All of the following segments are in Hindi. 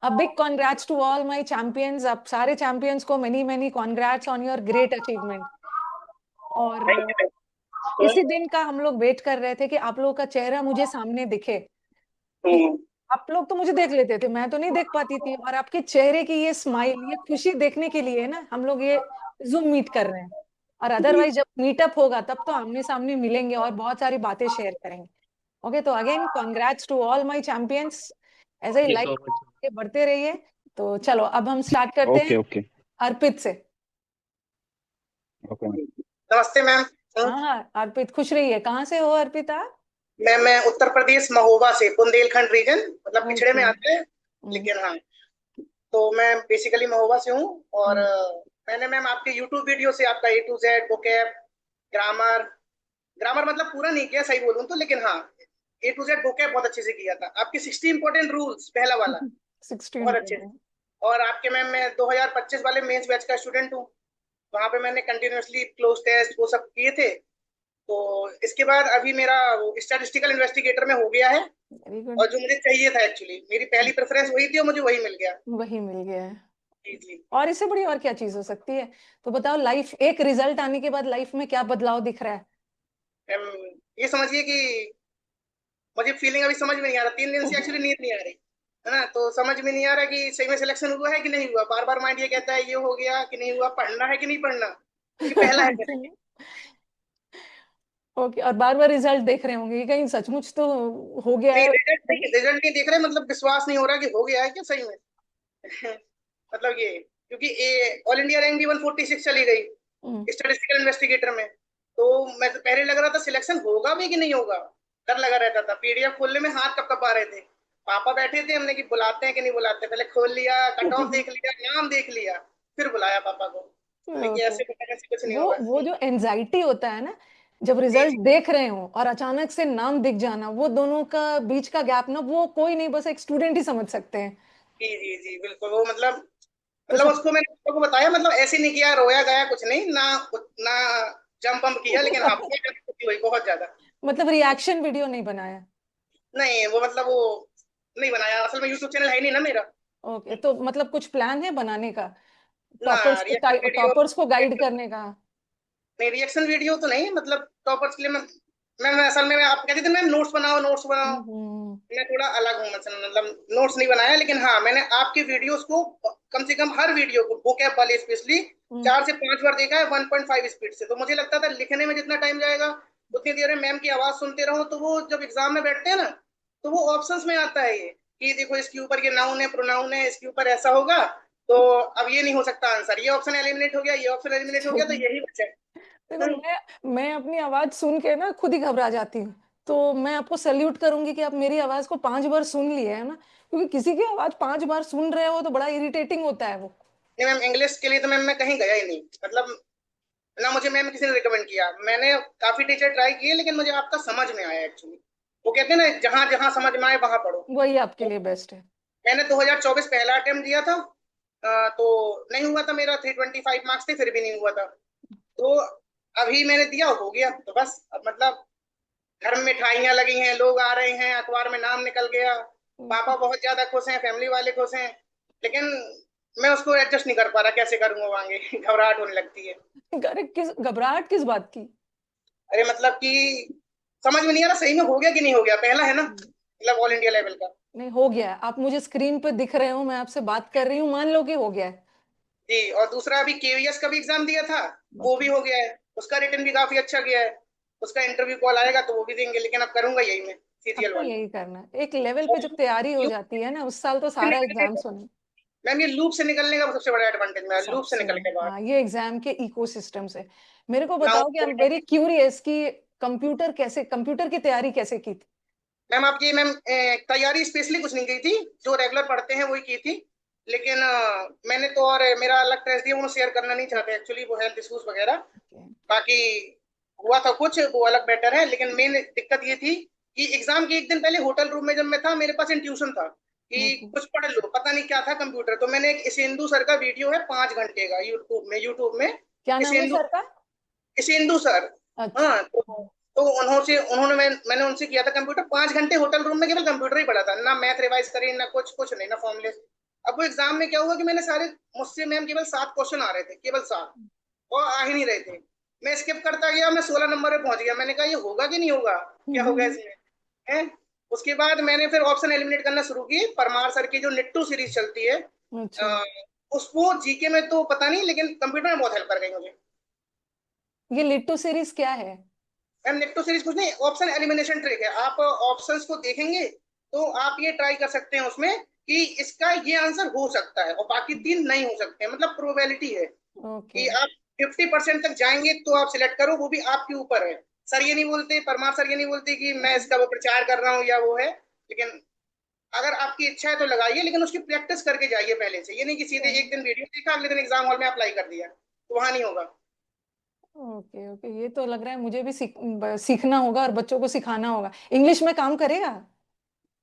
A big congrats to all my champions. आप सारे champions को many many congrats on your great achievement. और इसी दिन का हम लोग वेट कर रहे थे कि आप लोगों का चेहरा मुझे सामने दिखे, क्योंकि आप लोग तो मुझे देख लेते थे, मैं तो नहीं देख पाती थी। और आपके चेहरे की ये स्माइल, ये खुशी देखने के लिए ना हम लोग ये जूम मीट कर रहे हैं। और जी। अदरवाइज जब मीटअप होगा तब तो आमने सामने मिलेंगे और बहुत सारी बातें शेयर करेंगे। ओके, तो again congrats to all my champions. ऐसे ही thank you life so much. आगे बढ़ते रहिए। तो चलो अब हम स्टार्ट करते हैं ओके ओके अर्पित से। ओके। नमस्ते मैम। हाँ हाँ अर्पित, खुश रहिए। कहाँ से हो अर्पित आप? मैं उत्तर प्रदेश महोबा से, बुंदेलखंड रीजन, मतलब पिछड़े में ओके। आते हैं। लेकिन हाँ, तो मैं बेसिकली महोबा से हूँ। और मैंने मैम आपके यूट्यूब वीडियो से आपका A to Z vocab, grammar, grammar मतलब पूरा नहीं किया सही बोलूँ तो, लेकिन हाँ A to Z वोकैब बहुत अच्छे से किया था। आपके 60 इंपॉर्टेंट रूल्स पहला वाला 16 बहुत पे अच्छे से। है। और आपके मैम मैं 2025 वाले मेंस बैच का स्टूडेंट हूँ। वहां पे मैंने कंटिन्यूअसली क्लोज टेस्ट वो सब किए थे। तो इसके बाद अभी मेरा स्टैटिस्टिकल इन्वेस्टिगेटर में हो गया है। वेरी और गुड। जो मुझे चाहिए था, एक्चुअली मेरी पहली प्रेफरेंस वही थी और मुझे वही मिल गया। वही मिल गया है। जी जी। और इससे बड़ी और क्या चीज हो सकती है? तो बताओ, लाइफ एक रिजल्ट आने के बाद लाइफ में क्या बदलाव दिख रहा है? ये समझिए कि मुझे फीलिंग अभी समझ में नहीं आ रहा, 3 दिन से एक्चुअली नींद नहीं आ रही है ना, तो समझ में नहीं आ रहा कि सही में सिलेक्शन हुआ है कि नहीं हुआ। बार बार माइंड ये कहता है ये हो गया कि नहीं हुआ, पढ़ना है कि नहीं पढ़ना, क्योंकि पहला है मेरा ये। ओके, और बार बार रिजल्ट देख रहे होंगे कि कहीं सचमुच तो हो गया नहीं, है। रिजल्ट नहीं देख रहे, मतलब विश्वास नहीं हो रहा कि हो गया है क्या सही में। मतलब ये, क्योंकि ऑल इंडिया रैंक भी 146 चली गई हम्म, स्टैटिस्टिकल इन्वेस्टिगेटर में। तो मैं तो पहले लग रहा था सिलेक्शन होगा भी कि नहीं होगा, डर लगा रहता था। PDF खोलने में हाथ कब कब आ रहे थे। पापा बैठे थे, हमने कि बुलाते हैं कि नहीं बुलाते, पहले खोल लिया, कट ऑफ देख लिया, नाम देख लिया, फिर बुलाया पापा को। हमने कि ओके। ऐसे बेटा ऐसे कुछ नहीं होगा। वो जो एनजाइटी होता है ना, जब जी रिजल्ट जी। देख रहे हो और अचानक से नाम दिख जाना, वो दोनों का बीच का गैप ना, वो कोई नहीं, बस एक स्टूडेंट ही समझ सकते हैं। जी जी जी बिल्कुल। वो मतलब, तो मतलब सब उसको मैंने पापा को बताया, मतलब ऐसे नहीं किया, रोया गया कुछ नहीं ना, ना जंप वम्प किया, लेकिन हाँ बहुत ज्यादा खुशी हुई, बहुत ज्यादा। मतलब रिएक्शन वीडियो नहीं बनाया? नहीं वो मतलब वो नहीं बनाया, असल में यूट्यूब चैनल है ही नहीं ना मेरा। ओके, तो मतलब कुछ प्लान है बनाने का, ना टॉपर्स रिएक्शन को वीडियो, टॉपर्स को गाइड करने का? नहीं रिएक्शन वीडियो तो नहीं, मतलब टॉपर्स के लिए मैं असल में, मैं आप कहते थे मैं नोट्स बनाओ नोट्स बनाओ, हम्म। मैं थोड़ा अलग हूँ। मतलब नोट्स नहीं बनाया, लेकिन हाँ मैंने आपकी वीडियोस को कम से कम हर वीडियो को vocab वाले स्पेशली हम्म। 4 से 5 बार देखा है 1.5 स्पीड से। तो मुझे लगता था लिखने में जितना टाइम जाएगा उतनी देर में मैम की आवाज सुनते रहो, तो वो जब एग्जाम में बैठते हैं ना, तो वो ऑप्शंस में आता है ये कि देखो इसके ऊपर ये नाउन है प्रोनाउन है, इसके ऊपर ऐसा होगा, तो अब ये नहीं हो सकता आंसर, ये ऑप्शन एलिमिनेट हो गया, ये ऑप्शन एलिमिनेट हो गया, तो यही बचा है। देखो, मैं अपनी आवाज सुन के ना खुद ही घबरा जाती हूँ। तो मैं आपको सल्यूट करूंगी कि आप मेरी आवाज को 5 बार सुन लिए है ना, क्योंकि किसी की आवाज 5 बार सुन रहे हो तो बड़ा इरिटेटिंग होता है वो। नहीं मैम, इंग्लिश के लिए तो मैम मैं कहीं गया ही नहीं, मतलब ना मुझे मैम किसी ने रिकमेंड किया। मैंने काफी टीचर ट्राई किए, लेकिन मुझे आपका समझ में आया एक्चुअली। वो कहते हैं ना, जहां जहां समझ में आए वहां पढ़ो। वही आपके तो लिए बेस्ट है। मैंने 2024 पहला अटेम्प्ट दिया था, तो नहीं हुआ था मेरा, 325 मार्क्स थे फिर भी नहीं हुआ था। तो अभी मैंने दिया, हो गया, तो बस अब मतलब घर में मिठाइयाँ लगी हैं, लोग आ रहे हैं, अखबार में नाम निकल गया, पापा बहुत ज्यादा खुश हैं, फैमिली वाले खुश हैं, लेकिन मैं उसको एडजस्ट नहीं कर पा रहा, कैसे करूंगा आगे। घबराहट होने लगती है। अरे किस घबराहट किस बात की? अरे मतलब कि समझ में नहीं आ रहा सही में हो गया कि नहीं हो गया, पहला है ना, मतलब ऑल इंडिया लेवल का। नहीं, हो गया है। आप मुझे स्क्रीन पे दिख रहे हो, मैं आपसे बात कर रही हूँ, मान लो कि हो गया है। जी, और दूसरा अभी KVS का भी एग्जाम दिया था, वो ओके। भी हो गया है, उसका रिटर्न भी काफी अच्छा गया है। उसका इंटरव्यू कॉल आएगा तो वो भी देंगे, लेकिन अब करूंगा यही मैं, अब CGL तो वाली। यही करना है, एक लेवल पे और जब तैयारी हो लूप जाती है ना, उस साल तो से सारा निकलने एग्जाम का, सुनो। मैम ये लूप से निकलने का सबसे बड़ा एडवांटेज मेरा, लूप से सबसे, निकल के बाहर। हाँ, ये एग्जाम के इकोसिस्टम से। मेरे को नाउ बताओ कि आई एम वेरी क्यूरियस कि कंप्यूटर की तैयारी कैसे की थी? मैम आपकी मैम तैयारी स्पेशली कुछ नहीं की थी, जो रेगुलर पढ़ते हैं वही की थी। लेकिन मैंने तो, और मेरा अलग ट्रेजेडी है, वो शेयर करना नहीं चाहते एक्चुअली, वो हेल्थ इश्यूज वगैरह। Okay. बाकी हुआ था कुछ, वो अलग बेटर है, लेकिन मेन दिक्कत ये थी कि एग्जाम के एक दिन पहले होटल रूम में जब मैं था, मेरे पास इंट्यूशन था कि Okay. कुछ पढ़ लो, पता नहीं क्या था कंप्यूटर। तो मैंने एक इसेंदु सर का वीडियो है 5 घंटे का, यूट्यूब में क्या नाम है इसेंदु, सर का? इसेंदु सर। अच्छा। हाँ तो उन्होंने मैंने उनसे किया था कंप्यूटर 5 घंटे, होटल रूम में केवल कंप्यूटर ही पढ़ा था, ना मैथ रिवाइज करी, ना कुछ कुछ नहीं, ना फॉर्मूले। अब वो एग्जाम में क्या हुआ कि मैंने सारे, मुझसे मैम केवल 7 क्वेश्चन आ रहे थे, केवल 7, और आ ही नहीं रहे थे। मैं स्किप करता गया, मैं 16 नंबर पे पहुंच गया। मैंने कहा ये होगा कि नहीं होगा, क्या होगा इसमें है। उसके बाद मैंने फिर ऑप्शन एलिमिनेट करना शुरू की। परमार सर की जो निट्टू सीरीज चलती है, अच्छा, अ, उसको जीके में तो पता नहीं, लेकिन कंप्यूटर में बहुत हेल्प कर गई मुझे। ये लिट्टू सीरीज क्या है? मैम निफ्टो सीरीज कुछ नहीं, ऑप्शन एलिमिनेशन ट्रिक है। आप ऑप्शंस को देखेंगे तो आप ये ट्राई कर सकते हैं उसमें कि इसका ये आंसर हो सकता है और बाकी 3 नहीं हो सकते हैं, मतलब प्रोबेबिलिटी है ओके। कि आप 50% तक जाएंगे तो आप सिलेक्ट करो, वो भी आपके ऊपर है। सर ये नहीं बोलते, परमार सर ये नहीं बोलते कि मैं इसका वो प्रचार कर रहा हूँ या वो है, लेकिन अगर आपकी इच्छा है तो लगाइए, लेकिन उसकी प्रैक्टिस करके जाइए पहले से। ये नहीं कि सीधे एक दिन वीडियो देखा, अगले दिन एग्जाम हॉल में अप्लाई कर दिया, तो वहां नहीं होगा। ओके ओके, ये तो लग रहा है मुझे भी सीखना होगा और बच्चों को सिखाना होगा। इंग्लिश में काम करेगा?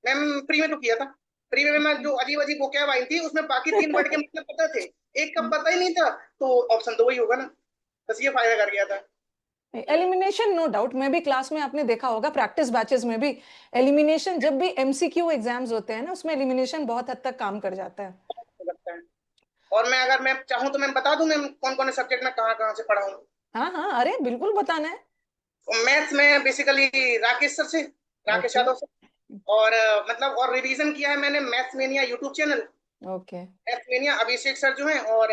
मैम प्री में तो किया था। प्री में मैं जो अजीब अजीब वोकैब आई थी, उसमें बाकी 3 वर्ड के मतलब पता थे, एक का पता ही नहीं था, तो ऑप्शन तो वही होगा ना। बस ये फायदा कर गया था। एलिमिनेशन नो डाउट, मैं भी क्लास में आपने देखा होगा प्रैक्टिस बैचेस में भी एलिमिनेशन, जब भी एमसीक्यू एग्जाम्स होते हैं ना उसमें एलिमिनेशन बहुत हद तक काम कर जाता है। तो लगता है। और मैं अगर मैं चाहूँ तो मैं बता दूं मैं कौन कौन से सब्जेक्ट में कहाँ कहाँ से पढ़ा हूँ। हाँ हाँ, अरे बिल्कुल बताना है। मैथ्स में बेसिकली राकेश सर से, राकेश ओके यादव से। और मतलब और रिवीजन किया है मैंने Maths Mania YouTube channel. Okay Maths Mania Abhishek sir जो हैं, और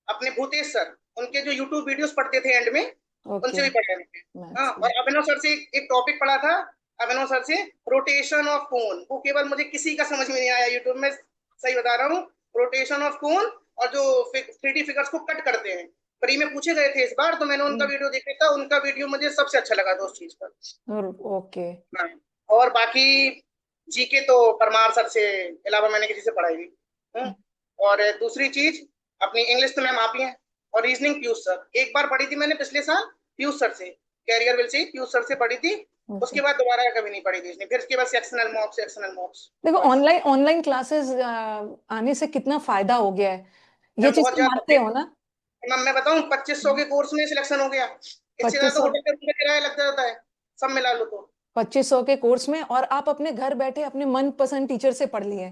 अपने भूतेश सर, उनके जो यूट्यूब वीडियोस पढ़ते थे एंड में, ओके। उनसे भी पढ़े हैं। हाँ, मैथ्स। और अभिनव सर से एक टॉपिक पढ़ा था, अभिनव सर से रोटेशन ऑफ कोन। वो केवल मुझे किसी का समझ में नहीं आया यूट्यूब में, सही बता रहा हूँ। रोटेशन ऑफ कोन, और जो 3D फिगर्स को कट करते हैं, प्री में पूछे गए थे इस बार, तो मैंने उनका वीडियो देखा था। उनका वीडियो मुझे सबसे अच्छा लगा था उस चीज पर। ओके। हाँ। और बाकी जीके तो परमार सर से अलावा मैंने किसी से पढ़ाई नहीं। और दूसरी चीज, अपनी इंग्लिश तो मैम आप ही हैं। और रीजनिंग पीयूष सर, एक बार पढ़ी थी मैंने पिछले साल पीयूष सर से, कैरियर विल से ही पीयूष सर से पढ़ी थी। ओके। उसके बाद दोबारा कभी नहीं पढ़ी रीजनिंग, फिर उसके बाद सेक्शनल मॉक्स, सेक्शनल मॉक्स। देखो, बस ऑनलाइन ऑनलाइन क्लासेस आने से कितना फायदा हो गया है, ये मैम चीज बहुत तो ज्यादा। मानते हो ना? मैम मैं बताऊं, 2500 के कोर्स में सिलेक्शन हो गया। इससे ज्यादा पच्चीस तो सौ होटल का रूम का किराया लग जाता है, सब मिला लो तो। 2500 के कोर्स में, और आप अपने घर बैठे अपने मनपसंद टीचर से पढ़ लिए।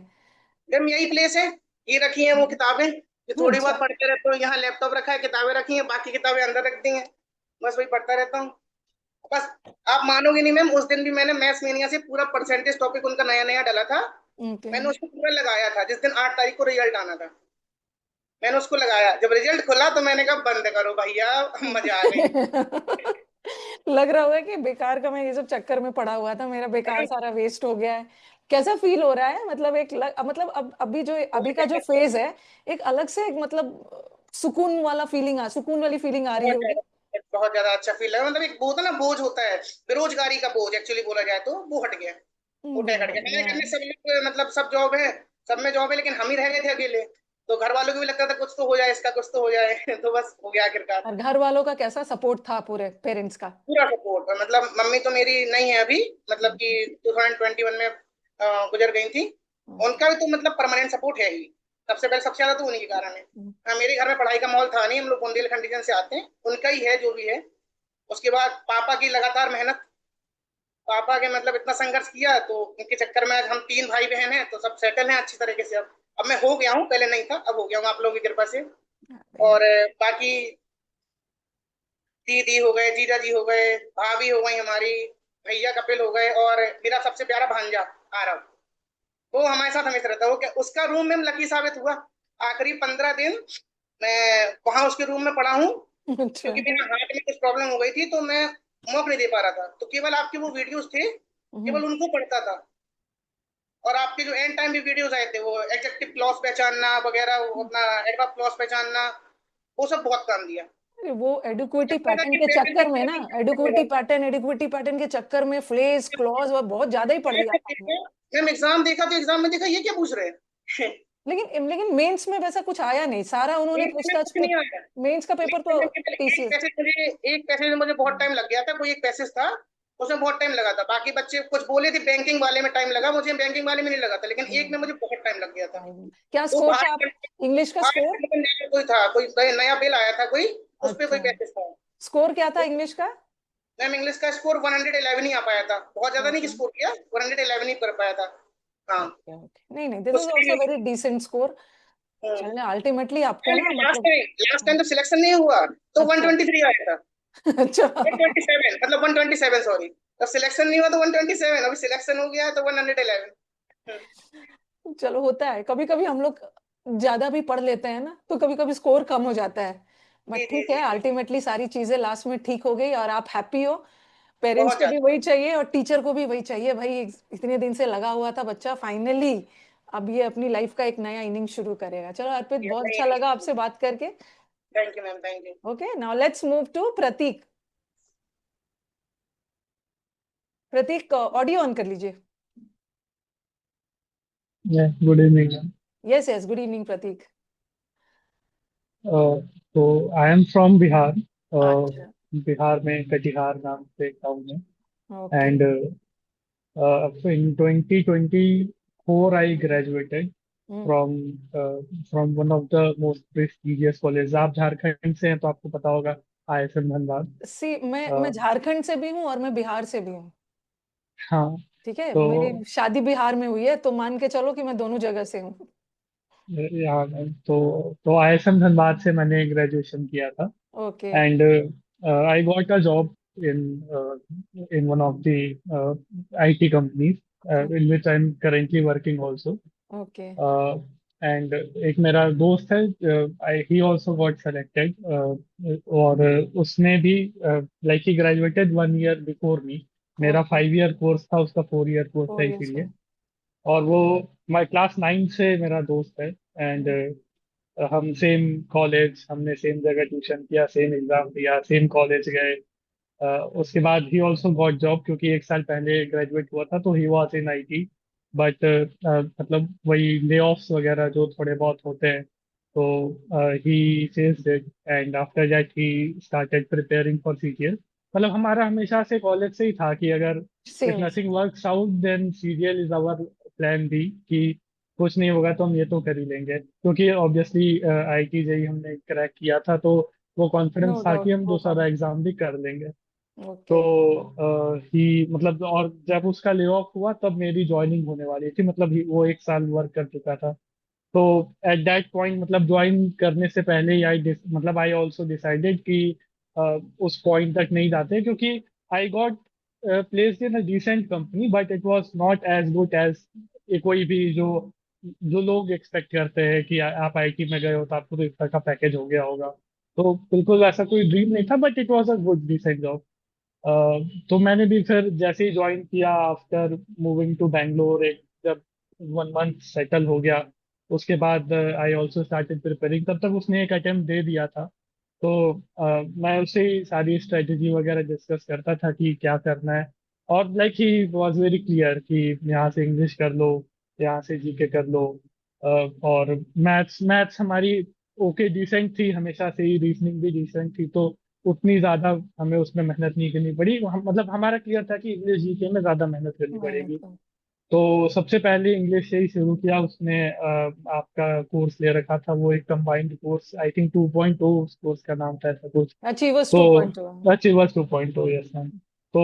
मैम यही प्लेस है, ये रखी हैं वो किताबें, ये थोड़ी बहुत अच्छा। पढ़ते रहते हो। यहाँ लैपटॉप रखा है, किताबें रखी हैं, बाकी किताबें अंदर रख दी हैं, बस वही पढ़ता रहता हूँ। बस आप मानोगे नहीं मैम, उस दिन भी मैंने मैथ्स मेनिया से पूरा परसेंटेज टॉपिक उनका नया नया डाला था। ओके। मैंने उसको पूरा लगाया था जिस दिन 8 तारीख को रिजल्ट आना था। मैंने उसको लगाया, जब रिजल्ट खुला तो मैंने कहा बंद करो भैया, मजा आ गई। लग रहा होगा कि बेकार का मैं ये सब चक्कर में पड़ा हुआ था, मेरा बेकार सारा वेस्ट हो गया है। कैसा फील हो रहा है, मतलब एक मतलब अब अभी जो अभी का जो फेज है, एक अलग से एक मतलब सुकून वाला फीलिंग सुकून वाली फीलिंग आ रही बहुत होगी। ज्यादा, बहुत ज्यादा अच्छा फील है। मतलब एक वो होता है ना, बोझ होता है, बेरोजगारी का बोझ एक्चुअली बोला जाए तो, वो हट गया। वो टैग हट गया। हमारे घर में सब लोग मतलब सब जॉब है, सब में जॉब है, लेकिन हम ही रह गए थे अकेले। तो घर वालों को भी लगता था कुछ तो हो जाए इसका, कुछ तो हो जाए। तो बस हो गया आखिरकार। और घर वालों का कैसा सपोर्ट था, पूरे पेरेंट्स का? पूरा सपोर्ट। मतलब मम्मी तो मेरी नहीं है अभी, मतलब कि 2021 में गुजर गई थी। ओके। उनका भी तो मतलब परमानेंट सपोर्ट है ही। सबसे पहले सबसे ज्यादा तो उन्हीं के कारण है। हाँ, मेरे घर में पढ़ाई का माहौल था नहीं, हम लोग बुंदेलखंड रीजन से आते हैं, उनका ही है जो भी है। उसके बाद पापा की लगातार मेहनत, पापा के मतलब इतना संघर्ष किया, तो उनके चक्कर में आज हम 3 भाई बहन हैं, तो सब सेटल हैं अच्छी तरीके से। अब मैं हो गया हूँ, पहले नहीं था, अब हो गया हूँ आप लोगों की कृपा से। और बाकी दीदी हो गए, जीजा जी हो गए, भाभी हो गई हमारी, भैया कपिल हो गए, और मेरा सबसे प्यारा भांजा आरव, वो हमारे साथ हमेशा रहता है। वो क्या, उसका रूम में लकी साबित हुआ। आखिरी 15 दिन मैं वहां उसके रूम में पड़ा हूँ, अच्छा। क्योंकि मेरे हाथ में कुछ प्रॉब्लम हो गई थी, तो मैं मौका नहीं दे पा रहा था। तो केवल आपके वो वीडियोस थे, हम्म। केवल उनको पढ़ता था। और आपके जो एंड टाइम भी वीडियोस आए थे, वो एडजेक्टिव क्लॉज पहचानना वगैरह, वो अपना एडवर्ब क्लॉज पहचानना, वो सब बहुत काम दिया। अरे वो एडुक्विटी लगता था पैटर्न कि के चक्कर में ना, पेटेंट एडुक्विटी पैटर्न के चक्कर में फ्रेज क्लॉज और बहुत ज्यादा ही पढ़ लिया था हमने। मैम एग्जाम देखा तो एग्जाम में देखा ये क्या पूछ रहे हैं। लेकिन मेंस में वैसा कुछ आया नहीं, सारा उन्होंने मेंस में पूछताछ कुछ नहीं आया। मेंस का पेपर मेंस तो में केवल एक टीसीएस। पैसेज मुझे, एक पैसेज में मुझे बहुत टाइम लग गया था। कोई एक पैसेज था, उसमें बहुत टाइम लगा था। बाकी बच्चे कुछ बोले थे, बैंकिंग वाले में टाइम लगा, मुझे बैंकिंग वाले में नहीं लगा था, लेकिन एक में मुझे बहुत टाइम लग गया था। क्या वो स्कोर था बाहर, आप, इंग्लिश का स्कोर? बाहर कोई था, कोई नया बिल आया था कोई, उस पर कोई अच्छा, पैसेज था। स्कोर क्या था इंग्लिश का? मैम इंग्लिश का स्कोर 111 ही आ पाया था, बहुत ज्यादा नहीं कि ओके। स्कोर किया, 111 ही कर पाया था। हाँ। ओके ओके, नहीं नहीं, दिस इज उसके आल्सो लिए वेरी डिसेंट स्कोर। चलने अल्टीमेटली आपको पहले ना लास्ट मतलब। टाइम लास्ट टाइम तो सिलेक्शन नहीं हुआ, तो अच्छा 123 आया था। अच्छा 127, मतलब 127, सॉरी। तो सिलेक्शन नहीं हुआ तो 127, अभी सिलेक्शन हो गया है तो 111। चलो, होता है कभी कभी, हम लोग ज्यादा भी पढ़ लेते हैं ना, तो कभी कभी स्कोर कम हो जाता है। जी बट जी ठीक है, जी जी। अल्टीमेटली सारी चीजें लास्ट में ठीक हो गई और आप हैप्पी हो। पेरेंट्स बहुत को भी ज्यादा। वही चाहिए और टीचर को भी वही चाहिए भाई, इतने दिन से लगा हुआ था बच्चा, फाइनली अब ये अपनी लाइफ का एक नया इनिंग शुरू करेगा। चलो अर्पित, बहुत अच्छा लगा आपसे बात करके। Thank you ma'am, thank you. Okay, now let's move to Prateek. Prateek, audio on कर लीजिए। Good evening. Yes yes, good evening Prateek. तो आई एम फ्रॉम बिहार। अच्छा। बिहार में कटिहार नाम से एक टाउन है। Okay. And in 2024 I graduated hmm. From from one of the most prestigious college. आप झारखंड से हैं तो आपको पता होगा, ISM धनबाद। सी, मैं अ, झारखंड से भी हूँ और मैं बिहार से भी हूँ। हाँ। ठीक है, मेरी तो शादी बिहार में हुई है, तो मान के चलो कि मैं दोनों जगह से हूँ। यहाँ तो ISM धनबाद से मैंने ग्रेजुएशन किया था। Okay. And I got a job in one of the IT companies in which I'm currently working also. Okay. Uh, and एक मेरा दोस्त है, he also got selected, और उसने भी like he graduated 1 year before me. मेरा ओके। 5 year कोर्स था, उसका 4 year कोर्स था 4 years इसीलिए। में। और वो my क्लास 9 से मेरा दोस्त है। एंड हम सेम कॉलेज, हमने सेम जगह ट्यूशन किया, सेम एग्जाम दिया, सेम कॉलेज गए। उसके बाद ही ऑल्सो गॉट जॉब, क्योंकि एक साल पहले ग्रेजुएट हुआ था, तो he was in IT। But मतलब वही ले ऑफ्स वगैरह जो थोड़े बहुत होते हैं, तो ही faced it. And after that he started preparing for CGL। मतलब हमारा हमेशा से कॉलेज से ही था कि अगर if same. Nothing works out then CGL is our plan B, कि कुछ नहीं होगा तो हम ये तो कर ही लेंगे, क्योंकि ऑब्वियसली IT जेई हमने क्रैक किया था, तो वो नो कॉन्फिडेंस था कि डाउट हम वो दूसरा काम। एग्जाम भी कर लेंगे। तो ओके। ही मतलब, और जब उसका ले ऑफ हुआ तब मेरी ज्वाइनिंग होने वाली थी, मतलब वो एक साल वर्क कर चुका था। तो एट दैट पॉइंट, मतलब ज्वाइन करने से पहले ही मतलब आई ऑल्सो डिसाइडेड कि उस पॉइंट तक नहीं जाते, क्योंकि I got placed in a decent company, but it was not as good as कोई भी जो जो लोग एक्सपेक्ट करते हैं कि आप IT में गए हो तो आपको तो इस तरह का पैकेज हो गया होगा। तो बिल्कुल ऐसा कोई ड्रीम नहीं था, but it was a good decent job. तो मैंने भी फिर जैसे ही ज्वाइन किया, आफ्टर मूविंग टू बैंगलोर, एक जब 1 मंथ सेटल हो गया, उसके बाद आई ऑल्सो स्टार्टेड प्रिपेयरिंग। तब तक उसने एक अटेम्प्ट दे दिया था, तो मैं उससे ही सारी स्ट्रेटेजी वगैरह डिस्कस करता था कि क्या करना है। और like he was very clear कि यहाँ से इंग्लिश कर लो, यहाँ से GK कर लो। और मैथ्स मैथ्स हमारी ओके डिसेंट थी हमेशा से ही, रीजनिंग भी डिसेंट थी, तो उतनी ज्यादा हमें उसमें मेहनत नहीं करनी पड़ी। मतलब हमारा क्लियर था कि इंग्लिश GK में ज्यादा मेहनत करनी मेहनत पड़ेगी। करो। तो सबसे पहले इंग्लिश से ही शुरू किया उसने। आपका कोर्स ले रखा था, वो एक कंबाइंड कोर्स, आई थिंक 2.0 उस कोर्स का नाम था, ऐसा कुछ। अचीवर्स तो 2.2। Achievers 2.0, yes ma'am. तो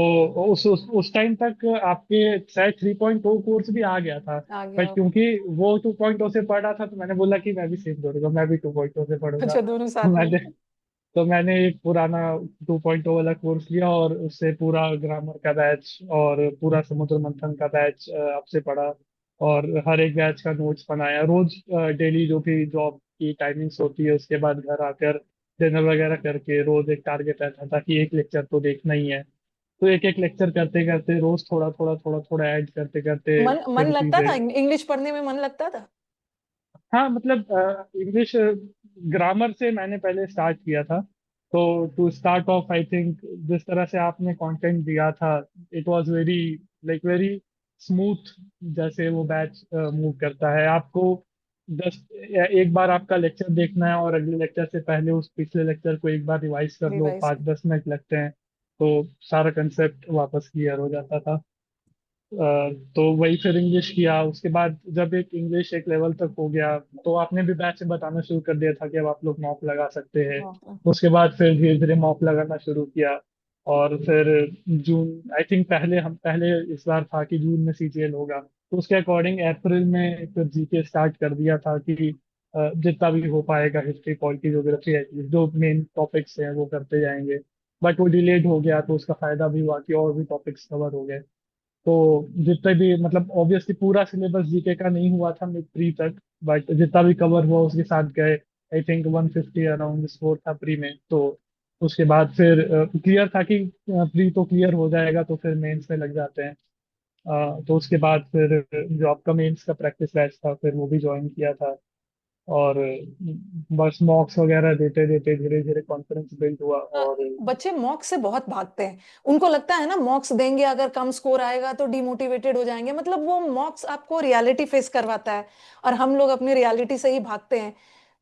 उस टाइम तक आपके शायद 3.0 कोर्स भी आ गया था। आ बट गया। क्योंकि वो 2.0 से पढ़ रहा था, तो मैंने बोला कि मैं भी सेम करूंगा, मैं भी 2.0 से पढ़ूंगा। अच्छा, दोनों साथ में। मैंने तो मैंने एक पुराना 2.0 वाला कोर्स लिया, और उससे पूरा ग्रामर का बैच और पूरा समुद्र मंथन का बैच आपसे पढ़ा। और हर एक बैच का नोट्स बनाया रोज। डेली जो भी जॉब की टाइमिंग्स होती है, उसके बाद घर आकर डिनर वगैरह करके रोज एक टारगेट रहता था कि एक लेक्चर तो देखना ही है। तो एक एक लेक्चर करते करते, रोज थोड़ा थोड़ा थोड़ा थोड़ा ऐड करते करते मन मन फिर लगता चीजें। था, इंग्लिश पढ़ने में मन लगता था। हाँ मतलब इंग्लिश ग्रामर से मैंने पहले स्टार्ट किया था। तो to start off, I think जिस तरह से आपने कंटेंट दिया था, it was very like very smooth. जैसे वो बैच मूव करता है, आपको जस्ट एक बार आपका लेक्चर देखना है, और अगले लेक्चर से पहले उस पिछले लेक्चर को एक बार रिवाइज कर लो, रिवाइज। 5-10 मिनट लगते हैं, तो सारा कंसेप्ट वापस क्लियर हो जाता था। तो वही फिर इंग्लिश किया। उसके बाद जब एक इंग्लिश एक लेवल तक हो गया, तो आपने भी बैच में बताना शुरू कर दिया था कि अब आप लोग मॉक लगा सकते हैं। हाँ। उसके बाद फिर धीरे धीरे मॉक लगाना शुरू किया। और फिर जून, आई थिंक पहले इस बार था कि जून में CGL होगा। तो उसके अकॉर्डिंग अप्रैल में फिर जीके स्टार्ट कर दिया था कि जितना भी हो पाएगा हिस्ट्री पॉलिटी ज्योग्राफी एटलीस्ट जो मेन टॉपिक्स हैं वो करते जाएंगे। बट वो डिलेड हो गया तो उसका फायदा भी हुआ कि और भी टॉपिक्स कवर हो गए। तो जितने भी मतलब ऑब्वियसली पूरा सिलेबस जीके का नहीं हुआ था मिड प्री तक, बट जितना भी कवर हुआ उसके साथ गए। आई थिंक 150 अराउंड स्कोर था प्री में। तो उसके बाद फिर क्लियर था कि प्री तो क्लियर हो जाएगा तो फिर मेंस में लग जाते हैं। तो उसके बाद फिर जो आपका मेंस का प्रैक्टिस बैच था फिर वो भी ज्वाइन किया था। और बस मॉक्स वगैरह देते देते धीरे धीरे कॉन्फिडेंस बिल्ड हुआ। और बच्चे मॉक्स से बहुत भागते हैं। उनको लगता है ना मॉक्स देंगे अगर कम स्कोर आएगा तो डिमोटिवेटेड हो जाएंगे, मतलब वो मॉक्स आपको रियलिटी फेस करवाता है और हम लोग अपनी रियलिटी से ही भागते हैं।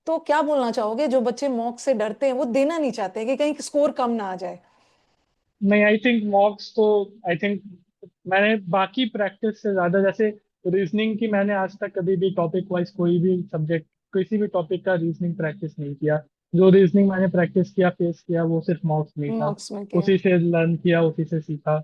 तो क्या बोलना चाहोगे जो बच्चे मॉक्स से डरते हैं, वो देना नहीं चाहते कि कहीं स्कोर कम ना आ जाए? नहीं, आई थिंक मॉक्स तो आई थिंक मैंने बाकी प्रैक्टिस से ज्यादा जैसे रीजनिंग की मैंने आज तक कभी भी टॉपिक वाइज कोई भी सब्जेक्ट किसी भी टॉपिक का रीजनिंग प्रैक्टिस नहीं किया। जो रीजनिंग मैंने प्रैक्टिस किया फेस किया वो सिर्फ मॉक्स में ही था। मॉक्स में क्या? उसी से लर्न किया उसी से सीखा।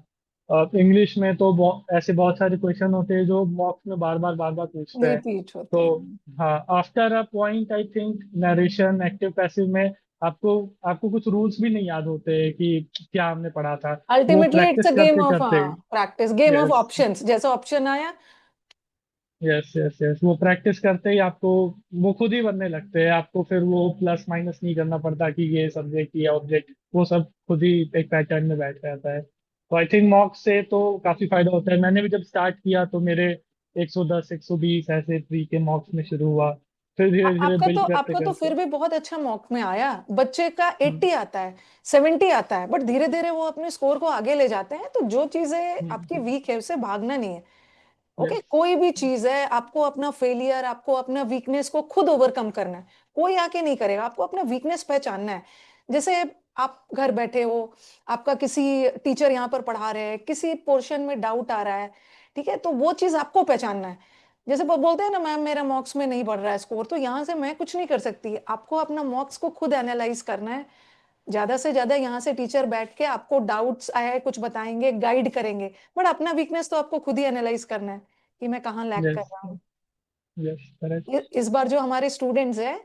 इंग्लिश में तो ऐसे बहुत सारे क्वेश्चन होते हैं जो मॉक्स में बार बार पूछते हैं। रिपीट होते तो हैं। हाँ, after a point I think narration active passive में आपको आपको कुछ रूल्स भी नहीं याद होते कि क्या हमने पढ़ा था। वो ultimately it's a practice game करते ऑफ, करते। Practice, game of yes, options, जैसा ऑप्शन आया। यस, यस, यस, वो प्रैक्टिस करते ही आपको वो खुद ही बनने लगते हैं। आपको फिर वो प्लस माइनस नहीं करना पड़ता कि ये सब्जेक्ट ये ऑब्जेक्ट वो सब खुद ही एक पैटर्न में बैठ जाता है। तो आई थिंक मॉक से तो काफी फायदा होता है। मैंने भी जब स्टार्ट किया तो मेरे 110 120 ऐसे प्री के मॉक्स में शुरू हुआ। फिर धीरे धीरे बिल्ड करते आपका तो करते। फिर भी बहुत अच्छा मॉक में आया। बच्चे का हम्म, 80 आता है, 70 आता है, बट धीरे धीरे वो अपने स्कोर को आगे ले जाते हैं। तो जो चीजें आपकी वीक है उससे भागना नहीं है। ओके, यस, कोई भी चीज है, आपको अपना फेलियर, आपको अपना वीकनेस को खुद ओवरकम करना है। कोई आके नहीं करेगा, आपको अपना वीकनेस पहचानना है। जैसे आप घर बैठे हो, आपका किसी टीचर यहाँ पर पढ़ा रहे हैं, किसी पोर्शन में डाउट आ रहा है, ठीक है, तो वो चीज आपको पहचानना है। जैसे वो बोलते हैं ना, मैम मेरा मॉक्स में नहीं बढ़ रहा है स्कोर, तो यहाँ से मैं कुछ नहीं कर सकती। आपको अपना मॉक्स को खुद एनालाइज करना है। ज्यादा से ज्यादा यहाँ से टीचर बैठ के आपको डाउट्स आया है कुछ बताएंगे, गाइड करेंगे, बट अपना वीकनेस तो आपको खुद ही एनालाइज करना है कि मैं कहाँ लैग कर यस, रहा हूँ। Yes, correct. इस बार जो हमारे स्टूडेंट्स हैं,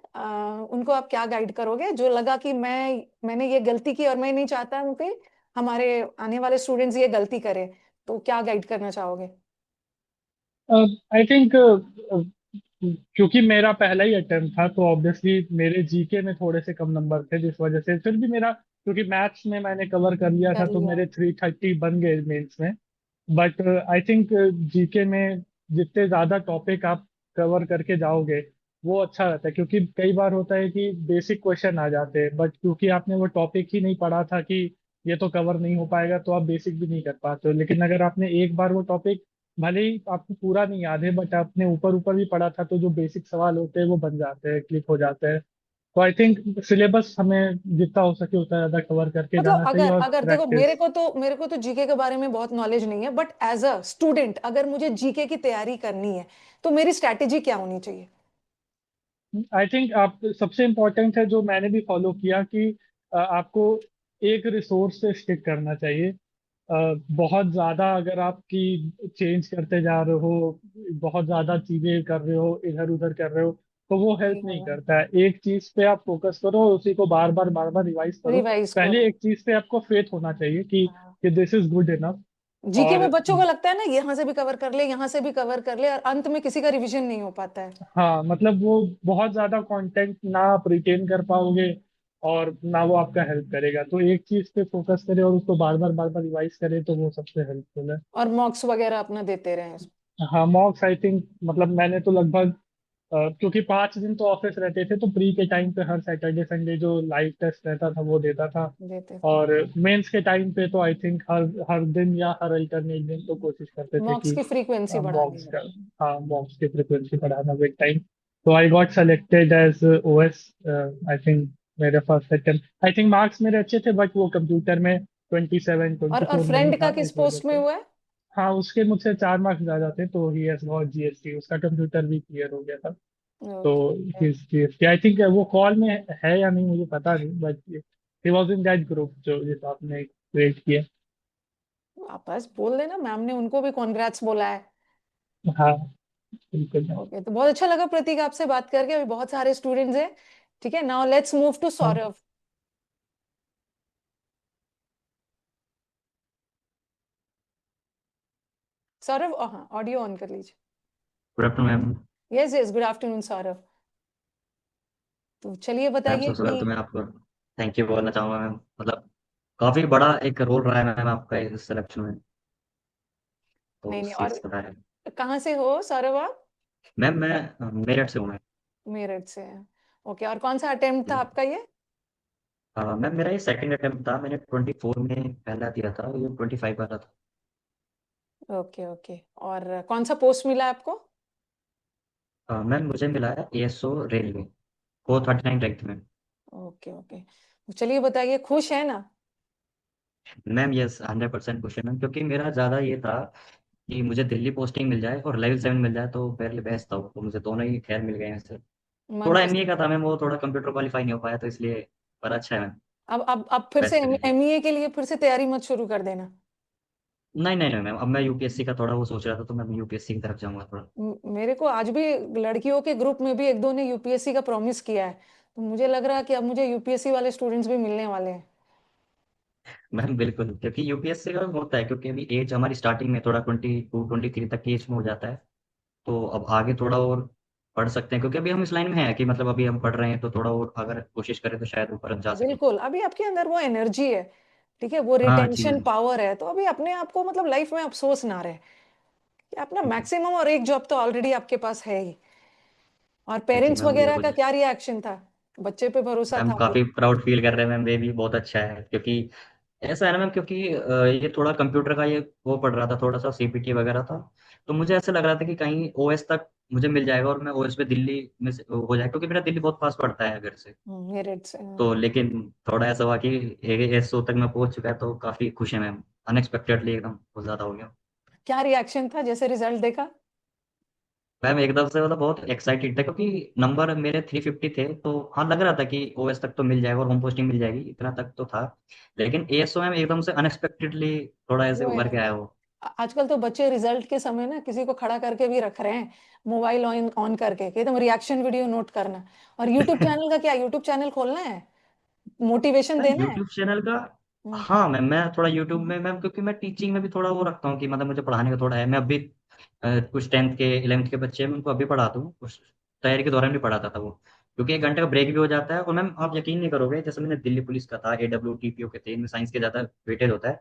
उनको आप क्या गाइड करोगे, जो लगा कि मैंने ये गलती की और मैं नहीं चाहता हूँ कि हमारे आने वाले स्टूडेंट्स ये गलती करें, तो क्या गाइड करना चाहोगे? आई थिंक क्योंकि मेरा पहला ही अटेम्प्ट था तो ऑब्वियसली मेरे जीके में थोड़े से कम नंबर थे जिस वजह से फिर भी मेरा क्योंकि मैथ्स में मैंने कवर कर लिया था कर तो लिया। मेरे 330 बन गए मेंस में। बट आई थिंक जीके में जितने ज्यादा टॉपिक आप कवर करके जाओगे वो अच्छा रहता है क्योंकि कई बार होता है कि बेसिक क्वेश्चन आ जाते हैं बट क्योंकि आपने वो टॉपिक ही नहीं पढ़ा था कि ये तो कवर नहीं हो पाएगा तो आप बेसिक भी नहीं कर पाते हो। लेकिन अगर आपने एक बार वो टॉपिक भले ही आपको पूरा नहीं याद है बट आपने ऊपर ऊपर भी पढ़ा था तो जो बेसिक सवाल होते हैं वो बन जाते हैं क्लिक हो जाते हैं। तो आई थिंक सिलेबस हमें जितना हो सके उतना ज्यादा कवर करके मतलब जाना चाहिए अगर और अगर देखो, मेरे प्रैक्टिस। को तो मेरे को तो जीके के बारे में बहुत नॉलेज नहीं है, बट एज अ स्टूडेंट अगर मुझे जीके की तैयारी करनी है तो मेरी स्ट्रैटेजी क्या होनी चाहिए? आई थिंक आप सबसे इम्पोर्टेंट है जो मैंने भी फॉलो किया कि आपको एक रिसोर्स से स्टिक करना चाहिए। बहुत ज्यादा अगर आपकी चेंज करते जा रहे हो बहुत ज्यादा चीजें कर रहे हो इधर उधर कर रहे हो तो वो हेल्प नहीं नहीं होगा। करता है। एक चीज पे आप फोकस करो और उसी को बार बार रिवाइज करो। रिवाइज पहले करो। एक चीज पे आपको फेथ होना चाहिए कि this is good enough. GK में और बच्चों को लगता है ना, यहाँ से भी कवर कर ले, यहाँ से भी कवर कर ले, और अंत में किसी का रिवीजन नहीं हो पाता है। हाँ, मतलब वो बहुत ज्यादा कंटेंट ना आप रिटेन कर पाओगे और ना वो आपका हेल्प करेगा। तो एक चीज पे फोकस करें और उसको बार बार रिवाइज करें तो वो सबसे हेल्पफुल है। और मॉक्स वगैरह अपना देते रहे। हाँ, मॉक्स आई थिंक मतलब मैंने तो लगभग क्योंकि 5 दिन तो ऑफिस रहते थे तो प्री के टाइम पे हर सैटरडे संडे जो लाइव टेस्ट रहता था वो देता था। देते थे। और मेंस के टाइम पे तो आई थिंक हर हर दिन या हर अल्टरनेट दिन तो कोशिश करते थे मॉक्स कि की फ्रीक्वेंसी बढ़ानी मॉक्स है। का। हाँ, मॉक्स की फ्रिक्वेंसी बढ़ाना विद टाइम। तो I got selected as OS I think मेरे first attempt. I think marks मेरे अच्छे थे बट वो कंप्यूटर में 27 और 24 नहीं फ्रेंड का था किस इस वजह पोस्ट में से। हुआ है? हाँ, उसके मुझसे 4 मार्क्स ज्यादा थे तो ही हैज गॉट जीएसटी। उसका कंप्यूटर भी क्लियर हो गया था। तो ओके। जीएसटी आई थिंक वो कॉल में है या नहीं मुझे पता नहीं but he was in that group जो जिस आपने क्रिएट किया। आप बस बोल देना, मैम ने उनको भी कॉन्ग्रेट्स बोला है। हाँ बिल्कुल। ओके, तो बहुत अच्छा लगा प्रतीक आपसे बात करके। अभी बहुत सारे स्टूडेंट्स हैं। ठीक है, नाउ लेट्स मूव टू हाँ सौरभ। सौरभ, हाँ, ऑडियो ऑन कर लीजिए। Good afternoon ma'am. Yes yes, good afternoon Saurabh. तो चलिए मैम बताइए सबसे पहले कि। तो मैं आपको थैंक यू बोलना चाहूँगा मैम। मतलब काफ़ी बड़ा एक रोल रहा है मैम आपका इस सिलेक्शन में, तो नहीं नहीं, उस और चीज़ का है। कहाँ से हो सौरभ आप? मैम मैं मेरठ से हूँ मैं। मेरठ से है। ओके, और कौन सा अटेम्प्ट था आपका ये? मैम मेरा ये सेकंड अटेम्प्ट था, मैंने 24 में पहला दिया था, ये 25 वाला था। ओके ओके, और कौन सा पोस्ट मिला आपको? मैम मुझे मिला है एएसओ रेलवे, 439 रैंक में। ओके ओके, तो चलिए बताइए, खुश है ना? मैम यस 100% खुश है मैम, क्योंकि मेरा ज़्यादा ये था कि मुझे दिल्ली पोस्टिंग मिल जाए और लेवल 7 मिल जाए तो मेरे लिए बेस्ट था वो, तो मुझे दोनों ही खैर मिल गए हैं इससे। मन थोड़ा खुश। एमईए का था मैम, वो थोड़ा कंप्यूटर क्वालिफाई नहीं हो पाया तो इसलिए, पर अच्छा है मैम। अब फिर से बेस्ट है। एमईए के लिए फिर से तैयारी मत शुरू कर देना। नहीं नहीं नहीं मैम, अब मैं यूपीएससी का थोड़ा वो सोच रहा था, तो मैं यूपीएससी की तरफ जाऊंगा थोड़ा। मेरे को आज भी लड़कियों के ग्रुप में भी एक दो ने यूपीएससी का प्रॉमिस किया है। तो मुझे लग रहा है कि अब मुझे यूपीएससी वाले स्टूडेंट्स भी मिलने वाले हैं। मैम बिल्कुल, क्योंकि यूपीएससी का होता है, क्योंकि अभी एज हमारी स्टार्टिंग में थोड़ा 22 23 तक की एज में हो जाता है, तो अब आगे थोड़ा और पढ़ सकते हैं, क्योंकि अभी हम इस लाइन में हैं कि मतलब अभी हम पढ़ रहे हैं, तो थोड़ा और अगर कोशिश करें तो शायद ऊपर जा सके। बिल्कुल, अभी आपके अंदर वो एनर्जी है। ठीक है, वो हाँ जी रिटेंशन मैम। पावर है, तो अभी अपने आप को मतलब लाइफ में अफसोस ना रहे कि अपना मैक्सिमम और एक जॉब तो ऑलरेडी आपके पास है ही। और जी पेरेंट्स मैम वगैरह का बिल्कुल। क्या रिएक्शन था? बच्चे पे भरोसा मैम था अभी? काफ़ी प्राउड फील कर रहे हैं मैम, वे भी बहुत अच्छा है, क्योंकि ऐसा है ना मैम, क्योंकि ये थोड़ा कंप्यूटर का ये वो पढ़ रहा था, थोड़ा सा सीपीटी वगैरह था, तो मुझे ऐसा लग रहा था कि कहीं ओएस तक मुझे मिल जाएगा और मैं ओएस पे दिल्ली में हो जाए, क्योंकि मेरा दिल्ली बहुत पास पड़ता है घर से। मेरिट से। तो लेकिन थोड़ा ऐसा हुआ कि एएसओ तक मैं पहुंच चुका है, तो काफ़ी खुश है मैम। अनएक्सपेक्टेडली एकदम बहुत ज़्यादा हो गया। क्या रिएक्शन था जैसे रिजल्ट देखा? मैम एकदम से मतलब बहुत एक्साइटेड था, क्योंकि नंबर मेरे 350 थे, तो हाँ लग रहा था कि ओएस तक तो मिल जाएगा और होम पोस्टिंग मिल जाएगी, इतना तक तो था। लेकिन एएसओ मैम एकदम से अनएक्सपेक्टेडली थोड़ा ऐसे वो उभर है। के आया वो। आजकल तो बच्चे रिजल्ट के समय ना किसी को खड़ा करके भी रख रहे हैं, मोबाइल ऑन ऑन करके कि तुम रिएक्शन वीडियो नोट करना। और यूट्यूब चैनल का क्या, यूट्यूब चैनल खोलना है, मोटिवेशन मैम देना है। यूट्यूब चैनल का, हम्म, हाँ मैम मैं थोड़ा यूट्यूब में मैम, क्योंकि मैं टीचिंग में भी थोड़ा वो रखता हूँ कि मतलब मुझे पढ़ाने का थोड़ा है। मैं अभी कुछ 10th के 11th के बच्चे हैं, मैं उनको अभी पढ़ाता हूँ, उस तैयारी के दौरान भी पढ़ाता था वो, क्योंकि 1 घंटे का ब्रेक भी हो जाता है। और मैम आप यकीन नहीं करोगे, जैसे मैंने दिल्ली पुलिस का था, एडब्ल्यू टीपीओ के थे, इनमें साइंस के ज़्यादा वेटेज होता है,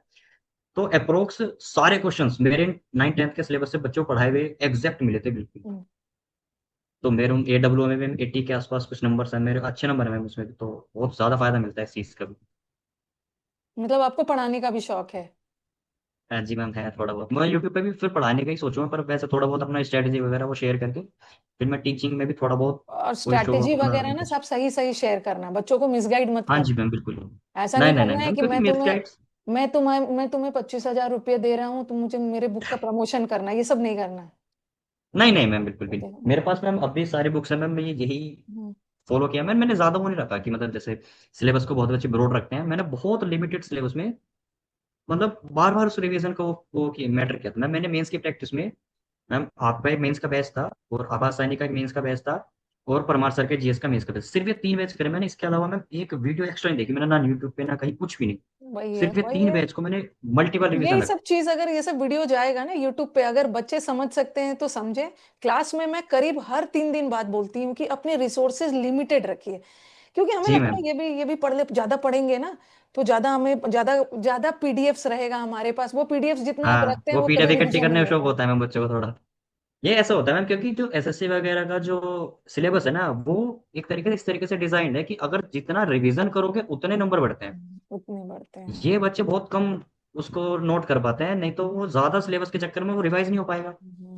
तो अप्रोक्स सारे क्वेश्चंस मेरे 9 10th के सिलेबस से बच्चों को पढ़ाए हुए एग्जैक्ट मिले थे बिल्कुल। हम्म। तो मेरे एडब्ल्यू में भी 80 के आसपास कुछ नंबर हैं मेरे, अच्छे नंबर हैं मैम उसमें भी, तो बहुत ज़्यादा फायदा मिलता है इस चीज़ का भी। मतलब आपको पढ़ाने का भी शौक है? हाँ जी मैम है थोड़ा बहुत, मैं यूट्यूब पे भी फिर पढ़ाने का ही सोचूंगा, पर वैसे थोड़ा बहुत अपना स्ट्रेटजी वगैरह वो शेयर करके फिर मैं टीचिंग में भी थोड़ा बहुत और कोई शो स्ट्रैटेजी अपना वगैरह ना कुछ। सब सही सही शेयर करना, बच्चों को मिसगाइड मत हाँ जी करना। मैम बिल्कुल। ऐसा नहीं नहीं नहीं नहीं करना है मैम, कि क्योंकि मिस गाइड्स। मैं तुम्हें 25,000 रुपये दे रहा हूँ, तुम मुझे मेरे बुक का प्रमोशन करना, ये सब नहीं करना है। नहीं नहीं मैम बिल्कुल भी ठीक है। नहीं। मेरे पास मैम अभी सारी बुक्स हैं मैम, मैं यही हम्म, फॉलो किया मैम। मैंने ज़्यादा वो नहीं रखा कि मतलब जैसे सिलेबस को बहुत अच्छे ब्रॉड रखते हैं, मैंने बहुत लिमिटेड सिलेबस में मतलब बार बार उस रिवीजन को वो मैटर किया था मैम। मैंने मेंस की प्रैक्टिस में मैम, आपका एक मेंस का बैच था और आभास सैनी का एक मेंस का बैच था और परमार सर के जीएस का मेंस का बैच, सिर्फ ये 3 बैच करे मैंने। इसके अलावा मैम एक वीडियो एक्स्ट्रा नहीं देखी मैंने, ना यूट्यूब पे ना कहीं, कुछ भी नहीं। वही है सिर्फ ये वही तीन है। बैच को मैंने मल्टीपल रिवीजन यही रखा। सब चीज, अगर ये सब वीडियो जाएगा ना यूट्यूब पे, अगर बच्चे समझ सकते हैं तो समझे। क्लास में मैं करीब हर 3 दिन बाद बोलती हूँ कि अपने रिसोर्सेज लिमिटेड रखिए। क्योंकि हमें जी लगता मैम। है ये भी पढ़ ले, ज्यादा पढ़ेंगे ना तो ज्यादा हमें ज्यादा ज्यादा पीडीएफ्स रहेगा हमारे पास। वो पीडीएफ्स जितना आप हाँ रखते हैं वो वो पीडीएफ कभी इकट्ठी रिवीजन करने नहीं में शौक होता। होता है मैम बच्चों को थोड़ा। ये ऐसा होता है मैम, क्योंकि जो एसएससी वगैरह का जो सिलेबस है ना, वो एक तरीके से इस तरीके से डिजाइन है कि अगर जितना रिवीजन करोगे उतने नंबर बढ़ते हैं। उतने बढ़ते हैं। ये बच्चे बहुत कम उसको नोट कर पाते हैं, नहीं तो वो ज्यादा सिलेबस के चक्कर में वो रिवाइज नहीं हो पाएगा।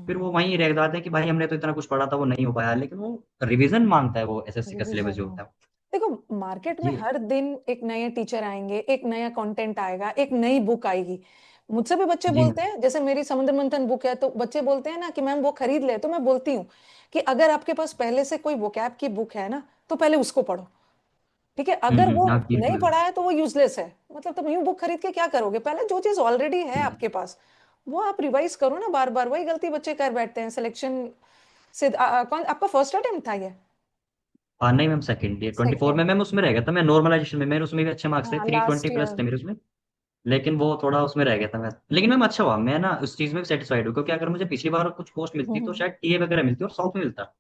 फिर वो वहीं रह जाते हैं कि भाई हमने तो इतना कुछ पढ़ा था वो नहीं हो पाया, लेकिन वो रिवीजन मांगता है वो एसएससी का सिलेबस रिवीजन जो में होता है। देखो, मार्केट में जी हर दिन एक नए टीचर आएंगे, एक नया कंटेंट आएगा, एक नई बुक आएगी। मुझसे भी बच्चे जी बोलते हैं, जैसे मेरी समुद्र मंथन बुक है तो बच्चे बोलते हैं ना कि मैम वो खरीद ले। तो मैं बोलती हूँ कि अगर आपके पास पहले से कोई वोकैब की बुक है ना तो पहले उसको पढ़ो। ठीक है, अगर वो हाँ नहीं बिल्कुल। पढ़ा है तो वो यूजलेस है। मतलब तुम यूं बुक खरीद के क्या करोगे? पहले जो चीज ऑलरेडी है आपके पास वो आप रिवाइज करो ना, बार बार वही गलती बच्चे कर बैठते हैं सिलेक्शन से। कौन आपका फर्स्ट अटेम्प्ट था ये? हाँ नहीं मैम, सेकंड, ये 24 में सेकेंड। मैम उसमें रह गया था मैं, नॉर्मलाइजेशन में मेरे उसमें भी अच्छे मार्क्स थे, हाँ, 320 लास्ट प्लस ईयर। थे मेरे उसमें। लेकिन वो थोड़ा उसमें रह गया था मैं, लेकिन मैम अच्छा हुआ, मैं ना उस चीज में भी सेटिस्फाइड हूँ, क्योंकि अगर मुझे पिछली बार कुछ पोस्ट मिलती तो शायद टीए वगैरह मिलती और साउथ में मिलता।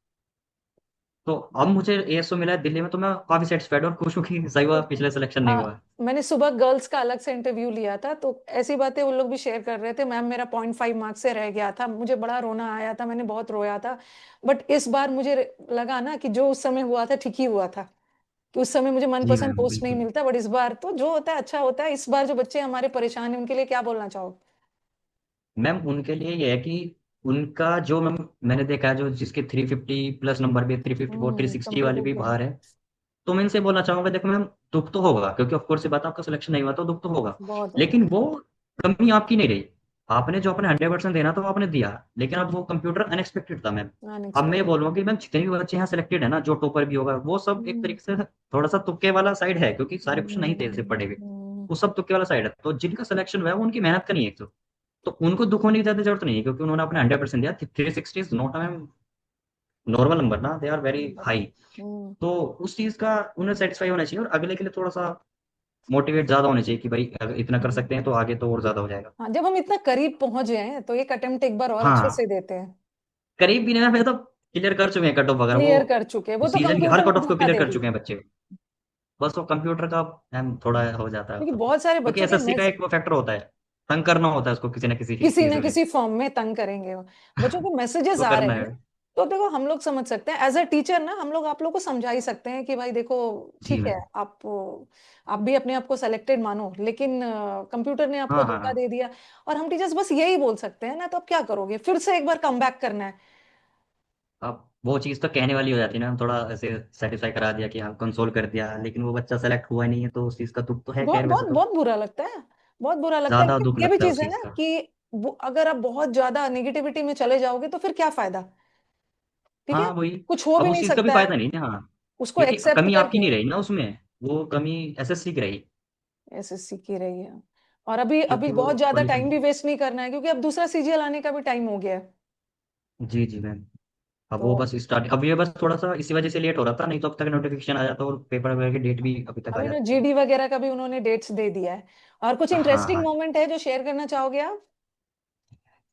तो अब मुझे एएसओ मिला है दिल्ली में, तो मैं काफी सेटिस्फाइड और खुश हूँ कि सही हुआ पिछले सिलेक्शन नहीं आ, हुआ। मैंने सुबह गर्ल्स का अलग से इंटरव्यू लिया था, तो ऐसी बातें वो लोग भी शेयर कर रहे थे। मैम, मेरा 0.5 मार्क्स से रह गया था, मुझे बड़ा रोना आया था, मैंने बहुत रोया था। बट इस बार मुझे लगा ना कि जो उस समय हुआ था ठीक ही हुआ था, कि उस समय मुझे जी मनपसंद मैम पोस्ट नहीं बिल्कुल। मिलता। बट इस बार तो जो होता है अच्छा होता है। इस बार जो बच्चे हमारे परेशान हैं उनके लिए क्या बोलना चाहोगे? मैम उनके लिए ये है कि उनका जो मैम मैंने देखा है, जो जिसके 350 प्लस नंबर भी, 354 360 वाले कम्पिटिटिव भी के लिए बाहर है, तो मैं इनसे बोलना चाहूंगा, देखो मैम दुख तो होगा, क्योंकि ऑफ कोर्स ये बात, आपका सिलेक्शन नहीं हुआ तो दुख तो होगा। बहुत होगा। लेकिन वो कमी आपकी नहीं रही, आपने जो अपने 100% देना था वो आपने दिया। लेकिन अब वो कंप्यूटर अनएक्सपेक्टेड था मैम। अब मैं ये अनएक्सपेक्टेड। बोलूंगा कि मैम जितने भी बच्चे यहाँ सिलेक्टेड है ना, जो टॉपर भी होगा, वो सब एक तरीके से थोड़ा सा तुक्के वाला साइड है, क्योंकि सारे क्वेश्चन नहीं थे ऐसे पढ़े हुए। वो सब तुक्के वाला साइड है, तो जिनका सिलेक्शन हुआ है वो उनकी मेहनत का नहीं है, तो उनको दुख होने की ज्यादा जरूरत नहीं है, क्योंकि उन्होंने अपने 100% दिया। 360 is not ma'am normal number ना, दे आर वेरी हाई। तो उस चीज का उन्हें सेटिस्फाई होना चाहिए, और अगले के लिए थोड़ा सा मोटिवेट ज्यादा होने चाहिए कि भाई अगर इतना कर सकते हैं तो आगे तो और ज्यादा हो जाएगा। हाँ, जब हम इतना करीब पहुंच गए हैं तो एक अटेम्प्ट एक बार और अच्छे हाँ से देते हैं। करीब भी नहीं, मैं तो क्लियर कर चुके हैं कट ऑफ वगैरह, क्लियर कर चुके हैं, वो वो तो सीजन की हर कंप्यूटर कट ने ऑफ को धोखा क्लियर दे कर दिया। चुके हैं बच्चे। बस वो कंप्यूटर का मैम थोड़ा हो जाता है क्योंकि तो, बहुत सारे क्योंकि बच्चों के एसएससी का एक वो फैक्टर होता है, तंग करना होता है उसको किसी ना किसी किसी चीज न में। किसी फॉर्म में तंग करेंगे वो। बच्चों के मैसेजेस उसको आ रहे करना हैं है। ना, तो देखो हम लोग समझ सकते हैं एज अ टीचर ना, हम लोग आप लोग को समझा ही सकते हैं कि भाई देखो, जी ठीक है, मैम। आप भी अपने आप को सेलेक्टेड मानो, लेकिन कंप्यूटर ने आपको हाँ हाँ धोखा हाँ। दे दिया। और हम टीचर्स बस यही बोल सकते हैं ना, तो अब क्या करोगे, फिर से एक बार कम बैक करना है। अब वो चीज़ तो कहने वाली हो जाती है ना, थोड़ा ऐसे सेटिस्फाई करा दिया कि हाँ कंसोल कर दिया, लेकिन वो बच्चा सेलेक्ट हुआ नहीं है, तो उस चीज़ का दुख तो है, बहुत खैर वैसे बहुत तो बहुत बुरा लगता है। बहुत बुरा लगता है, ज्यादा लेकिन दुख ये भी लगता है चीज उस है चीज़ ना का। कि अगर आप बहुत ज्यादा नेगेटिविटी में चले जाओगे तो फिर क्या फायदा? ठीक है, हाँ वही। कुछ हो अब भी उस नहीं चीज़ का भी सकता है, फायदा नहीं ना, हाँ। उसको क्योंकि एक्सेप्ट कमी आपकी करके। नहीं रही ना उसमें, वो कमी एसएससी की रही, एसएससी की रही है। और अभी अभी क्योंकि वो बहुत ज्यादा टाइम क्वालिफाई। भी वेस्ट नहीं करना है, क्योंकि अब दूसरा सीजीएल आने का भी टाइम हो गया है। जी जी मैम। अब तो वो बस स्टार्ट, अब ये बस थोड़ा सा इसी वजह से लेट हो रहा था, नहीं तो अब तक नोटिफिकेशन आ जाता और पेपर वगैरह की डेट भी अभी तक आ अभी तो जाती। जीडी वगैरह का भी उन्होंने डेट्स दे दिया है। और कुछ हाँ इंटरेस्टिंग हाँ मोमेंट है जो शेयर करना चाहोगे आप?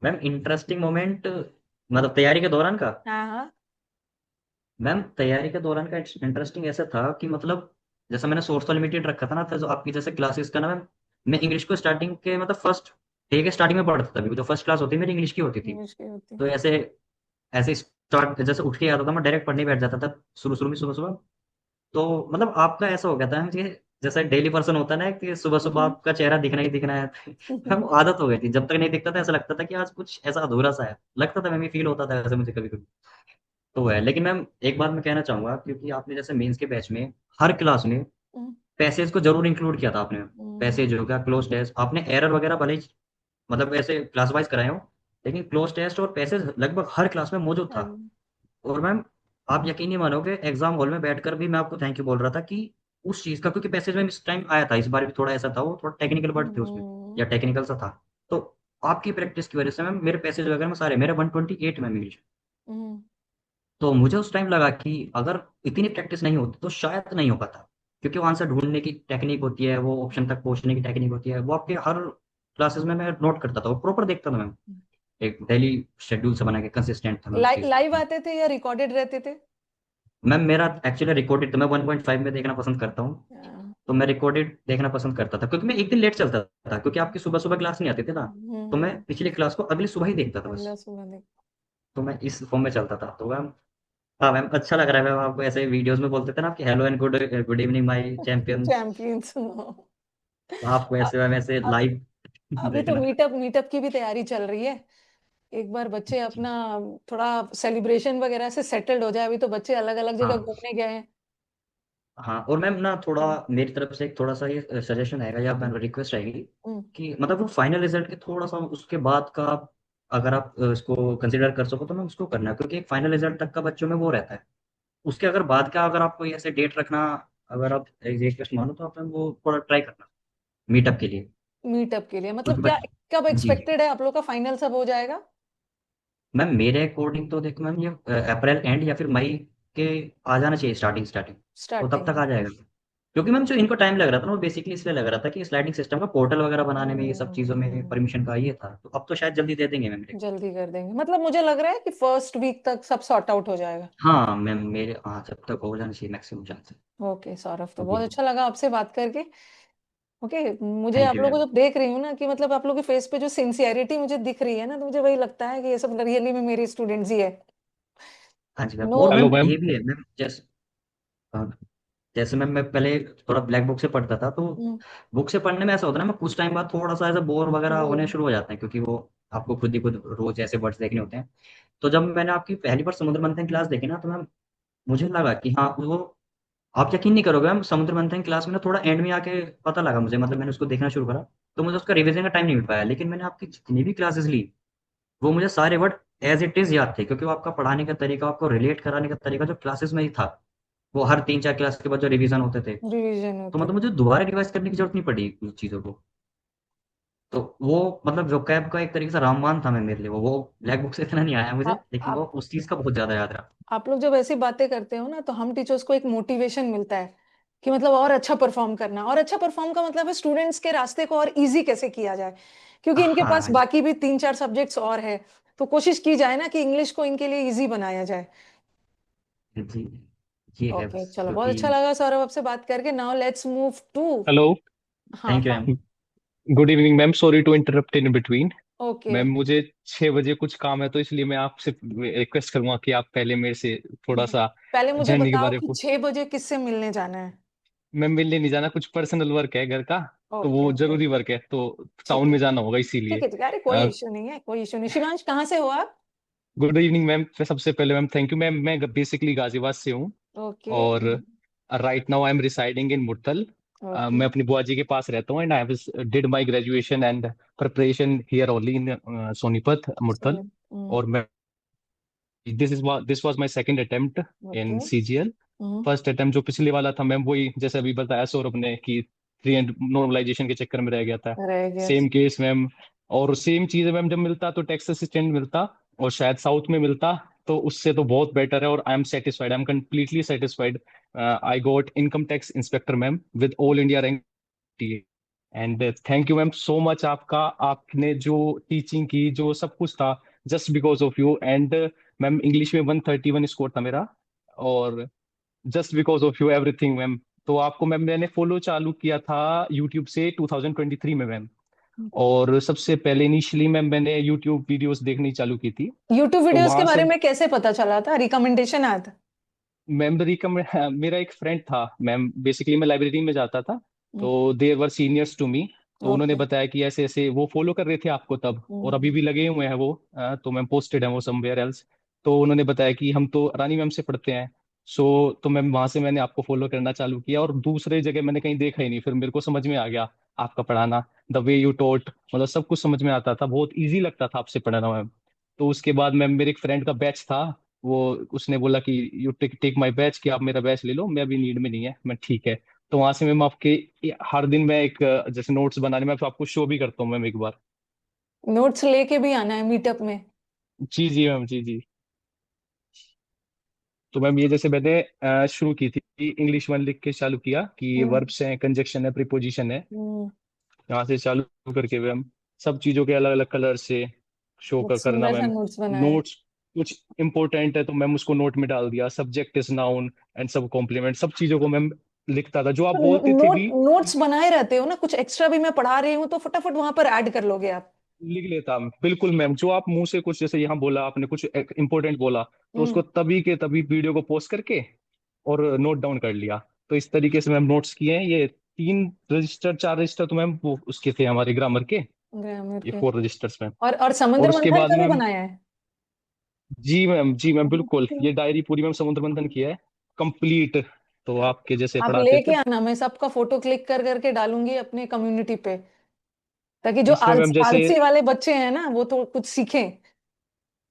मैम, इंटरेस्टिंग मोमेंट मतलब तैयारी के दौरान का। हाँ हाँ। मैम तैयारी के दौरान का इंटरेस्टिंग ऐसा था कि मतलब जैसे मैंने सोर्स तो लिमिटेड रखा था ना, तो जो आपकी जैसे क्लासेस का ना मैम, मैं इंग्लिश को स्टार्टिंग के मतलब फर्स्ट डे के स्टार्टिंग में पढ़ता था, अभी जो फर्स्ट क्लास होती है मेरी इंग्लिश की होती थी। इंग्लिश की होती। तो ऐसे ऐसे स्टार्ट जैसे उठ के आता था मैं, डायरेक्ट पढ़ने बैठ जाता था शुरू शुरू में सुबह सुबह। तो मतलब आपका ऐसा हो गया था कि जैसे डेली पर्सन होता है ना कि सुबह सुबह हम्म। आपका चेहरा दिखना ही दिखना है। हम आदत हो गई थी, जब तक नहीं दिखता था ऐसा लगता था कि आज कुछ ऐसा अधूरा सा है, लगता था, मैं फील होता था ऐसे मुझे कभी कभी। तो वो है, लेकिन मैम एक बात मैं कहना चाहूंगा, क्योंकि आपने जैसे मेंस के बैच में हर क्लास में पैसेज को जरूर इंक्लूड किया था आपने। हम्म। पैसेज हो गया, क्लोज टेस्ट, आपने एरर वगैरह भले ही मतलब ऐसे क्लास वाइज कराए हो, लेकिन क्लोज टेस्ट और पैसेज लगभग हर क्लास में मौजूद था। हम्म। और मैम आप यकीन नहीं मानोगे, एग्जाम हॉल में बैठकर भी मैं आपको थैंक यू बोल रहा था कि उस चीज का, क्योंकि पैसेज में इस टाइम आया था, इस बार भी थोड़ा ऐसा था, वो थोड़ा टेक्निकल वर्ड थे उसमें, या टेक्निकल सा था। तो आपकी प्रैक्टिस की वजह से मैम मेरे पैसेज वगैरह में सारे मेरे 128 में इंग्लिश। हम्म। तो मुझे उस टाइम लगा कि अगर इतनी प्रैक्टिस नहीं होती तो शायद नहीं हो पाता, क्योंकि वो आंसर ढूंढने की टेक्निक होती है, वो ऑप्शन तक पहुंचने की टेक्निक होती है, वो आपके हर क्लासेस में मैं नोट करता था, वो प्रॉपर देखता था मैम। एक डेली शेड्यूल से बना के कंसिस्टेंट था मैं उस चीज लाइव में। आते थे या रिकॉर्डेड रहते थे? मैम मेरा एक्चुअली रिकॉर्डेड, तो मैं 1.5 में देखना पसंद करता हूँ। हाँ। तो मैं रिकॉर्डेड देखना पसंद करता था, क्योंकि मैं एक दिन लेट चलता था, क्योंकि आपकी सुबह सुबह क्लास नहीं आती थी ना। तो मैं पिछली क्लास को अगली सुबह ही देखता था बस। अगला सुबह देख। तो मैं इस फॉर्म में चलता था, तो मैम हाँ मैम अच्छा लग रहा है मैम, आपको ऐसे वीडियोस में बोलते थे ना कि hello and good good evening my champions. Champions. आपको ऐसे मैम ऐसे अब लाइव अभी तो देखना। मीटअप मीटअप की भी तैयारी चल रही है। एक बार बच्चे अपना थोड़ा सेलिब्रेशन वगैरह से सेटल्ड हो जाए, अभी तो बच्चे अलग अलग जगह हाँ घूमने गए हैं। हाँ, और मैम ना थोड़ा हम्म। मेरी तरफ से एक थोड़ा सा ये सजेशन रहेगा या मैम रिक्वेस्ट रहेगी, हम्म। कि मतलब वो फाइनल रिजल्ट के थोड़ा सा उसके बाद का अगर आप इसको कंसिडर कर सको तो मैम उसको करना है, क्योंकि एक फाइनल रिजल्ट तक का बच्चों में वो रहता है। उसके अगर बाद का अगर आप कोई ऐसे डेट रखना, अगर आप एक रिक्वेस्ट मानो तो आप मैम वो थोड़ा ट्राई करना मीटअप के लिए। मीटअप के लिए मतलब क्योंकि क्या, कब जी जी एक्सपेक्टेड है आप लोग का फाइनल सब हो जाएगा? मैम, मेरे अकॉर्डिंग तो देखो मैम, ये अप्रैल एंड या फिर मई के आ जाना चाहिए, स्टार्टिंग स्टार्टिंग। तो तब तक स्टार्टिंग। आ जाएगा। क्योंकि मैम जो इनको टाइम लग रहा था ना, वो बेसिकली इसलिए लग रहा था कि स्लाइडिंग सिस्टम का पोर्टल वगैरह बनाने में, ये सब चीज़ों में परमिशन का ये था। तो अब तो शायद जल्दी दे देंगे मैम मेरे को। जल्दी कर देंगे मतलब मुझे लग रहा है कि फर्स्ट वीक तक सब सॉर्ट आउट हो जाएगा। हाँ मैम, मेरे हाँ जब तक हो जाना चाहिए मैक्सिमम चांस। ओके सौरभ, तो जी बहुत अच्छा लगा आपसे बात करके। ओके, मुझे थैंक आप यू लोगों मैम। को जब देख रही हूँ ना कि मतलब आप लोगों के फेस पे जो सिंसियरिटी मुझे दिख रही है ना, तो मुझे वही लगता है कि ये सब रियली में मेरी स्टूडेंट्स ही है। हाँ जी मैम, नो। और हेलो मैम मैम। ये भी है मैम, जैसे हाँ, जैसे मैम मैं पहले थोड़ा ब्लैक बुक से पढ़ता था, तो बुक से पढ़ने में ऐसा होता है ना, मैं कुछ टाइम बाद थोड़ा सा ऐसा बोर वगैरह वो होने शुरू हो जाते हैं, क्योंकि वो आपको खुद ही खुद रोज ऐसे वर्ड्स देखने होते हैं। तो जब मैंने आपकी पहली बार समुद्र मंथन क्लास देखी ना, तो मैम मुझे लगा कि हाँ वो, आप यकीन नहीं करोगे मैम, समुद्र मंथन क्लास में ना थोड़ा एंड में आके पता लगा मुझे, मतलब मैंने उसको देखना शुरू करा, तो मुझे उसका रिवीजन का टाइम नहीं मिल पाया। लेकिन मैंने आपकी जितनी भी क्लासेस ली, वो मुझे सारे वर्ड एज इट इज याद थे, क्योंकि वो आपका पढ़ाने का तरीका, आपको रिलेट कराने का तरीका जो क्लासेस में ही था, वो हर 3 4 क्लास के बाद जो रिवीजन होते थे, रिवीजन तो होते मतलब मुझे थे। दोबारा रिवाइज करने की जरूरत नहीं पड़ी उन चीज़ों को। तो वो मतलब वोकैब का एक तरीके से रामबाण था मैं मेरे लिए, वो ब्लैक बुक से इतना नहीं आया मुझे, आप लेकिन वो आप उस चीज़ का बहुत ज़्यादा याद रहा। आप लोग जब ऐसी बातें करते हो ना, तो हम टीचर्स को एक मोटिवेशन मिलता है कि मतलब और अच्छा परफॉर्म करना, और अच्छा परफॉर्म का मतलब है स्टूडेंट्स के रास्ते को और इजी कैसे किया जाए, क्योंकि इनके पास हाँ जी बाकी भी 3 4 सब्जेक्ट्स और है। तो कोशिश की जाए ना कि इंग्लिश को इनके लिए इजी बनाया जाए। जी, ये है ओके बस चलो, जो बहुत कि। अच्छा लगा सौरभ आपसे बात करके। Now let's move to. Hello. हाँ thank you ma'am. Good evening ma'am, sorry to interrupt in between. Okay. Ma'am मुझे 6 बजे कुछ काम है, तो इसलिए मैं आपसे रिक्वेस्ट करूंगा कि आप पहले मेरे से थोड़ा सा पहले मुझे जर्नी के बताओ बारे कि में। 6 बजे किससे मिलने जाना है? मैम मिलने नहीं जाना, कुछ पर्सनल वर्क है घर का। तो ओके वो ओके। जरूरी वर्क है, तो ठीक टाउन है में जाना होगा इसीलिए। ठीक है, अरे कोई इशू नहीं है, कोई इशू नहीं। शिवांश कहाँ से हो आप? गुड इवनिंग मैम, सबसे पहले मैम थैंक यू मैम। मैं बेसिकली गाजियाबाद से हूँ। ओके और right now I am residing in Murthal. Okay. मैं अपनी बुआ जी के पास रहता हूँ, and I did my graduation and preparation here only in Sonipat Murthal. और मैं this was my second attempt in okay. CGL. First attempt जो पिछले वाला था मैम, वही जैसे अभी बताया सौरभ ने कि 300 नॉर्मलाइजेशन के चक्कर में रह गया था। रह गया। Same case ma'am. और सेम चीज है मैम, जब मिलता तो टैक्स असिस्टेंट मिलता, और शायद साउथ में मिलता, तो उससे तो बहुत बेटर है। और I am satisfied, I am completely satisfied. I got income tax inspector ma'am with all India rank. And thank you ma'am so much, आपका आपने जो टीचिंग की, जो सब कुछ था, just because of you. And ma'am English में 131 स्कोर था मेरा, और just because of you everything ma'am. तो आपको मैम मैंने फॉलो चालू किया था यूट्यूब से 2023 में मैम। और सबसे पहले इनिशियली मैम मैंने यूट्यूब वीडियोस देखनी चालू की थी। यूट्यूब तो वीडियोस के वहां बारे से में कैसे पता चला था, रिकमेंडेशन आया था? मेमोरी का मेरा एक फ्रेंड था मैम, बेसिकली मैं लाइब्रेरी में जाता था, हम्म। तो देर वर सीनियर्स टू मी। तो उन्होंने ओके। बताया कि ऐसे ऐसे वो फॉलो कर रहे थे आपको तब, और अभी हम्म। भी लगे हुए हैं वो। तो मैम पोस्टेड है वो समवेयर एल्स। तो उन्होंने बताया कि हम तो रानी मैम से पढ़ते हैं। सो तो मैम वहां से मैंने आपको फॉलो करना चालू किया, और दूसरे जगह मैंने कहीं देखा ही नहीं। फिर मेरे को समझ में आ गया आपका पढ़ाना, द वे यू टॉट, मतलब सब कुछ समझ में आता था, बहुत इजी लगता था आपसे पढ़ाना मैम। तो उसके बाद मैम मेरे एक फ्रेंड का बैच था, वो उसने बोला कि you take take my batch, कि आप मेरा बैच ले लो, मैं अभी नीड में नहीं है। मैं ठीक है। तो वहां से मैम आपके हर दिन मैं एक जैसे नोट्स बनाने में आपको शो भी करता हूँ मैम एक बार। नोट्स लेके भी आना है मीटअप में? जी जी मैम, जी जी। तो मैम ये जैसे मैंने शुरू की थी, इंग्लिश वन लिख के चालू किया कि हम्म। वर्ब्स हैं, कंजक्शन है, प्रीपोजिशन है। हम्म। यहाँ से चालू करके मैम सब चीजों के अलग अलग कलर से शो बहुत करना सुंदर सा मैम। नोट्स बनाए। नोट्स कुछ इंपॉर्टेंट है तो मैम उसको नोट में डाल दिया, सब्जेक्ट इज नाउन एंड सब कॉम्प्लीमेंट, सब चीजों को मैम लिखता था जो आप तो बोलते थे नोट भी। नोट्स बनाए रहते हो ना, कुछ एक्स्ट्रा भी मैं पढ़ा रही हूँ तो फटाफट वहां पर ऐड कर लोगे आप? लिख लेता हूँ बिल्कुल मैम, जो आप मुंह से कुछ जैसे यहाँ बोला आपने कुछ इंपॉर्टेंट बोला, तो हम्म। उसको तभी के तभी वीडियो को पॉज करके और नोट डाउन कर लिया। तो इस तरीके से मैम नोट्स किए हैं। ये 3 रजिस्टर 4 रजिस्टर तो मैम वो उसके थे हमारे ग्रामर के, ग्रामर ये के। 4 रजिस्टर्स मैम। और और समुद्र उसके मंथन बाद का भी मैम, बनाया है? जी मैम बिल्कुल, Okay. ये डायरी पूरी मैम समुद्र मंथन की है, कंप्लीट। तो आपके जैसे आप पढ़ाते लेके थे। आना, मैं सबका फोटो क्लिक कर करके डालूंगी अपने कम्युनिटी पे, ताकि जो इसमें मैम जैसे, आलसी वाले बच्चे हैं ना वो तो कुछ सीखें।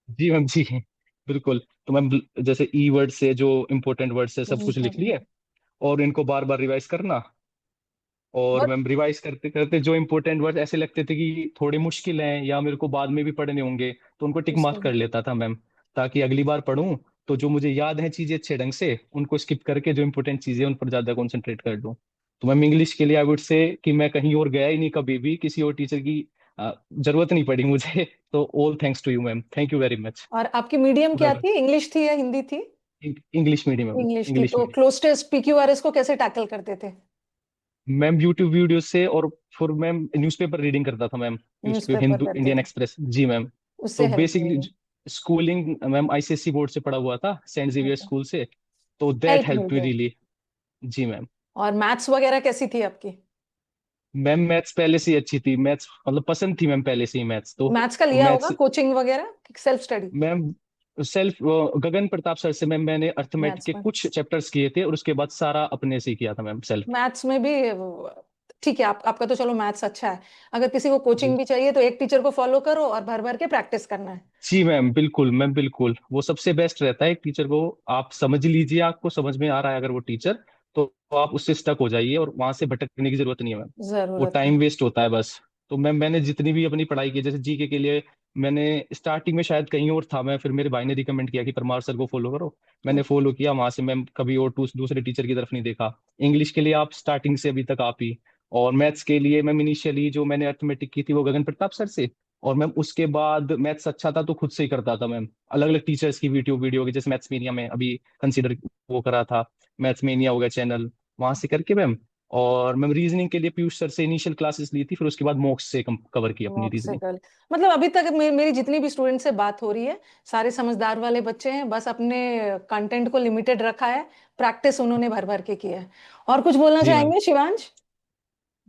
जी मैम जी बिल्कुल। तो मैम जैसे ई वर्ड से जो इम्पोर्टेंट वर्ड से सब कुछ लिख लिए, और इनको बार बार रिवाइज करना। और बहुत मैम रिवाइज करते करते जो इंपॉर्टेंट वर्ड ऐसे लगते थे कि थोड़े मुश्किल हैं या मेरे को बाद में भी पढ़ने होंगे, तो उनको टिक मार्क अच्छा। कर लेता था मैम, ताकि अगली बार पढूं तो जो मुझे याद है चीजें अच्छे ढंग से, उनको स्किप करके जो इंपॉर्टेंट चीजें हैं उन पर ज्यादा कंसंट्रेट कर लूं। तो मैम इंग्लिश के लिए आई वुड से कि मैं कहीं और गया ही नहीं, कभी भी किसी और टीचर की जरूरत नहीं पड़ी मुझे। तो all thanks to you ma'am, thank you very much. और आपकी मीडियम क्या थी, इंग्लिश थी या हिंदी थी? इंग्लिश मीडियम मैम, इंग्लिश थी, इंग्लिश तो मीडियम। क्लोज पीक्यूआरएस को कैसे टैकल करते थे? मैम यूट्यूब वीडियो से, और फिर मैम न्यूज़पेपर रीडिंग करता था मैम, न्यूज़पेपर न्यूज़पेपर हिंदू पढ़ते इंडियन थे, एक्सप्रेस जी मैम। उससे तो हेल्प बेसिकली मिली? स्कूलिंग मैम आईसीएसई बोर्ड से पढ़ा हुआ था, सेंट जेवियर स्कूल से, तो that help mill help me गई। रियली। जी मैम। और मैथ्स वगैरह कैसी थी आपकी? मैम मैथ्स पहले से ही अच्छी थी, मैथ्स मतलब पसंद थी मैम पहले से ही मैथ्स मैथ्स का तो लिया होगा मैथ्स कोचिंग वगैरह, सेल्फ स्टडी? मैम सेल्फ गगन प्रताप सर से मैम मैंने अर्थमेटिक मैथ्स के में, कुछ चैप्टर्स किए थे, और उसके बाद सारा अपने से ही किया था मैम सेल्फ। मैथ्स में भी ठीक है, आपका तो चलो मैथ्स अच्छा है। अगर किसी को जी कोचिंग भी चाहिए तो एक टीचर को फॉलो करो और भर भर के प्रैक्टिस करना है। जी मैम, बिल्कुल मैम, बिल्कुल वो सबसे बेस्ट रहता है एक टीचर को। आप समझ लीजिए, आपको समझ में आ रहा है अगर वो टीचर, तो आप उससे स्टक हो जाइए और वहां से भटकने की जरूरत नहीं है मैम। वो जरूरत नहीं। टाइम वेस्ट होता है बस। तो मैम मैंने जितनी भी अपनी पढ़ाई की, जैसे जीके के लिए मैंने स्टार्टिंग में शायद कहीं और था मैं, फिर मेरे भाई ने रिकमेंड किया कि परमार सर को फॉलो करो, मैंने फॉलो किया, वहां से मैम कभी और दूसरे टीचर की तरफ नहीं देखा। इंग्लिश के लिए आप स्टार्टिंग से अभी तक आप ही। और मैथ्स के लिए मैम इनिशियली जो मैंने अर्थमेटिक की थी वो गगन प्रताप सर से, और मैम उसके बाद मैथ्स अच्छा था तो खुद से ही करता था मैम, अलग अलग टीचर्स की वीडियो वीडियो की, जैसे मैथ्स मेनिया में अभी कंसीडर वो करा था, मैथ्स मेनिया हो गया चैनल, वहां से करके मैम। और मैम रीजनिंग के लिए पीयूष सर से इनिशियल क्लासेस ली थी, फिर उसके बाद मॉक्स से कवर की अपनी मॉक से रीजनिंग। कर, मतलब अभी तक मेरी जितनी भी स्टूडेंट से बात हो रही है, सारे समझदार वाले बच्चे हैं, बस अपने कंटेंट को लिमिटेड रखा है, प्रैक्टिस उन्होंने भर भर के किया है। और कुछ बोलना जी मैम। चाहेंगे शिवांश?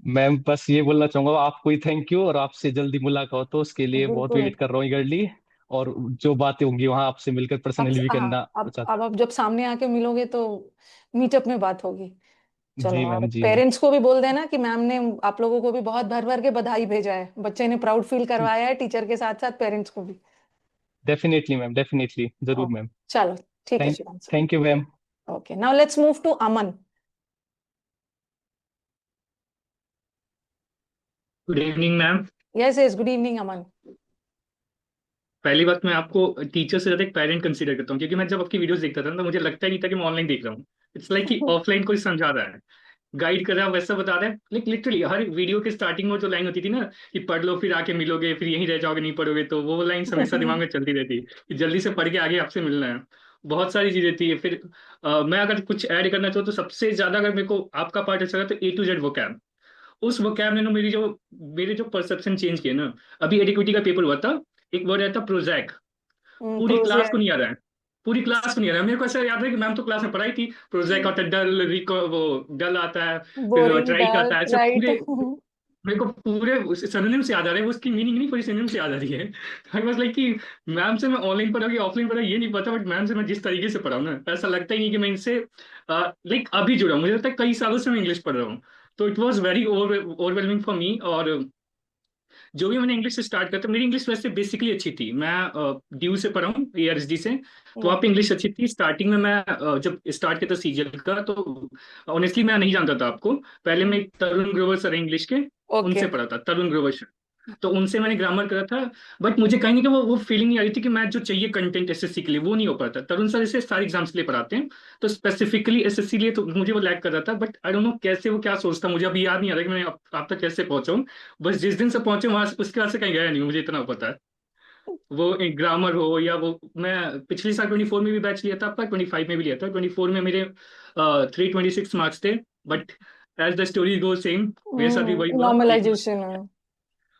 मैम बस ये बोलना चाहूंगा आपको ही थैंक यू, और आपसे जल्दी मुलाकात हो उसके लिए बहुत बिल्कुल। वेट कर रहा हूँ ईगरली। और जो बातें होंगी वहां आपसे मिलकर अब पर्सनली भी हाँ, करना अब चाहता। अब जब सामने आके मिलोगे तो मीटअप में बात होगी। चलो, जी और मैम, जी मैम। पेरेंट्स को भी बोल देना कि मैम ने आप लोगों को भी बहुत भर भर के बधाई भेजा है, बच्चे ने प्राउड फील करवाया है टीचर के साथ साथ पेरेंट्स को भी। डेफिनेटली मैम, डेफिनेटली जरूर ओके, मैम। चलो, ठीक है thank Shivansh. Thank you ma'am. Okay, now let's move to Aman. Good evening ma'am. Yes yes, good evening Aman. पहली बात, मैं आपको टीचर से ज्यादा एक पेरेंट कंसीडर करता हूँ, क्योंकि मैं जब आपकी वीडियोस देखता था ना, तो मुझे लगता ही नहीं था कि मैं ऑनलाइन देख रहा हूँ। इट्स लाइक कि ऑफलाइन कोई समझा रहा है, गाइड कर रहा है, वैसा बता रहा है। लाइक लिटरली हर वीडियो के स्टार्टिंग में जो लाइन होती थी ना, कि पढ़ लो फिर आके मिलोगे, फिर यहीं रह जाओगे नहीं पढ़ोगे, तो वो लाइन हमेशा दिमाग में चलती रहती कि जल्दी से पढ़ के आगे आपसे मिलना है। बहुत सारी चीजें थी। फिर मैं अगर कुछ ऐड करना चाहूँ तो सबसे ज्यादा अगर मेरे को आपका पार्ट अच्छा लगा तो A to Z वोकैब। उस वोकैब ने ना मेरे जो परसेप्शन चेंज किए ना। अभी एडिक्विटी का पेपर हुआ था, एक वर्ड आया था प्रोजैक। पूरी क्लास को प्रोजेक्ट। नहीं आ रहा है। पूरी क्लास को नहीं आ रहा है। मेरे को ऐसा याद है कि मैम तो क्लास में पढ़ाई थी, प्रोजेक्ट आता है डल, रिको वो डल आता है, फिर बोरिंग, ट्राइक डल, आता है, ऐसे राइट। पूरे मेरे को पूरे सिनोनिम से याद आ रहे हैं। वो उसकी मीनिंग नहीं, पूरी सिनोनिम से याद आ रही है। आई वाज लाइक कि मैम से मैं ऑनलाइन पढ़ा कि ऑफलाइन पढ़ा ये नहीं पता, बट मैम से मैं जिस तरीके से पढ़ा हूं ना, ऐसा लगता ही नहीं कि मैं इनसे लाइक अभी जुड़ा हूं। मुझे लगता है कई सालों से मैं इंग्लिश पढ़ रहा हूँ। तो it was very overwhelming for me. और जो भी मैंने इंग्लिश से स्टार्ट करता, मेरी इंग्लिश वैसे बेसिकली अच्छी थी। मैं ड्यू से पढ़ा हूँ, ARSD से। तो वहाँ पे इंग्लिश अच्छी थी। स्टार्टिंग में मैं जब स्टार्ट किया था CGL का, तो ऑनेस्टली मैं नहीं जानता था आपको। पहले मैं तरुण ग्रोवर सर इंग्लिश के, ओके। उनसे पढ़ा था, तरुण ग्रोवर सर। तो उनसे मैंने ग्रामर करा था। बट मुझे कहीं नहीं कि वो फीलिंग नहीं आ रही थी कि मैं जो चाहिए कंटेंट SSC के लिए वो नहीं हो पाता। तरुण सर इसे सारे एग्जाम्स के लिए पढ़ाते हैं, तो स्पेसिफिकली SSC लिए तो मुझे वो लैक कर रहा था। बट आई डोंट नो कैसे, वो क्या सोचता, मुझे अभी याद नहीं आ रहा कि मैं आप तक कैसे पहुंचा हूँ। बस जिस दिन से पहुंचे वहां से उसके बाद से कहीं गया नहीं हूं, मुझे इतना पता है। वो एक ग्रामर हो या वो, मैं पिछले साल 24 में भी बैच लिया था आपका, 25 में भी लिया था। 24 में मेरे 326 मार्क्स थे। But as the story go same, मेरे साथ भी वही हुआ। एक नॉर्मलाइजेशन है।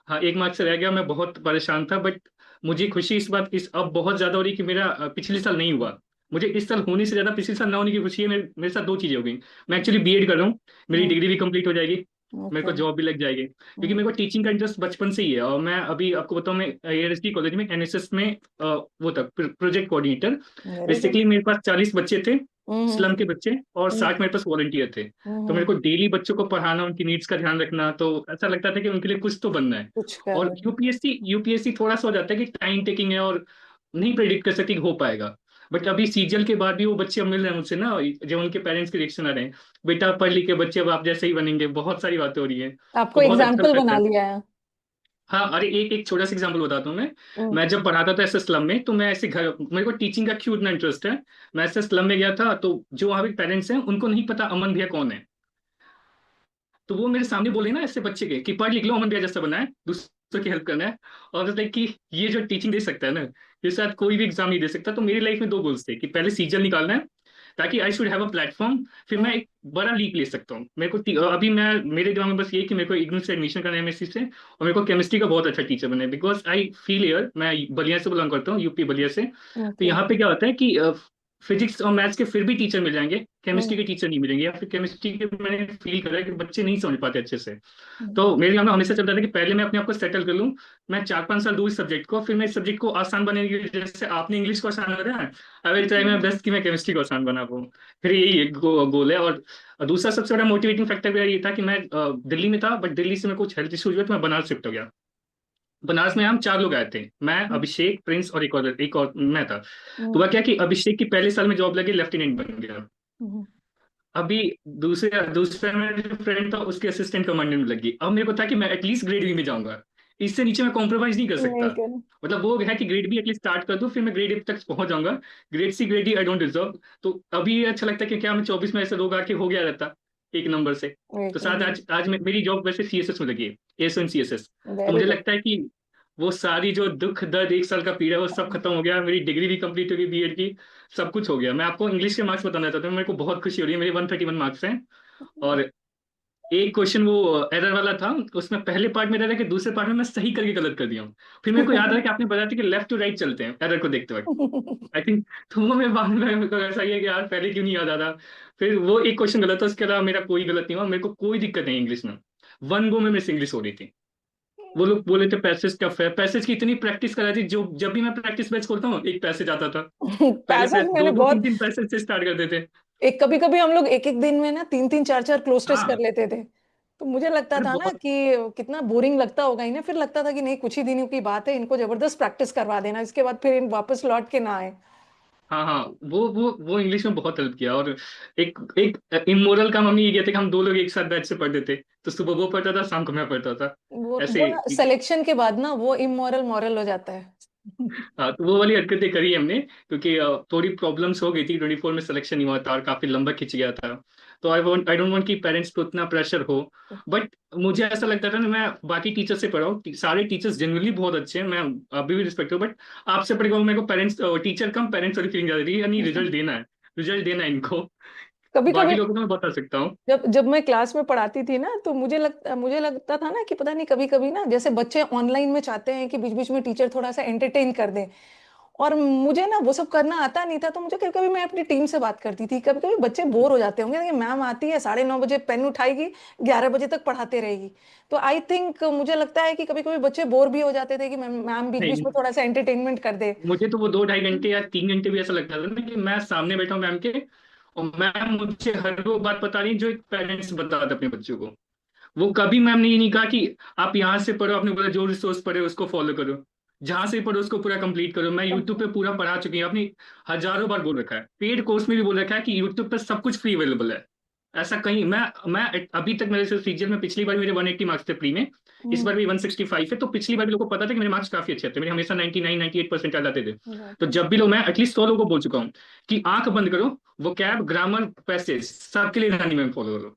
हाँ, एक मार्क्स से रह गया, मैं बहुत परेशान था। बट मुझे खुशी इस बात इस अब बहुत ज्यादा हो रही कि मेरा पिछले साल नहीं हुआ। मुझे इस साल होने से ज्यादा पिछले साल ना होने की खुशी है। मेरे साथ दो चीजें हो गई। मैं एक्चुअली B.Ed कर रहा हूँ, मेरी डिग्री भी कंप्लीट हो जाएगी, मेरे ओके। को जॉब भी लग जाएगी, क्योंकि मेरे को टीचिंग का इंटरेस्ट बचपन से ही है। और मैं अभी आपको बताऊं, मैं ARSD कॉलेज में NSS में वो था project coordinator. Very good. Basically मेरे पास 40 बच्चे थे, हम्म। स्लम के बच्चे, और हम्म। 60 मेरे पास वॉलंटियर थे। तो मेरे हम्म। को डेली बच्चों को पढ़ाना, उनकी नीड्स का ध्यान रखना, तो ऐसा लगता था कि उनके लिए कुछ तो बनना है। कुछ कर और रहे हैं। यूपीएससी यूपीएससी थोड़ा सा हो जाता है कि टाइम टेकिंग है, और नहीं प्रेडिक्ट कर सकती कि हो पाएगा। बट अभी सीजल के बाद भी वो बच्चे अब मिल रहे हैं मुझसे ना, जब उनके पेरेंट्स के रिएक्शन आ रहे हैं, बेटा पढ़ लिख के बच्चे अब आप जैसे ही बनेंगे, बहुत सारी बातें हो रही है। आपको तो बहुत अच्छा एग्जाम्पल लगता बना है। लिया है। हाँ, अरे एक एक छोटा सा एग्जांपल बताता हूँ मैं। हम्म, मैं जब पढ़ाता था ऐसे स्लम में, तो मैं ऐसे घर, मेरे को टीचिंग का क्यों इतना इंटरेस्ट है। मैं ऐसे स्लम में गया था, तो जो वहाँ पे पेरेंट्स हैं उनको नहीं पता अमन भैया कौन है। तो वो मेरे सामने बोले ना ऐसे बच्चे के कि पढ़ लिख लो, अमन भैया जैसा बना है, दूसरों की हेल्प करना है। और लाइक कि ये जो टीचिंग दे सकता है ना, ये शायद कोई भी एग्जाम नहीं दे सकता। तो मेरी लाइफ में दो गोल्स थे कि पहले सीजल निकालना है, ताकि I should have a platform, फिर मैं हम्म, एक बड़ा लीग ले सकता हूँ। मेरे को अभी मैं, मेरे दिमाग में बस ये है कि मेरे को इग्नू से एडमिशन करना है एमएससी से, और मेरे को केमिस्ट्री का बहुत अच्छा टीचर बना है, बिकॉज आई फील हियर, मैं बलिया से बिलोंग करता हूँ, यूपी बलिया से। तो ओके। यहाँ पे क्या होता है कि फिजिक्स और मैथ्स के फिर भी टीचर मिल जाएंगे, हम्म, केमिस्ट्री के टीचर नहीं मिलेंगे, या फिर केमिस्ट्री के मैंने फील करा है कि बच्चे नहीं समझ पाते अच्छे से। हम्म, तो मेरे दिमाग में हमेशा चलता था कि पहले मैं अपने आप को सेटल कर लूं, मैं 4-5 साल दूँ इस सब्जेक्ट को, फिर मैं इस सब्जेक्ट को आसान बनेगी, जैसे आपने इंग्लिश को आसान बनाया, I will try my best कि मैं केमिस्ट्री को आसान बना पाऊँ। फिर यही एक गोल है। और दूसरा सबसे बड़ा मोटिवेटिंग फैक्टर मेरा ये था कि मैं दिल्ली में था, बट दिल्ली से मैं कुछ हेल्थ इशूज हुए तो मैं बनारस शिफ्ट हो गया। बनारस में हम 4 लोग आए थे, मैं, हम्म, अभिषेक, प्रिंस और एक और मैं था। तो हम्म, वह क्या कि अभिषेक की पहले साल में जॉब लगी, लेफ्टिनेंट बन गया। हम्म, अभी दूसरे दूसरा मेरा जो फ्रेंड था उसके असिस्टेंट कमांडेंट में लगी। अब मेरे को था कि मैं एटलीस्ट ग्रेड बी में जाऊंगा, इससे नीचे मैं कॉम्प्रोमाइज नहीं कर सकता। नहीं कर। मतलब वो है कि ग्रेड बी एटलीस्ट स्टार्ट कर दूं, फिर मैं ग्रेड ए तक पहुंच जाऊंगा। Grade C grade D I don't deserve. तो अभी ये अच्छा लगता है कि क्या मैं 24 में ऐसे लोग आके हो गया रहता एक नंबर से। तो साथ आज आज मेरी जॉब वैसे सीएसएस में लगी है, एएसओ इन सीएसएस। तो वेरी मुझे गुड। लगता है कि वो सारी जो दुख दर्द एक साल का पीड़ा है वो सब खत्म हो गया, मेरी डिग्री भी कंप्लीट हो गई बीएड की, सब कुछ हो गया। मैं आपको इंग्लिश के मार्क्स बताना चाहता हूँ, मेरे को बहुत खुशी हो रही है, मेरे 131 मार्क्स हैं। और एक क्वेश्चन वो एरर वाला था, उसमें पहले पार्ट में एरर है कि दूसरे पार्ट में मैं सही करके गलत कर दिया हूँ। फिर मेरे को याद आया कि आपने बताया था कि लेफ्ट टू राइट चलते हैं एरर को देखते वक्त, आई थिंक। तो वो मैं बाद में मेरे को ऐसा ही है कि यार पहले क्यों नहीं याद आ रहा। फिर वो एक क्वेश्चन गलत था, उसके अलावा मेरा कोई गलत नहीं हुआ, मेरे को कोई दिक्कत नहीं इंग्लिश में। वन गो में मेरी इंग्लिश हो रही थी। वो लोग बोले थे पैसेज टफ है, पैसेज की इतनी प्रैक्टिस करा थी, जो जब भी मैं प्रैक्टिस बैच खोलता हूँ एक पैसेज आता था। पहले पैसेज दो मैंने दो तीन बहुत, तीन पैसेज से स्टार्ट करते थे। एक कभी कभी हम लोग एक एक दिन में ना तीन तीन चार चार क्लोज टेस्ट कर हाँ, लेते थे। तो मुझे लगता अरे था ना बहुत। कि कितना बोरिंग लगता होगा इन्हें, फिर लगता था कि नहीं, कुछ ही दिनों की बात है, इनको जबरदस्त प्रैक्टिस करवा देना, इसके बाद फिर इन वापस लौट के ना आए। हाँ हाँ, वो इंग्लिश में बहुत हेल्प किया। और एक एक इमोरल काम हमने ये किया था कि हम 2 लोग एक साथ बैच से पढ़ते थे, तो सुबह वो पढ़ता था, शाम को मैं पढ़ता था, वो ऐसे ना कि। सिलेक्शन के बाद ना वो इमोरल मॉरल हो जाता है। हाँ, तो वो वाली हरकतें करी हमने, क्योंकि थोड़ी प्रॉब्लम्स हो गई थी, 24 में सिलेक्शन नहीं हुआ था और काफी लंबा खिंच गया था। तो आई डोंट वांट कि पेरेंट्स को इतना प्रेशर हो। बट मुझे ऐसा लगता था ना, मैं बाकी टीचर से पढ़ा हूँ, सारे टीचर्स जनरली बहुत अच्छे हैं, मैं अभी भी रिस्पेक्ट हूँ, बट आपसे पढ़ के मेरे को पेरेंट्स, टीचर कम पेरेंट्स वाली फीलिंग आ रही है, यानी रिजल्ट देना है, रिजल्ट देना है इनको। कभी बाकी कभी लोगों को मैं बता सकता हूँ। जब जब मैं क्लास में पढ़ाती थी ना, तो मुझे लगता था ना कि पता नहीं, कभी कभी ना जैसे बच्चे ऑनलाइन में चाहते हैं कि बीच बीच में टीचर थोड़ा सा एंटरटेन कर दे, और मुझे ना वो सब करना आता नहीं था। तो मुझे कभी कभी, मैं अपनी टीम से बात करती थी, कभी कभी बच्चे बोर हो जाते होंगे कि मैम आती है 9:30 बजे पेन उठाएगी, 11 बजे तक पढ़ाते रहेगी। तो आई थिंक मुझे लगता है कि कभी कभी बच्चे बोर भी हो जाते थे कि मैम मैम बीच बीच नहीं, में थोड़ा सा एंटरटेनमेंट कर दे। मुझे तो वो 2-2.5 घंटे या 3 घंटे भी ऐसा लगता था ना कि मैं सामने बैठा हूँ मैम के, और मैम मुझे हर वो बात बता रही है जो एक पेरेंट्स बताते अपने बच्चों को। वो कभी मैम ने ये नहीं कहा कि आप यहाँ से पढ़ो, आपने बोला जो रिसोर्स पढ़े उसको फॉलो करो, जहां से पढ़ो उसको पूरा कंप्लीट करो। मैं यूट्यूब पे पूरा पढ़ा चुकी हूँ, आपने हजारों बार बोल रखा है, पेड कोर्स में भी बोल रखा है कि यूट्यूब पे सब कुछ फ्री अवेलेबल है। ऐसा कहीं मैं अभी तक मेरे से सीजीएल में, पिछली बार मेरे 180 मार्क्स थे प्री में, इस हम्म, बार भी 165 है। तो पिछली बार भी लोगों को पता था कि मेरे मार्क्स काफी अच्छे थे, मेरे हमेशा 99-98% आ जाते थे। तो जब भी लोग, मैं एटलीस्ट 100 लोगों को बोल चुका हूँ कि आंख बंद करो, वो कैब, ग्रामर, पैसेज सबके लिए रानी मैम फॉलो करो।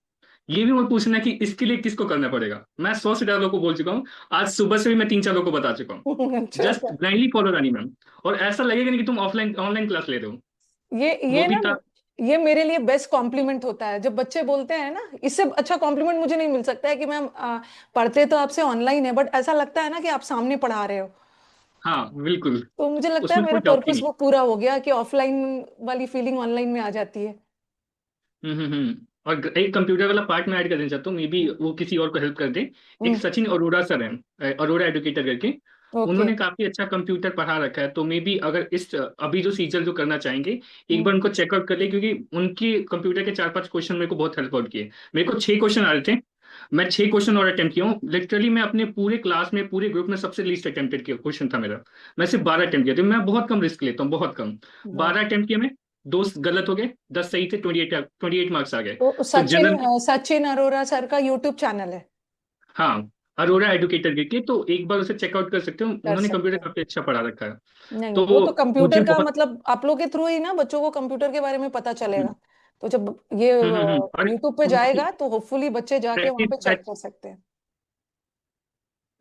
ये भी मुझे पूछना है कि इसके लिए किसको करना पड़ेगा, मैं 100 से ज्यादा लोगों को बोल चुका हूँ। आज सुबह से भी मैं 3-4 लोगों को बता चुका हूँ, अच्छा जस्ट अच्छा। ब्लाइंडली फॉलो रानी मैम। और ऐसा लगेगा नहीं कि तुम ऑफलाइन ऑनलाइन क्लास ले रहे हो। वो ये भी ना, था। ये मेरे लिए बेस्ट कॉम्प्लीमेंट होता है जब बच्चे बोलते हैं ना, इससे अच्छा कॉम्प्लीमेंट मुझे नहीं मिल सकता है कि मैम पढ़ते तो आपसे ऑनलाइन है, बट ऐसा लगता है ना कि आप सामने पढ़ा रहे हो। हाँ बिल्कुल, तो मुझे लगता है उसमें मेरा कोई डाउट ही पर्पस नहीं। वो पूरा हो गया कि ऑफलाइन वाली फीलिंग ऑनलाइन में आ जाती है। और एक कंप्यूटर वाला पार्ट में ऐड करना चाहता हूँ, मे बी वो किसी और को हेल्प कर दे। एक सचिन अरोड़ा सर हैं, अरोड़ा एडुकेटर करके, ओके। उन्होंने काफी अच्छा कंप्यूटर पढ़ा रखा है। तो मे बी अगर इस अभी जो सीजन जो करना चाहेंगे, एक बार उनको चेकआउट कर ले, क्योंकि उनकी कंप्यूटर के 4-5 क्वेश्चन मेरे को बहुत हेल्प आउट किए। मेरे को 6 क्वेश्चन आ रहे थे, मैं 6 क्वेश्चन और अटेम्प्ट किया हूँ लिटरली। मैं अपने पूरे क्लास में, पूरे ग्रुप में सबसे लीस्ट अटेम्प्टेड किया क्वेश्चन था मेरा। मैं सिर्फ 12 अटेम्प्ट किया था। मैं बहुत कम रिस्क लेता हूँ, बहुत कम। वाह। 12 अटेम्प्ट किए मैं, 2 गलत हो गए, 10 सही थे, 28 मार्क्स आ गए। तो तो सचिन जनरल, सचिन अरोरा सर का यूट्यूब चैनल है? हाँ, अरोरा एडुकेटर के, तो एक बार उसे चेकआउट कर सकते हो, कर उन्होंने सकते कंप्यूटर हैं। काफी अच्छा पढ़ा रखा है। नहीं नहीं, वो तो तो मुझे कंप्यूटर का बहुत, मतलब आप लोग के थ्रू ही ना बच्चों को कंप्यूटर के बारे में पता चलेगा। तो जब ये और यूट्यूब पे उनकी जाएगा तो होपफुली बच्चे जाके वहां प्रैक्टिस पे चेक बैच, कर सकते हैं।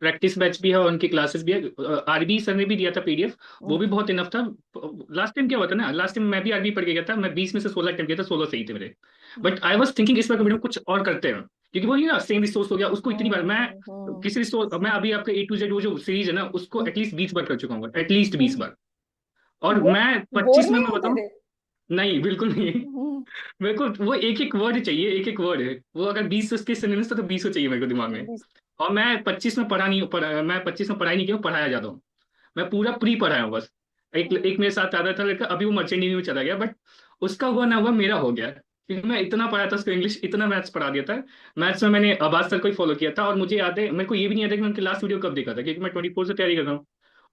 प्रैक्टिस बैच भी है और उनकी क्लासेस भी है। आरबी सर ने भी दिया था पीडीएफ, वो भी हम्म, बहुत इनफ था। लास्ट टाइम क्या हुआ था ना, लास्ट टाइम मैं भी आरबी पढ़ के गया था, मैं 20 में से 16 अटेम्प्ट किया था, 16 सही थे मेरे। बट आई वाज थिंकिंग इस बार मैडम कुछ और करते हैं, क्योंकि वो नहीं ना सेम रिसोर्स हो गया उसको इतनी बार मैं, हम्म, किसी रिसोर्स, मैं अभी आपका A to Z वो जो सीरीज है ना उसको हम्म, एटलीस्ट 20 बार कर चुका हूँ, एटलीस्ट 20 बार। और बोर मैं बोर 25 में नहीं मैं होते बताऊं, थे? नहीं बिल्कुल नहीं। हम्म, मेरे को वो एक एक वर्ड चाहिए, एक एक वर्ड है वो, अगर 20 उसके सिनोनिम्स तो 20 चाहिए मेरे को दिमाग में। और मैं 25 में पढ़ा नहीं पढ़ा, मैं 25 में पढ़ाई नहीं किया हूँ, पढ़ाया जाता हूँ। मैं पूरा प्री पढ़ाया हूँ बस। एक मेरे साथ आता था लड़का, अभी वो मर्चेंट नेवी में चला गया, बट उसका हुआ ना हुआ मेरा हो गया, क्योंकि मैं इतना पढ़ा था उसको, इंग्लिश इतना, मैथ्स पढ़ा दिया था। मैथ्स में मैंने अब्बास सर को ही फॉलो किया था, और मुझे याद है, मेरे को ये भी नहीं याद है कि मैं उनकी लास्ट वीडियो कब देखा था, क्योंकि मैं 24 से तैयारी कर रहा हूँ।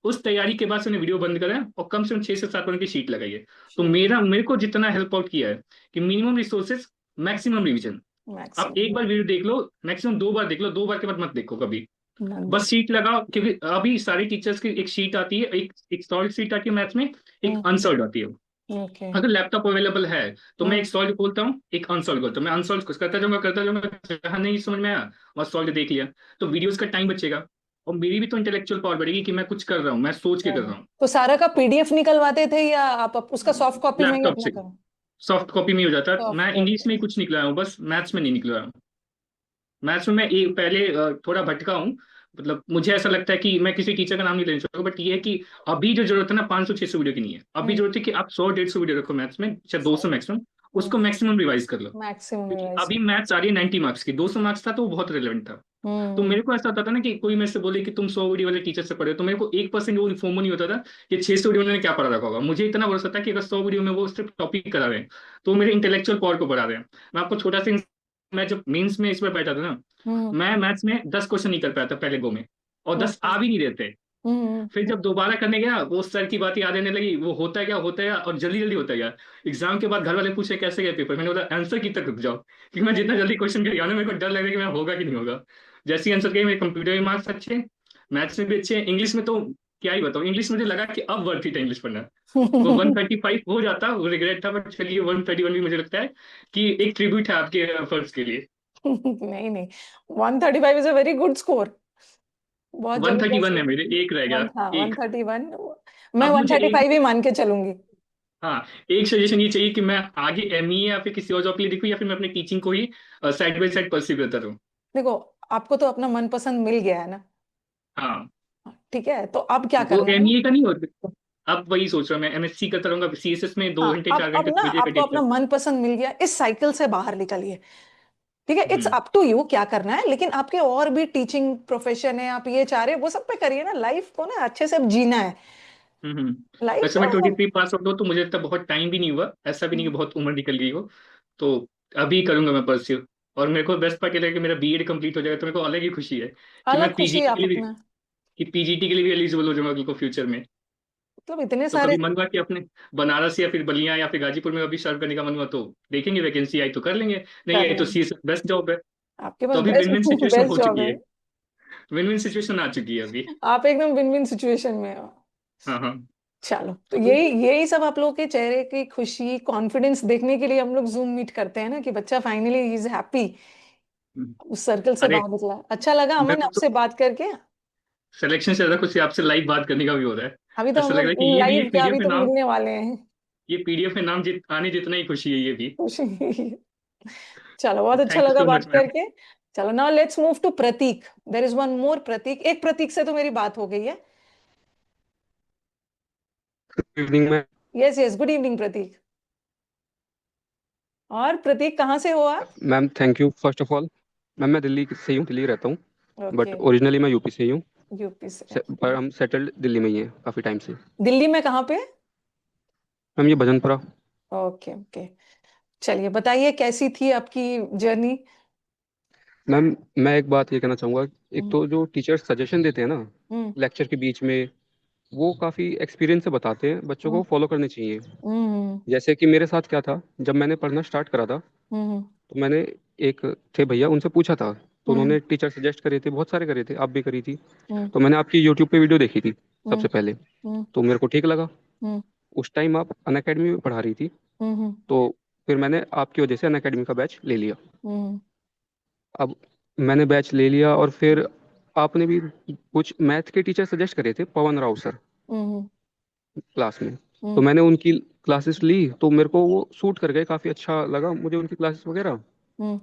उस तैयारी के बाद से मैंने वीडियो बंद करा है और कम से कम 6 से 7 मिनट की शीट लगाई है। तो मेरे को जितना हेल्प आउट किया है कि मिनिमम रिसोर्सेज, मैक्सिमम रिवीजन। आप एक मैक्सिमम। बार वीडियो देख लो, मैक्सिमम 2 बार देख लो, 2 बार के बाद मत देखो कभी। बस। बस शीट लगाओ, क्योंकि अभी सारी टीचर्स की एक शीट आती है, एक एक सॉल्व शीट आती है मैथ्स में, एक अनसॉल्व आती है। ओके। अगर लैपटॉप अवेलेबल है तो मैं हम्म, एक सॉल्व खोलता हूँ, एक अनसॉल्व खोलता हूँ, मैं अनसॉल्व करता जाऊंगा, जहां नहीं समझ में आया वह सॉल्व देख लिया। तो वीडियोस का टाइम बचेगा, और मेरी भी तो इंटेलेक्चुअल पावर बढ़ेगी कि मैं कुछ कर रहा हूँ, मैं सोच के कर रहा हूँ। तो सारा का पीडीएफ निकलवाते थे या आप उसका सॉफ्ट कॉपी में ही लैपटॉप अपना से करो? सॉफ्ट कॉपी में ही हो जाता है। सॉफ्ट मैं इंग्लिश कॉपी। में ही कुछ निकलाया हूँ, बस मैथ्स में नहीं निकलाया हूँ। मैथ्स में मैं एक पहले थोड़ा भटका हूँ। मतलब मुझे ऐसा लगता है कि मैं किसी टीचर का नाम नहीं लेना चाहूंगा, बट ये है कि अभी जो जरूरत है ना, 500-600 वीडियो की नहीं है, अभी जरूरत है कि आप 100-150 वीडियो रखो मैथ्स में, चाहे 200 मैक्सिमम, उसको मैक्सिमम रिवाइज कर लो। मैक्सिमम क्योंकि रिवाइज। अभी मैथ्स आ रही है 90 मार्क्स की, 200 मार्क्स था तो वो बहुत रिलेवेंट था। तो हम्म। मेरे को ऐसा होता था ना कि कोई मेरे से बोले कि तुम 100 वीडियो वाले टीचर से पढ़े हो, तो मेरे को 1% वो इन्फॉर्म नहीं होता था कि 600 वीडियो उन्होंने क्या पढ़ा रखा होगा। मुझे इतना भरोसा था कि अगर 100 वीडियो में वो सिर्फ टॉपिक करा रहे हैं तो मेरे इंटेलेक्चुअल पावर को बढ़ा रहे हैं। मैं आपको छोटा सा, मैं जब मेंस में इस पर बैठा था ना, हम्म। मैं मैथ्स में 10 क्वेश्चन नहीं कर पाया था पहले गो में, और 10 ओके। आ भी नहीं रहे थे। हम्म। फिर जब दोबारा करने गया, वो सर की बात याद आने लगी, वो होता है क्या, होता है क्या, और जल्दी जल्दी होता गया। एग्जाम के बाद घर वाले पूछे कैसे गए पेपर, मैंने बोला आंसर की तक रुक जाओ, क्योंकि मैं जितना जल्दी क्वेश्चन कर गया ना, मेरे को डर लग रहा है कि मैं होगा कि नहीं होगा। जैसे ही आंसर किया, मेरे कंप्यूटर में मार्क्स अच्छे, मैथ्स में भी अच्छे, इंग्लिश में तो क्या ही बताऊँ, इंग्लिश मुझे लगा कि अब वर्थ इट है इंग्लिश पढ़ना। वो 135 हो जाता, वो रिग्रेट था, बट चलिए 131 भी मुझे लगता है कि एक ट्रिब्यूट है आपके एफर्ट्स के लिए। नहीं नहीं, 135 is a very good score. बहुत वन थर्टी जबरदस्त वन है। है मेरे, एक रह गया, वन, हाँ, एक। 131। मैं अब वन मुझे थर्टी एक, फाइव ही मान के चलूंगी। हाँ, एक सजेशन ये चाहिए कि मैं आगे एमई या फिर किसी और जॉब के लिए देखूं, या फिर मैं अपनी टीचिंग को ही साइड बाय साइड परस्यू करता रहूं। देखो, आपको तो अपना मनपसंद मिल गया है ना। हाँ, ठीक है, तो अब क्या वो करना है? एमईए का नहीं होता। अब वही सोच रहा हूँ, मैं एमएससी करता रहूंगा सीएसएस में, दो हाँ, घंटे अब 4 घंटे ना तो मिलेगा आपको अपना टीचर। मनपसंद मिल गया, इस साइकिल से बाहर निकलिए। ठीक है, it's hmm up to you क्या करना है, लेकिन आपके और भी टीचिंग प्रोफेशन है, आप ये चाह रहे हैं वो सब पे करिए ना, लाइफ को ना अच्छे से अब जीना है। लाइफ वैसे मैं सब। 23 पास आउट हूँ, तो मुझे लगता है बहुत टाइम भी नहीं हुआ, ऐसा भी नहीं कि बहुत उम्र निकल गई हो। तो अभी करूंगा मैं परस्यू। और मेरे को बेस्ट पार्ट ये लगा कि मेरा बीएड कंप्लीट हो जाएगा, तो मेरे को अलग ही खुशी है कि अलग मैं खुशी है पीजीटी आप के लिए भी, अपना। कि पीजीटी के लिए भी एलिजिबल हो जाऊंगा को फ्यूचर में। मतलब इतने तो सारे। कभी मन हुआ कि अपने बनारस या फिर बलिया या फिर गाजीपुर में अभी सर्व करने का मन हुआ, तो देखेंगे, वैकेंसी आई तो कर लेंगे, नहीं कर आई तो लेंगे। सी बेस्ट जॉब है। आपके तो पास अभी win best win situation best हो जॉब चुकी है। है, विन विन सिचुएशन आ चुकी है अभी। आप एकदम विन विन सिचुएशन में हो। हाँ हाँ। चलो, तो तो यही यही सब आप लोगों के चेहरे की खुशी, कॉन्फिडेंस देखने के लिए हम लोग जूम मीट करते हैं ना, कि बच्चा फाइनली इज हैप्पी, उस सर्कल से अरे, बाहर निकला। अच्छा लगा मेरे अमन को तो आपसे बात करके। सिलेक्शन से ज्यादा कुछ आपसे लाइव बात करने का भी हो रहा है। अभी तो हम ऐसा लग रहा है लोग कि ये भी लाइव एक क्या, पीडीएफ अभी में तो नाम, मिलने वाले हैं। ये पीडीएफ में नाम आने जितना ही खुशी है ये भी। खुशी। चलो, बहुत अच्छा थैंक यू लगा सो बात मच मैम। करके। चलो, now let's move to Prateek. There is one more Prateek, एक प्रतीक से तो मेरी बात हो गई है। इवनिंग में। यस यस, गुड इवनिंग प्रतीक। और प्रतीक, कहाँ से हो आप? Ma'am thank you first of all. Ma'am मैं दिल्ली से ही हूँ, दिल्ली रहता हूँ। ओके। बट ओरिजिनली मैं यूपी से ही हूँ। यूपी से, पर ओके। हम सेटल्ड दिल्ली में ही हैं काफ़ी टाइम से। दिल्ली में कहाँ पे? मैम ये भजनपुरा। Okay okay. चलिए, बताइए कैसी थी आपकी जर्नी? मैम मैं एक बात ये कहना चाहूंगा। एक हम्म तो जो टीचर सजेशन देते हैं ना हम्म लेक्चर के बीच में, वो काफी एक्सपीरियंस से बताते हैं, बच्चों हम्म को फॉलो करने चाहिए। हम्म जैसे कि मेरे साथ क्या था, जब मैंने पढ़ना स्टार्ट करा था हम्म तो मैंने एक थे भैया, उनसे पूछा था, तो हम्म उन्होंने टीचर सजेस्ट करे थे, बहुत सारे करे थे, आप भी करी थी। हम्म तो मैंने आपकी यूट्यूब पे वीडियो देखी थी हम्म सबसे पहले, हम्म तो मेरे को ठीक लगा। हम्म उस टाइम आप अनअकैडमी में पढ़ा रही थी, हम्म तो फिर मैंने आपकी वजह से अनअकैडमी का बैच ले लिया। हम्म अब मैंने बैच ले लिया और फिर आपने भी कुछ मैथ के टीचर सजेस्ट करे थे, पवन राव सर, हम्म क्लास में। तो हम्म मैंने उनकी क्लासेस ली, तो मेरे को वो सूट कर गए, काफ़ी अच्छा लगा मुझे उनकी क्लासेस वगैरह। हम्म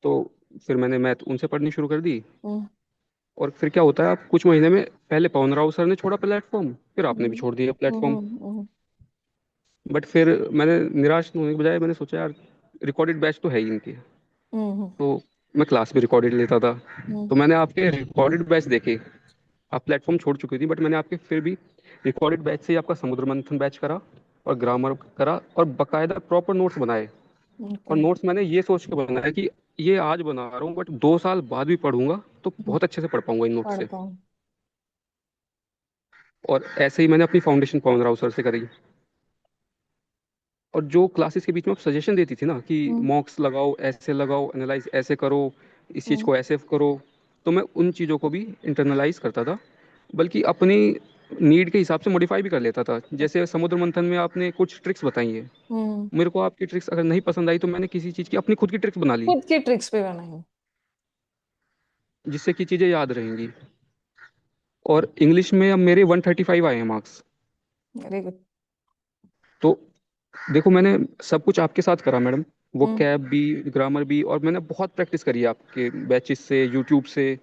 तो फिर मैंने मैथ उनसे पढ़नी शुरू कर दी। हम्म और फिर क्या होता है, आप कुछ महीने में, पहले पवन राव सर ने छोड़ा प्लेटफॉर्म, फिर आपने भी हम्म छोड़ दिया प्लेटफॉर्म। हम्म बट फिर मैंने निराश होने के बजाय मैंने सोचा यार, रिकॉर्डेड बैच तो है ही इनके, हम्म तो मैं क्लास भी रिकॉर्डेड लेता था। हम्म तो मैंने आपके रिकॉर्डेड बैच देखे। आप प्लेटफॉर्म छोड़ चुकी थी, बट मैंने आपके फिर भी रिकॉर्डेड बैच से ही आपका समुद्र मंथन बैच करा और ग्रामर करा और बकायदा प्रॉपर नोट्स बनाए। और ओके नोट्स मैंने ये सोच के बनाया कि ये आज बना रहा हूँ, बट 2 साल बाद भी पढ़ूंगा तो बहुत अच्छे से पढ़ पाऊंगा इन नोट्स से। पढ़ता हूँ। और ऐसे ही मैंने अपनी फाउंडेशन पवन राव सर से करी। और जो क्लासेस के बीच में आप सजेशन देती थी ना कि हम्म मॉक्स लगाओ, ऐसे लगाओ, एनालाइज ऐसे करो, इस चीज़ हम्म को ऐसे करो, तो मैं उन चीज़ों को भी इंटरनलाइज करता था, बल्कि अपनी नीड के हिसाब से मॉडिफाई भी कर लेता था। जैसे समुद्र मंथन में आपने कुछ ट्रिक्स बताई हैं, हम्म मेरे को आपकी ट्रिक्स अगर नहीं पसंद आई तो मैंने किसी चीज़ की अपनी खुद की ट्रिक्स बना ली, खुद की ट्रिक्स पे बनाई। जिससे कि चीज़ें याद रहेंगी। और इंग्लिश में अब मेरे 135 आए हैं मार्क्स। Very good. तो देखो, मैंने सब कुछ आपके साथ करा मैडम, वो हम्म कैब भी, ग्रामर भी, और मैंने बहुत प्रैक्टिस करी है आपके बैचेस से, यूट्यूब से।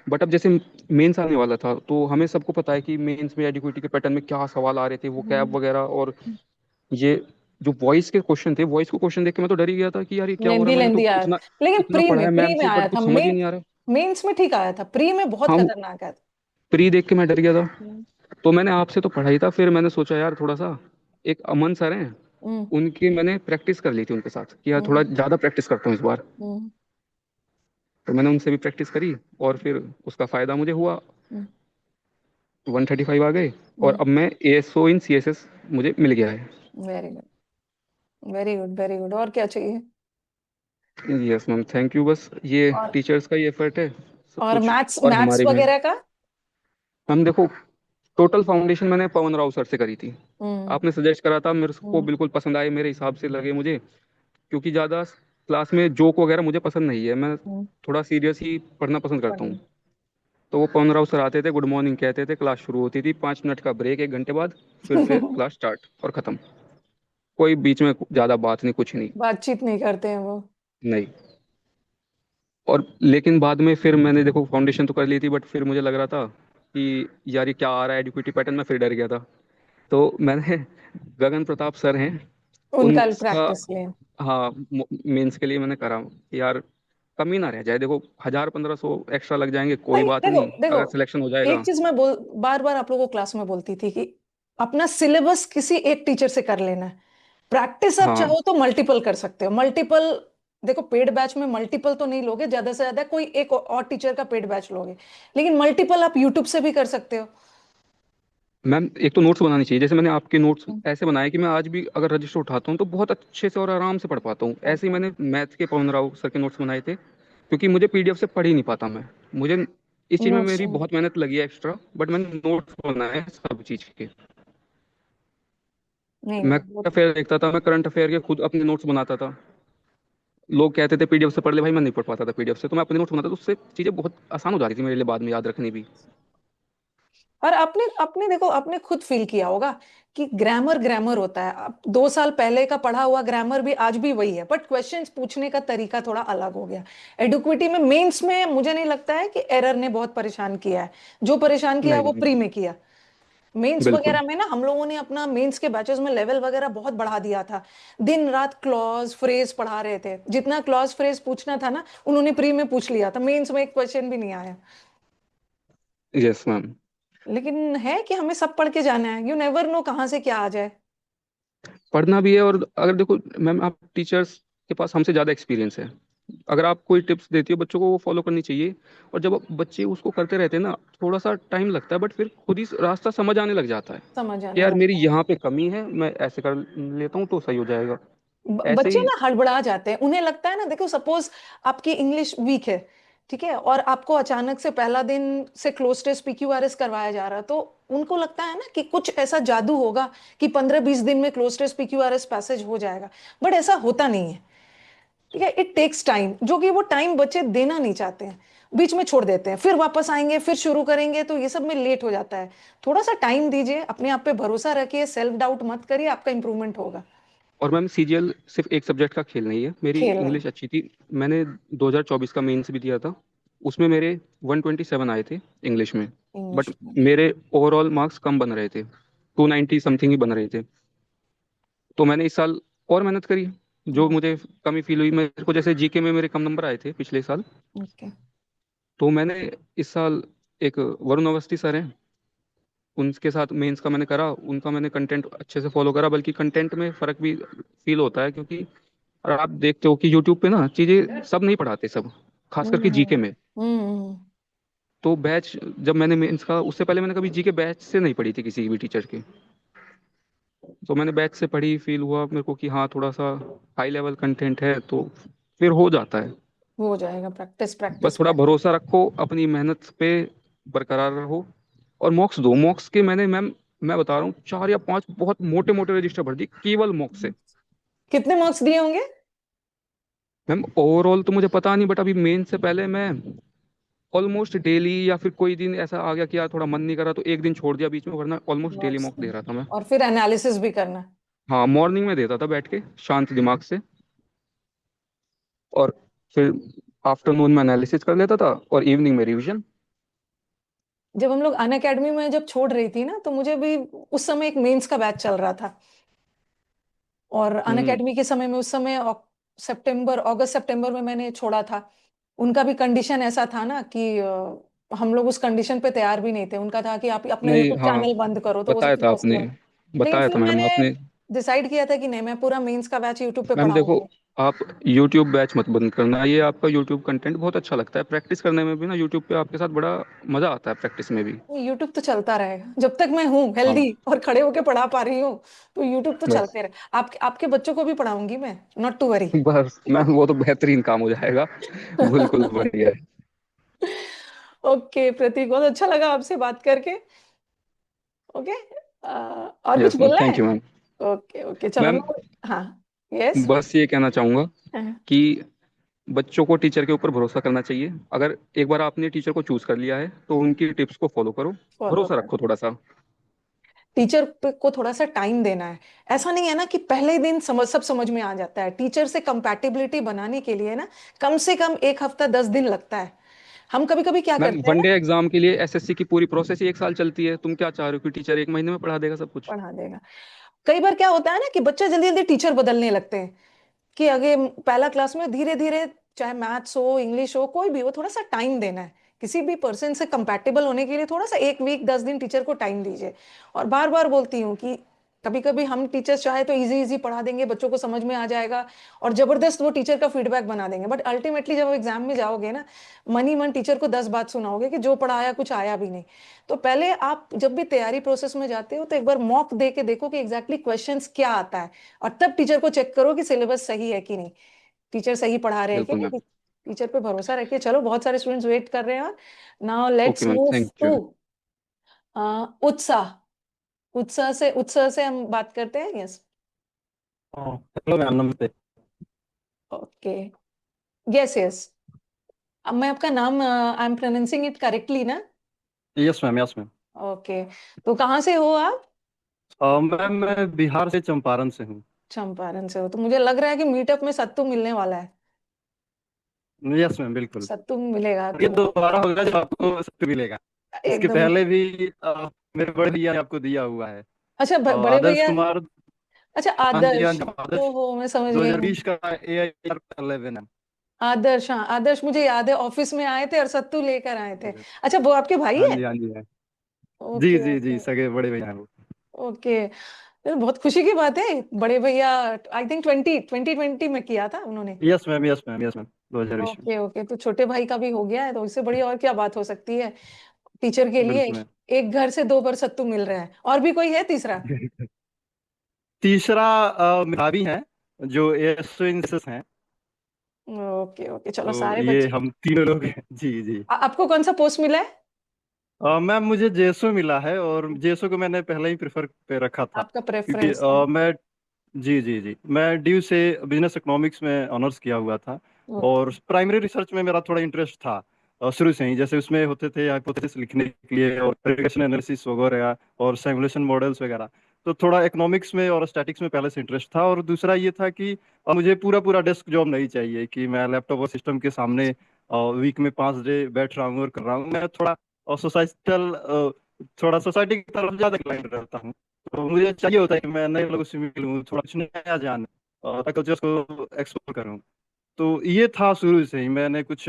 बट अब जैसे मेंस आने वाला था, तो हमें सबको पता है कि मेंस में एडिक्विटी के पैटर्न में क्या सवाल आ रहे थे, वो कैब हम्म वगैरह। और ये जो वॉइस के क्वेश्चन थे, वॉइस को क्वेश्चन देख के मैं तो डर ही गया था कि यार ये क्या हो रहा लेंदी है। मैंने तो लेंदी आया था, इतना लेकिन इतना प्री पढ़ा में है प्री मैम में से, आया बट था। कुछ समझ ही नहीं आ रहा। मेंस में ठीक आया था, प्री में बहुत हम खतरनाक आया था। प्री देख के मैं डर गया था। हम्म तो मैंने आपसे तो पढ़ा ही था, फिर मैंने सोचा यार थोड़ा सा, एक अमन सर हैं, हम्म उनकी मैंने प्रैक्टिस कर ली थी उनके साथ कि यार थोड़ा हम्म ज़्यादा प्रैक्टिस करता हूँ इस बार। हम्म तो मैंने उनसे भी प्रैक्टिस करी, और फिर उसका फ़ायदा मुझे हुआ, 135 आ गए। और अब मैं ASO इन CSS मुझे मिल गया है। Very good very good very good. और क्या चाहिए? Yes ma'am, thank you. बस ये और टीचर्स का ही एफर्ट है, सब और कुछ, मैथ्स और मैथ्स हमारे भी। वगैरह का? हम देखो, टोटल फाउंडेशन मैंने पवन राव सर से करी थी। हम्म आपने सजेस्ट करा था, मेरे को हम्म बिल्कुल पसंद आए, मेरे हिसाब से लगे मुझे। क्योंकि ज़्यादा क्लास में जोक वगैरह मुझे पसंद नहीं है, मैं हम्म थोड़ा सीरियस ही पढ़ना पसंद करता हूँ। बढ़िया। तो वो पवन राव सर आते थे, गुड मॉर्निंग कहते थे, क्लास शुरू होती थी, 5 मिनट का ब्रेक, 1 घंटे बाद फिर से क्लास स्टार्ट और ख़त्म। कोई बीच में ज़्यादा बात नहीं, कुछ नहीं। बातचीत नहीं करते हैं वो। नहीं। और लेकिन बाद में फिर मैंने देखो फाउंडेशन तो कर ली थी, बट फिर मुझे लग रहा था कि यार ये क्या आ रहा है एडिक्विटी पैटर्न में, फिर डर गया था। तो मैंने गगन प्रताप सर हैं उनका उनका, प्रैक्टिस ले। हाँ, मेंस कि लिए मैंने करा कि यार कमी ना रह जाए। देखो 1000-1500 एक्स्ट्रा लग जाएंगे, कोई नहीं, बात देखो नहीं, देखो, अगर सिलेक्शन हो एक जाएगा। चीज मैं बार बार आप लोगों को क्लास में बोलती थी कि अपना सिलेबस किसी एक टीचर से कर लेना है। प्रैक्टिस आप हाँ चाहो तो मल्टीपल कर सकते हो, मल्टीपल। देखो पेड बैच में मल्टीपल तो नहीं लोगे, ज्यादा से ज्यादा कोई एक और टीचर का पेड बैच लोगे, लेकिन मल्टीपल आप यूट्यूब से भी कर सकते हो। मैम, एक तो नोट्स बनानी चाहिए। जैसे मैंने आपके नोट्स हम्म, ऐसे बनाए कि मैं आज भी अगर रजिस्टर उठाता हूँ तो बहुत अच्छे से और आराम से पढ़ पाता हूँ। ऐसे ही पढ़ता मैंने मैथ के पवन राव सर के नोट्स बनाए थे, क्योंकि मुझे PDF से पढ़ ही नहीं पाता मैं। मुझे इस चीज़ में नोट्स। मेरी बहुत मेहनत लगी है एक्स्ट्रा, बट मैंने नोट्स बनाए हैं सब चीज़ के। नहीं मैं नहीं करंट अफेयर देखता था, मैं करंट अफेयर के खुद अपने नोट्स बनाता था। लोग कहते थे PDF से पढ़ ले, भाई मैं नहीं पढ़ पाता था PDF से, तो मैं अपने नोट्स बनाता था, उससे चीज़ें बहुत आसान हो जाती थी मेरे लिए बाद में याद रखनी भी। और आपने आपने देखो, आपने खुद फील किया होगा कि ग्रामर ग्रामर होता है। अब 2 साल पहले का पढ़ा हुआ ग्रामर भी आज भी वही है, बट क्वेश्चंस पूछने का तरीका थोड़ा अलग हो गया। एडुक्विटी में मेंस में मुझे नहीं लगता है कि एरर ने बहुत परेशान किया है। जो परेशान किया वो नहीं प्री में किया। मेंस बिल्कुल। वगैरह में ना हम लोगों ने अपना मेंस के बैचेस में लेवल वगैरह बहुत बढ़ा दिया था। दिन रात क्लॉज फ्रेज पढ़ा रहे थे, जितना क्लॉज फ्रेज पूछना था ना उन्होंने प्री में पूछ लिया था, मेंस में एक क्वेश्चन भी नहीं आया। Yes ma'am. लेकिन है कि हमें सब पढ़ के जाना है, यू नेवर नो कहाँ से क्या आ जाए। पढ़ना भी है, और अगर देखो मैम, आप टीचर्स के पास हमसे ज़्यादा एक्सपीरियंस है, अगर आप कोई टिप्स देती हो बच्चों को, वो फॉलो करनी चाहिए। और जब बच्चे उसको करते रहते हैं ना, थोड़ा सा टाइम लगता है, बट फिर खुद ही रास्ता समझ आने लग जाता है समझ कि आने यार मेरी लगता है। यहाँ पे कमी है, मैं ऐसे कर लेता हूँ तो सही हो जाएगा। ऐसे बच्चे ही। ना हड़बड़ा जाते हैं, उन्हें लगता है ना, देखो सपोज आपकी इंग्लिश वीक है, ठीक है, और आपको अचानक से पहला दिन से क्लोज टेस्ट PQRS करवाया जा रहा है, तो उनको लगता है ना कि कुछ ऐसा जादू होगा कि 15-20 दिन में क्लोज टेस्ट PQRS पैसेज हो जाएगा। बट ऐसा होता नहीं है, ठीक है। इट टेक्स टाइम, जो कि वो टाइम बच्चे देना नहीं चाहते हैं, बीच में छोड़ देते हैं, फिर वापस आएंगे, फिर शुरू करेंगे, तो ये सब में लेट हो जाता है। थोड़ा सा टाइम दीजिए, अपने आप पे भरोसा रखिए, सेल्फ डाउट मत करिए, आपका इंप्रूवमेंट होगा। और मैम CGL सिर्फ एक सब्जेक्ट का खेल नहीं है, मेरी खेल नहीं। इंग्लिश अच्छी थी। मैंने 2024 का मेंस भी दिया था, उसमें मेरे 127 आए थे इंग्लिश में। बट इंग्लिश में। मेरे ओवरऑल मार्क्स कम बन रहे थे, 290 समथिंग ही बन रहे थे। तो मैंने इस साल और मेहनत करी। जो मुझे कमी फील हुई मेरे को, जैसे जीके में मेरे कम नंबर आए थे पिछले साल, ओके। तो मैंने इस साल, एक वरुण अवस्थी सर हैं, उनके साथ मेंस का मैंने करा, उनका मैंने कंटेंट अच्छे से फॉलो करा। बल्कि कंटेंट में फ़र्क भी फील होता है, क्योंकि और आप देखते हो कि यूट्यूब पे ना चीज़ें सब नहीं पढ़ाते सब, खास करके जीके हम्म। में। हम्म। तो बैच, जब मैंने मेंस का, उससे पहले मैंने कभी जीके बैच से नहीं पढ़ी थी किसी भी टीचर के। तो मैंने बैच से पढ़ी, फील हुआ मेरे को कि हाँ थोड़ा सा हाई लेवल कंटेंट है, तो फिर हो जाता है। हो जाएगा, प्रैक्टिस बस प्रैक्टिस थोड़ा प्रैक्टिस। भरोसा रखो, अपनी मेहनत पे बरकरार रहो। और मॉक्स दो, मॉक्स के मैंने मैम, मैं बता रहा हूँ 4 या 5 बहुत मोटे मोटे रजिस्टर भर दिए केवल मॉक्स से। कितने मार्क्स दिए होंगे? मैम ओवरऑल तो मुझे पता नहीं, बट अभी मेन से पहले मैं ऑलमोस्ट डेली, या फिर कोई दिन ऐसा आ गया कि यार थोड़ा मन नहीं करा तो एक दिन छोड़ दिया बीच में, वरना ऑलमोस्ट डेली Marks मॉक में। दे रहा था मैं। और फिर एनालिसिस भी करना। हाँ, मॉर्निंग में देता था बैठ के शांत दिमाग से, और फिर आफ्टरनून में एनालिसिस कर लेता था, और इवनिंग में रिवीजन। जब हम लोग अन अकेडमी में जब छोड़ रही थी ना, तो मुझे भी उस समय एक मेंस का बैच चल रहा था। और अन हम्म। अकेडमी के समय में, उस समय सितंबर अगस्त सितंबर में मैंने छोड़ा था। उनका भी कंडीशन ऐसा था ना कि हम लोग उस कंडीशन पे तैयार भी नहीं थे। उनका था कि आप अपना नहीं, यूट्यूब हाँ, चैनल बंद करो, तो वो सब बताया तो था आपने, पॉसिबल। लेकिन बताया फिर था मैम मैंने आपने। डिसाइड किया था कि नहीं, मैं पूरा मेंस का बैच यूट्यूब पे मैम देखो, पढ़ाऊंगी। आप YouTube बैच मत बंद करना, ये आपका YouTube कंटेंट बहुत अच्छा लगता है, प्रैक्टिस करने में भी ना YouTube पे आपके साथ बड़ा मजा आता है, प्रैक्टिस में भी। यूट्यूब तो चलता रहेगा जब तक मैं हूँ हाँ, हेल्दी और खड़े होके पढ़ा पा रही हूँ। तो यूट्यूब तो बस। चलते रहे। आपके आपके बच्चों को भी पढ़ाऊंगी मैं, नॉट टू वरी। बस मैम, वो तो बेहतरीन काम हो जाएगा। बिल्कुल बढ़िया है। ओके प्रतीक, बहुत अच्छा लगा आपसे बात करके। ओके। और कुछ यस मैम, बोलना है? Thank you ma'am. Okay okay, चलो मैम, मैं। हाँ। यस। बस ये कहना चाहूंगा कि बच्चों को टीचर के ऊपर भरोसा करना चाहिए। अगर एक बार आपने टीचर को चूज कर लिया है तो उनकी टिप्स को फॉलो करो, फॉलो भरोसा कर। रखो थोड़ा सा। टीचर को थोड़ा सा टाइम देना है। ऐसा नहीं है ना कि पहले ही दिन सब समझ में आ जाता है। टीचर से कंपैटिबिलिटी बनाने के लिए ना कम से कम 1 हफ्ता 10 दिन लगता है। हम कभी कभी क्या मैम करते हैं ना, वनडे एग्जाम के लिए SSC की पूरी प्रोसेस ही 1 साल चलती है, तुम क्या चाह रहे हो कि टीचर 1 महीने में पढ़ा देगा सब कुछ? पढ़ा देगा। कई बार क्या होता है ना कि बच्चे जल्दी जल्दी टीचर बदलने लगते हैं, कि आगे पहला क्लास में धीरे धीरे, चाहे मैथ्स हो इंग्लिश हो कोई भी हो, थोड़ा सा टाइम देना है। किसी भी पर्सन से कंपैटिबल होने के लिए थोड़ा सा 1 वीक 10 दिन टीचर को टाइम दीजिए। और बार बार बोलती हूँ कि कभी कभी हम टीचर्स चाहे तो इजी इजी पढ़ा देंगे, बच्चों को समझ में आ जाएगा, और जबरदस्त वो टीचर का फीडबैक बना देंगे। बट अल्टीमेटली जब एग्जाम में जाओगे ना, मन ही मन टीचर को 10 बात सुनाओगे कि जो पढ़ाया कुछ आया भी नहीं। तो पहले आप जब भी तैयारी प्रोसेस में जाते हो, तो एक बार मॉक दे के देखो कि एग्जैक्टली क्वेश्चंस क्या आता है, और तब टीचर को चेक करो कि सिलेबस सही है कि नहीं, टीचर सही पढ़ा रहे हैं कि बिल्कुल मैम। नहीं। टीचर पे भरोसा रखिए। चलो, बहुत सारे स्टूडेंट्स वेट कर रहे हैं। Now okay let's ma'am, move thank to you. Utsah. Utsah से हम बात करते हैं। यस। हेलो मैम, नमस्ते। ओके। Yes yes. अब मैं आपका नाम, I am pronouncing it correctly ना? Yes ma'am, yes ma'am. Okay. तो कहाँ से हो आप? मैम मैं बिहार से, चंपारण से हूँ। चंपारण से हो, तो मुझे लग रहा है कि मीटअप में सत्तू मिलने वाला है। यस मैम, बिल्कुल। सत्तू मिलेगा ये तो दोबारा होगा जब आपको सब मिलेगा। इसके एकदम। पहले भी मेरे बड़े भैया ने आपको दिया हुआ है। अच्छा, बड़े आदर्श भैया। कुमार। अच्छा, हाँ जी, हाँ आदर्श। जी, आदर्श। ओहो, मैं समझ गई हूँ। 2020 का AI11 है। आदर्श, हाँ आदर्श, मुझे याद है, ऑफिस में आए थे और सत्तू लेकर आए थे। अच्छा, वो आपके भाई हाँ है? जी, हाँ जी, है। जी ओके जी जी, ओके। सगे बड़े भैया हैं वो। ओके। ये तो बहुत खुशी की बात है। बड़े भैया, आई थिंक 2020 में किया था उन्होंने। Yes ma'am, yes ma'am, yes ma'am. 2020 में। ओके ओके, तो छोटे भाई का भी हो गया है, तो इससे बड़ी और क्या बात हो सकती है। टीचर के लिए बिल्कुल एक घर से दो बरसत्तू मिल रहा है। और भी कोई है तीसरा? मैम। तीसरा मेधावी हैं, जो एएसओ इंसिस हैं। ओके ओके, चलो तो सारे ये बच्चे। हम तीनों लोग हैं। जी जी। आपको कौन सा पोस्ट मिला है? मैम मुझे जेएसओ मिला है, और जेएसओ को मैंने पहले ही प्रेफर पे रखा था, आपका क्योंकि प्रेफरेंस था? मैं जी जी जी, मैं ड्यू से बिजनेस इकोनॉमिक्स में ऑनर्स किया हुआ था। ओके। और प्राइमरी रिसर्च में मेरा थोड़ा इंटरेस्ट था शुरू से ही। जैसे उसमें होते थे हाइपोथेसिस लिखने के लिए, और रिग्रेशन एनालिसिस वगैरह, और सिमुलेशन मॉडल्स वगैरह। तो थोड़ा इकोनॉमिक्स में और स्टैटिक्स में पहले से इंटरेस्ट था। और दूसरा ये था कि मुझे पूरा पूरा डेस्क जॉब नहीं चाहिए, कि मैं लैपटॉप और सिस्टम के सामने वीक में 5 डे बैठ रहा हूँ और कर रहा हूँ। मैं थोड़ा सोसाइटल, थोड़ा सोसाइटी की तरफ ज्यादा इंक्लाइंड रहता हूँ। तो मुझे चाहिए होता है कि मैं नए लोगों से मिलूँ, थोड़ा कुछ नया जान, कल्चर्स को एक्सप्लोर करूँ। तो ये था शुरू से ही। मैंने कुछ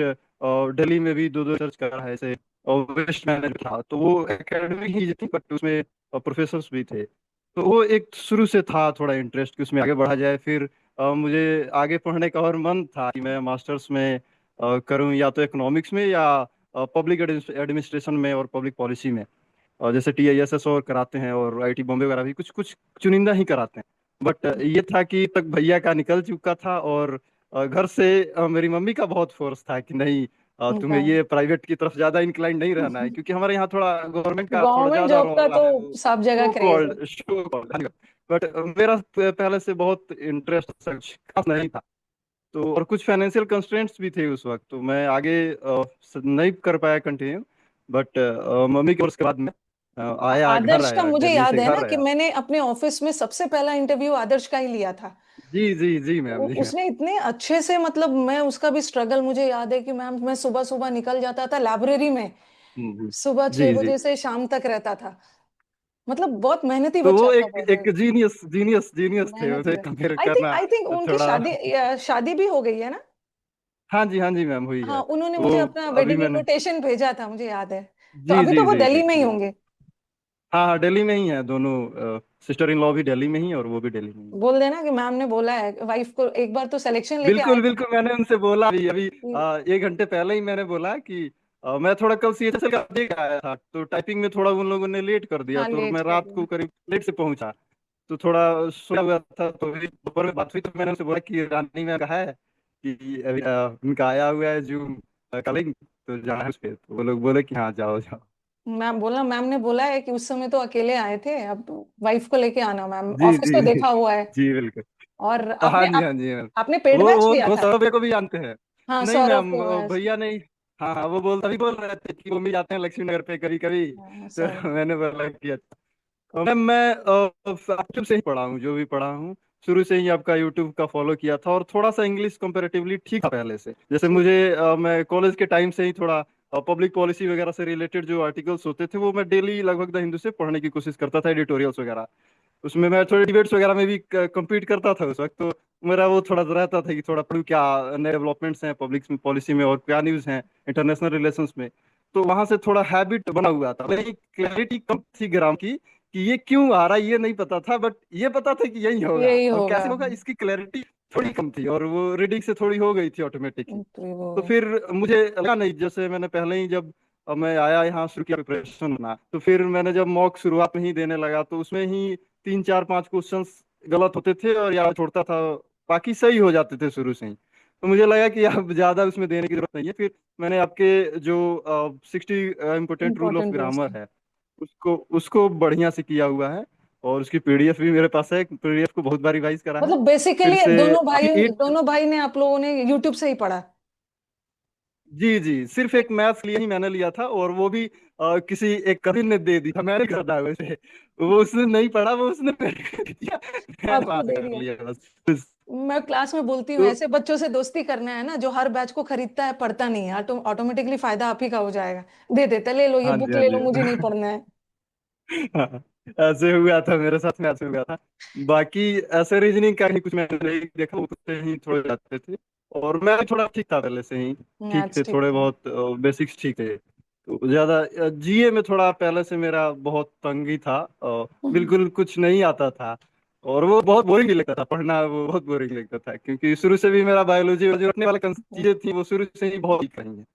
दिल्ली में भी 2 2 रिसर्च करा है ऐसे। और वेस्ट मैनेजमेंट था, तो वो एकेडमिक ही थी, बट उसमें प्रोफेसर्स भी थे। तो वो एक शुरू से था थोड़ा इंटरेस्ट कि उसमें आगे बढ़ा जाए। फिर मुझे आगे पढ़ने का और मन था कि मैं मास्टर्स में करूं, या तो इकोनॉमिक्स में, या पब्लिक एडमिनिस्ट्रेशन में और पब्लिक पॉलिसी में। और जैसे टीआईएसएस और कराते हैं, और आईआईटी बॉम्बे वगैरह भी कुछ कुछ चुनिंदा ही कराते हैं। बट ये था कि तक भैया का निकल चुका था, और घर से मेरी मम्मी का बहुत फोर्स था कि नहीं, तुम्हें ये प्राइवेट की तरफ ज्यादा इंक्लाइन नहीं रहना है, क्योंकि हमारे यहाँ थोड़ा गवर्नमेंट का थोड़ा गवर्नमेंट ज्यादा जॉब का रोल तो है वो। सब जगह शो क्रेज है। Called, show called. बट मेरा पहले से बहुत इंटरेस्ट सच खास नहीं था। तो और कुछ फाइनेंशियल कंस्ट्रेंट्स भी थे उस वक्त, तो मैं आगे नहीं कर पाया कंटिन्यू। बट मम्मी के, और उसके बाद मैं घर आदर्श का आया, मुझे दिल्ली याद से है ना घर कि आया। मैंने अपने ऑफिस में सबसे पहला इंटरव्यू आदर्श का ही लिया था। जी जी जी मैम, जी मैम। उसने इतने अच्छे से, मतलब मैं उसका भी स्ट्रगल मुझे याद है कि मैम मैं सुबह सुबह निकल जाता था लाइब्रेरी में, हम्म। सुबह छह जी जी। बजे से शाम तक रहता था। मतलब बहुत मेहनती तो बच्चा वो था एक वो। एक जीनियस जीनियस जीनियस थे, मेहनती उसे है। कंपेयर आई थिंक करना आई थिंक उनकी थोड़ा। शादी शादी भी हो गई है ना? हाँ जी मैम, हुई हाँ, है। उन्होंने वो मुझे अपना अभी वेडिंग मैंने, इनविटेशन भेजा था, मुझे याद है। तो जी अभी तो जी वो जी दिल्ली जी में ही जी। होंगे। हाँ हाँ, दिल्ली में ही है दोनों। सिस्टर इन लॉ भी दिल्ली में ही, और वो भी दिल्ली में ही। बोल देना कि मैम ने बोला है वाइफ को, एक बार तो सिलेक्शन लेके आए बिल्कुल बिल्कुल, मैंने उनसे बोला अभी अभी थे। 1 घंटे पहले ही मैंने बोला कि मैं थोड़ा कल सीएचएसएल का देख आया था, तो टाइपिंग में थोड़ा उन लोगों ने लेट कर दिया, हाँ, तो लेट मैं कर रात दिया। को करीब लेट से पहुंचा। तो थोड़ा सोया हुआ था, तो अभी दोपहर में बात हुई, तो मैंने उनसे बोला कि रानी में कहा है कि अभी उनका आया हुआ है जूम कलिंग, तो जाना है उस पे। तो वो लोग बोले कि हाँ जाओ जाओ। मैम बोला, मैम ने बोला है कि उस समय तो अकेले आए थे, अब वाइफ को लेके आना। मैम जी ऑफिस जी तो जी देखा हुआ है। जी बिल्कुल। और हाँ आपने जी हाँ जी मैम। आपने पेड वो बैच वो लिया वो था? सौरभ भैया को भी जानते हैं। हाँ, नहीं सौरभ मैम, को भैया नहीं। हाँ हाँ, वो बोल रहे थे कि वो भी जाते हैं लक्ष्मी नगर पे कभी कभी। हाँ, सौरभ। तो मैंने बोला कि मैम मैं यूट्यूब से ही पढ़ा हूँ, जो भी पढ़ा हूँ शुरू से ही आपका यूट्यूब का फॉलो किया था। और थोड़ा सा इंग्लिश कंपैरेटिवली ठीक था पहले से। जैसे ठीक। मुझे मैं कॉलेज के टाइम से ही थोड़ा पब्लिक पॉलिसी वगैरह से रिलेटेड जो आर्टिकल्स होते थे, वो मैं डेली लगभग द हिंदू से पढ़ने की कोशिश करता था, एडिटोरियल्स वगैरह। उसमें मैं थोड़े डिबेट्स वगैरह में भी compete करता था उस वक्त। तो मेरा वो थोड़ा रहता था कि थोड़ा पढ़ूं क्या नए डेवलपमेंट्स हैं पब्लिक पॉलिसी में, और क्या न्यूज़ हैं इंटरनेशनल रिलेशंस में। तो वहां से थोड़ा हैबिट बना हुआ था। मेरी क्लैरिटी कम थी ग्राम की, कि ये क्यों आ रहा है ये नहीं पता था, बट ये पता था कि यही होगा। यही अब होगा। कैसे होगा इसकी क्लैरिटी थोड़ी कम थी, और वो रीडिंग से थोड़ी हो गई थी ऑटोमेटिक ही। तो वो तो फिर मुझे लगा नहीं, जैसे मैंने पहले ही जब मैं आया यहाँ शुरू किया प्रिपरेशन ना, तो फिर मैंने जब मॉक शुरुआत में ही देने लगा, तो उसमें ही 3 4 5 क्वेश्चंस गलत होते थे, और याद छोड़ता था, बाकी सही हो जाते थे शुरू से ही। तो मुझे लगा कि अब ज्यादा उसमें देने की जरूरत नहीं है। फिर मैंने आपके जो 60 important rule of important rules. Grammar है, उसको उसको बढ़िया से किया हुआ है। और उसकी पीडीएफ भी मेरे पास है, पीडीएफ को बहुत बार रिवाइज करा है। मतलब फिर बेसिकली से एट, दोनों भाई ने, आप लोगों ने यूट्यूब से ही पढ़ा? जी जी, सिर्फ एक मैथ्स लिए ही मैंने लिया था, और वो भी किसी एक कजिन ने दे दी था, मैंने कर था वैसे। वो उसने नहीं पढ़ा, वो उसने मेरे को दे दिया, मैंने आपको पास दे कर दिया? लिया बस। मैं क्लास में बोलती हूँ, तो ऐसे बच्चों से दोस्ती करना है ना जो हर बैच को खरीदता है, पढ़ता नहीं है, ऑटोमेटिकली फायदा आप ही का हो जाएगा। दे देता, ले लो ये हाँ जी बुक हाँ ले लो, जी। मुझे नहीं पढ़ना है। हाँ, ऐसे हुआ था मेरे साथ में, ऐसे हुआ था। बाकी ऐसे रीजनिंग का ही कुछ मैंने नहीं देखा, उससे ही थोड़े जाते थे। और मैं भी थोड़ा ठीक था पहले से ही, ठीक मैथ्स थे ठीक थोड़े था। बहुत, बेसिक्स ठीक थे। तो ज्यादा जीए में थोड़ा पहले से मेरा बहुत तंगी था, बिल्कुल कुछ नहीं आता था। और वो बहुत बोरिंग भी लगता था पढ़ना, वो बहुत बोरिंग लगता था क्योंकि शुरू से भी मेरा बायोलॉजी जो रटने वाला चीजें थी वो शुरू से ही बहुत वीक रही हैं।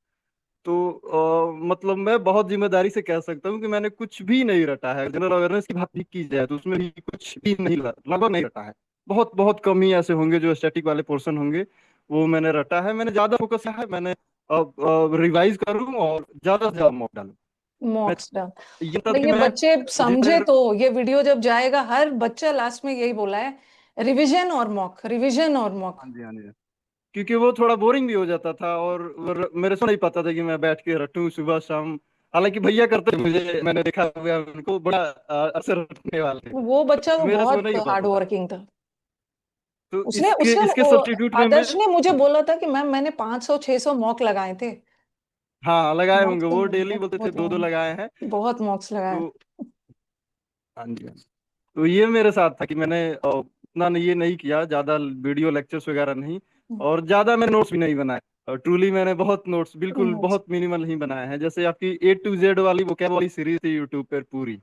तो मतलब मैं बहुत जिम्मेदारी से कह सकता हूँ कि मैंने कुछ भी नहीं रटा है। जनरल अवेयरनेस की बात भी की जाए तो उसमें भी कुछ भी नहीं, लगभग नहीं रटा है। बहुत बहुत कम ही ऐसे होंगे जो स्टैटिक वाले पोर्शन होंगे वो मैंने रटा है। मैंने ज्यादा फोकस किया है, मैंने अब रिवाइज करूँ और ज्यादा से ज्यादा मॉक डालूं। मैं मॉक्स डाउन। ये तब भाई कि ये मैं बच्चे जितने, समझे तो ये वीडियो जब जाएगा हर बच्चा लास्ट में यही बोला है, रिवीजन और मॉक, रिवीजन और मॉक। हाँ जी हाँ जी, क्योंकि वो थोड़ा बोरिंग भी हो जाता था और मेरे से नहीं पता था कि मैं बैठ के रटूं सुबह शाम। हालांकि भैया करते थे, मुझे मैंने देखा हुआ है उनको बड़ा अक्सर रटने वाले। वो बच्चा तो मेरे से वो बहुत नहीं हो हार्ड पाता था। वर्किंग था। तो उसने इसके उसने इसके सब्स्टिट्यूट में मैं, आदर्श ने मुझे बोला था कि मैम मैंने 500 600 मॉक लगाए थे। हाँ लगाए मॉक्स होंगे, तो वो डेली बहुत बोलते थे बहुत दो दो लगाए हैं। बहुत मॉक्स लगाए। तो हाँ जी हाँ जी। तो ये मेरे साथ था कि मैंने उतना ये नहीं किया, ज्यादा वीडियो लेक्चर्स वगैरह नहीं, और ज्यादा मैंने नोट्स भी नहीं बनाए। और ट्रूली मैंने बहुत नोट्स बिल्कुल नोट्स बहुत मिनिमल ही बनाए हैं। जैसे आपकी A to Z वाली वोकैब वाली सीरीज थी यूट्यूब पर पूरी,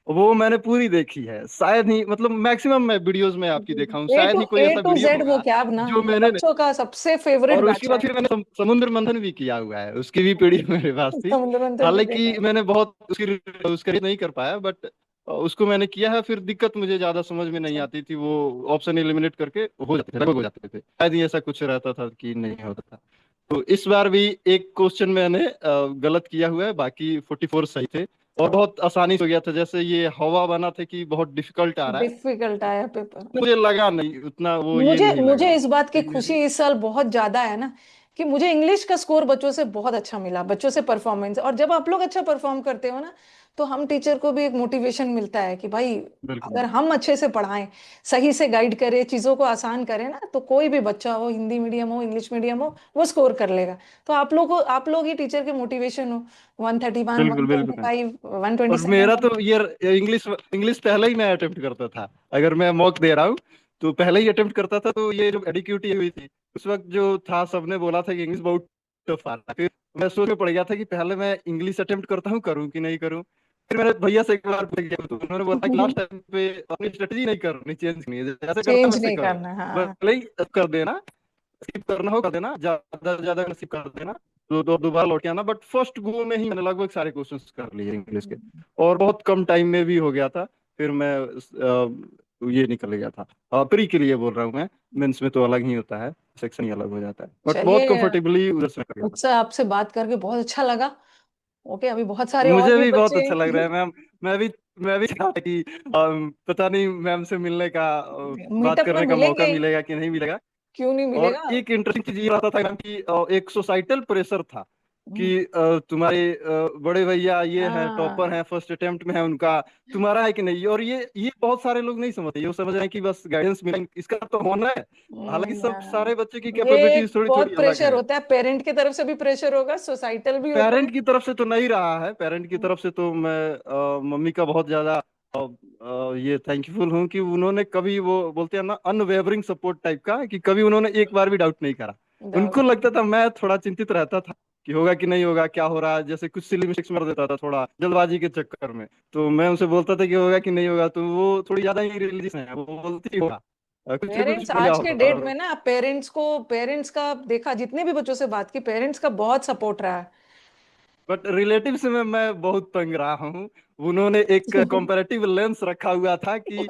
वो मैंने पूरी देखी है। शायद ही मतलब मैक्सिमम मैं वीडियोस में आपकी देखा हूँ, ए शायद टू ही कोई ए ऐसा टू वीडियो जेड वो होगा क्या अब ना जो मैंने नहीं। बच्चों का सबसे फेवरेट और उसके बैच है। बाद फिर मैंने समुद्र मंथन भी किया हुआ है, उसकी भी पीडीएफ मेरे पास थी। समुद्र मंथन भी देखा हालांकि है। मैंने बहुत उसका नहीं कर पाया, बट उसको मैंने किया है। फिर दिक्कत मुझे ज्यादा समझ में नहीं अच्छा। आती थी, वो ऑप्शन एलिमिनेट करके हो जाते थे, लगभग हो जाते थे। शायद ही ऐसा कुछ रहता था कि नहीं होता था। तो इस बार भी एक क्वेश्चन मैंने गलत किया हुआ है, बाकी 44 सही थे। और बहुत आसानी से हो गया था। जैसे ये हवा बना था कि बहुत डिफिकल्ट आ रहा है, डिफिकल्ट आया पेपर। मुझे लगा नहीं उतना, वो ये मुझे नहीं मुझे लगा। इस बात की ठीक खुशी है। इस साल बहुत ज्यादा है ना कि मुझे इंग्लिश का स्कोर बच्चों से बहुत अच्छा मिला, बच्चों से परफॉर्मेंस। और जब आप लोग अच्छा परफॉर्म करते हो ना तो हम टीचर को भी एक मोटिवेशन मिलता है कि भाई बिल्कुल अगर हम अच्छे से पढ़ाएं, सही से गाइड करें, चीजों को आसान करें ना, तो कोई भी बच्चा हो, हिंदी मीडियम हो इंग्लिश मीडियम हो, वो स्कोर कर लेगा। तो आप लोग ही टीचर के मोटिवेशन हो। 131 बिल्कुल। वन ट्वेंटी बिल्कुल। फाइव वन ट्वेंटी और मेरा सेवन तो ये इंग्लिश इंग्लिश पहले ही मैं अटेम्प्ट करता था। अगर मैं मॉक दे रहा हूँ तो पहले ही अटेम्प्ट करता था। तो ये जो एडिक्यूटी हुई थी उस वक्त जो था, सबने बोला था कि इंग्लिश बहुत टफ आ रहा है। फिर मैं सोच में पड़ गया था कि पहले मैं इंग्लिश अटेम्प्ट करता हूँ, करूँ कि नहीं करूँ। फिर मैंने भैया से एक बार पूछ गया तो उन्होंने बोला कि लास्ट टाइम पे अपनी स्ट्रेटजी नहीं करनी, चेंज नहीं है, जैसे करता है चेंज वैसे नहीं करो। करना। हाँ। भले ही कर देना, स्किप करना हो कर देना, ज्यादा से ज्यादा स्किप कर देना, दोबारा लौट के आना। बट फर्स्ट गो में ही मैंने लगभग सारे क्वेश्चंस कर लिए इंग्लिश के, और बहुत कम टाइम में भी हो गया था। फिर मैं ये निकल गया था। प्री के लिए बोल रहा हूँ मैं, मेंस में तो अलग ही होता है, सेक्शन ही अलग हो जाता है, बट बहुत चलिए, कंफर्टेबली उधर से कर गया था। मुझसे आपसे बात करके बहुत अच्छा लगा। ओके, अभी बहुत सारे और मुझे भी भी बहुत बच्चे अच्छा लग रहा है मैम। मैं भी मैं भी चाहता कि पता नहीं मैम से मिलने का, बात मीटअप में करने का मिलेंगे मौका ही, मिलेगा कि नहीं मिलेगा। क्यों नहीं और मिलेगा। एक इंटरेस्टिंग चीज ये रहता था मैम कि एक सोसाइटल प्रेशर था हम्म, कि तुम्हारे बड़े भैया ये हैं, टॉपर हाँ। हैं, फर्स्ट अटेम्प्ट में है उनका, तुम्हारा है कि नहीं। और ये बहुत सारे लोग नहीं समझते, ये समझ रहे हैं कि बस गाइडेंस मिलेंगे, इसका तो होना है। हालांकि सब हाँ। सारे बच्चे की ये एक कैपेबिलिटीज थोड़ी थोड़ी बहुत अलग प्रेशर है। होता है, पेरेंट की तरफ से भी प्रेशर होगा, सोसाइटल भी होता है। पेरेंट की तरफ से तो नहीं रहा है, पेरेंट की तरफ से तो मैं मम्मी का बहुत ज्यादा ये थैंकफुल हूँ कि उन्होंने कभी, वो बोलते हैं ना, अनवेवरिंग सपोर्ट टाइप का, कि कभी उन्होंने एक बार भी डाउट नहीं करा। उनको डाउट। लगता था, मैं थोड़ा चिंतित रहता था कि होगा कि नहीं होगा, क्या हो रहा है, जैसे कुछ सिली मिस्टेक्स कर देता था थोड़ा जल्दबाजी के चक्कर में। तो मैं उनसे बोलता था कि होगा कि नहीं होगा, तो वो थोड़ी ज्यादा ही रिलीजियस है, वो बोलती होगा, कुछ ना कुछ पेरेंट्स बढ़िया आज के होगा। डेट में ना, पेरेंट्स का देखा, जितने भी बच्चों से बात की, पेरेंट्स का बहुत सपोर्ट रहा है। बट रिलेटिव्स में मैं बहुत तंग रहा हूँ। उन्होंने एक कंपैरेटिव लेंस रखा हुआ था कि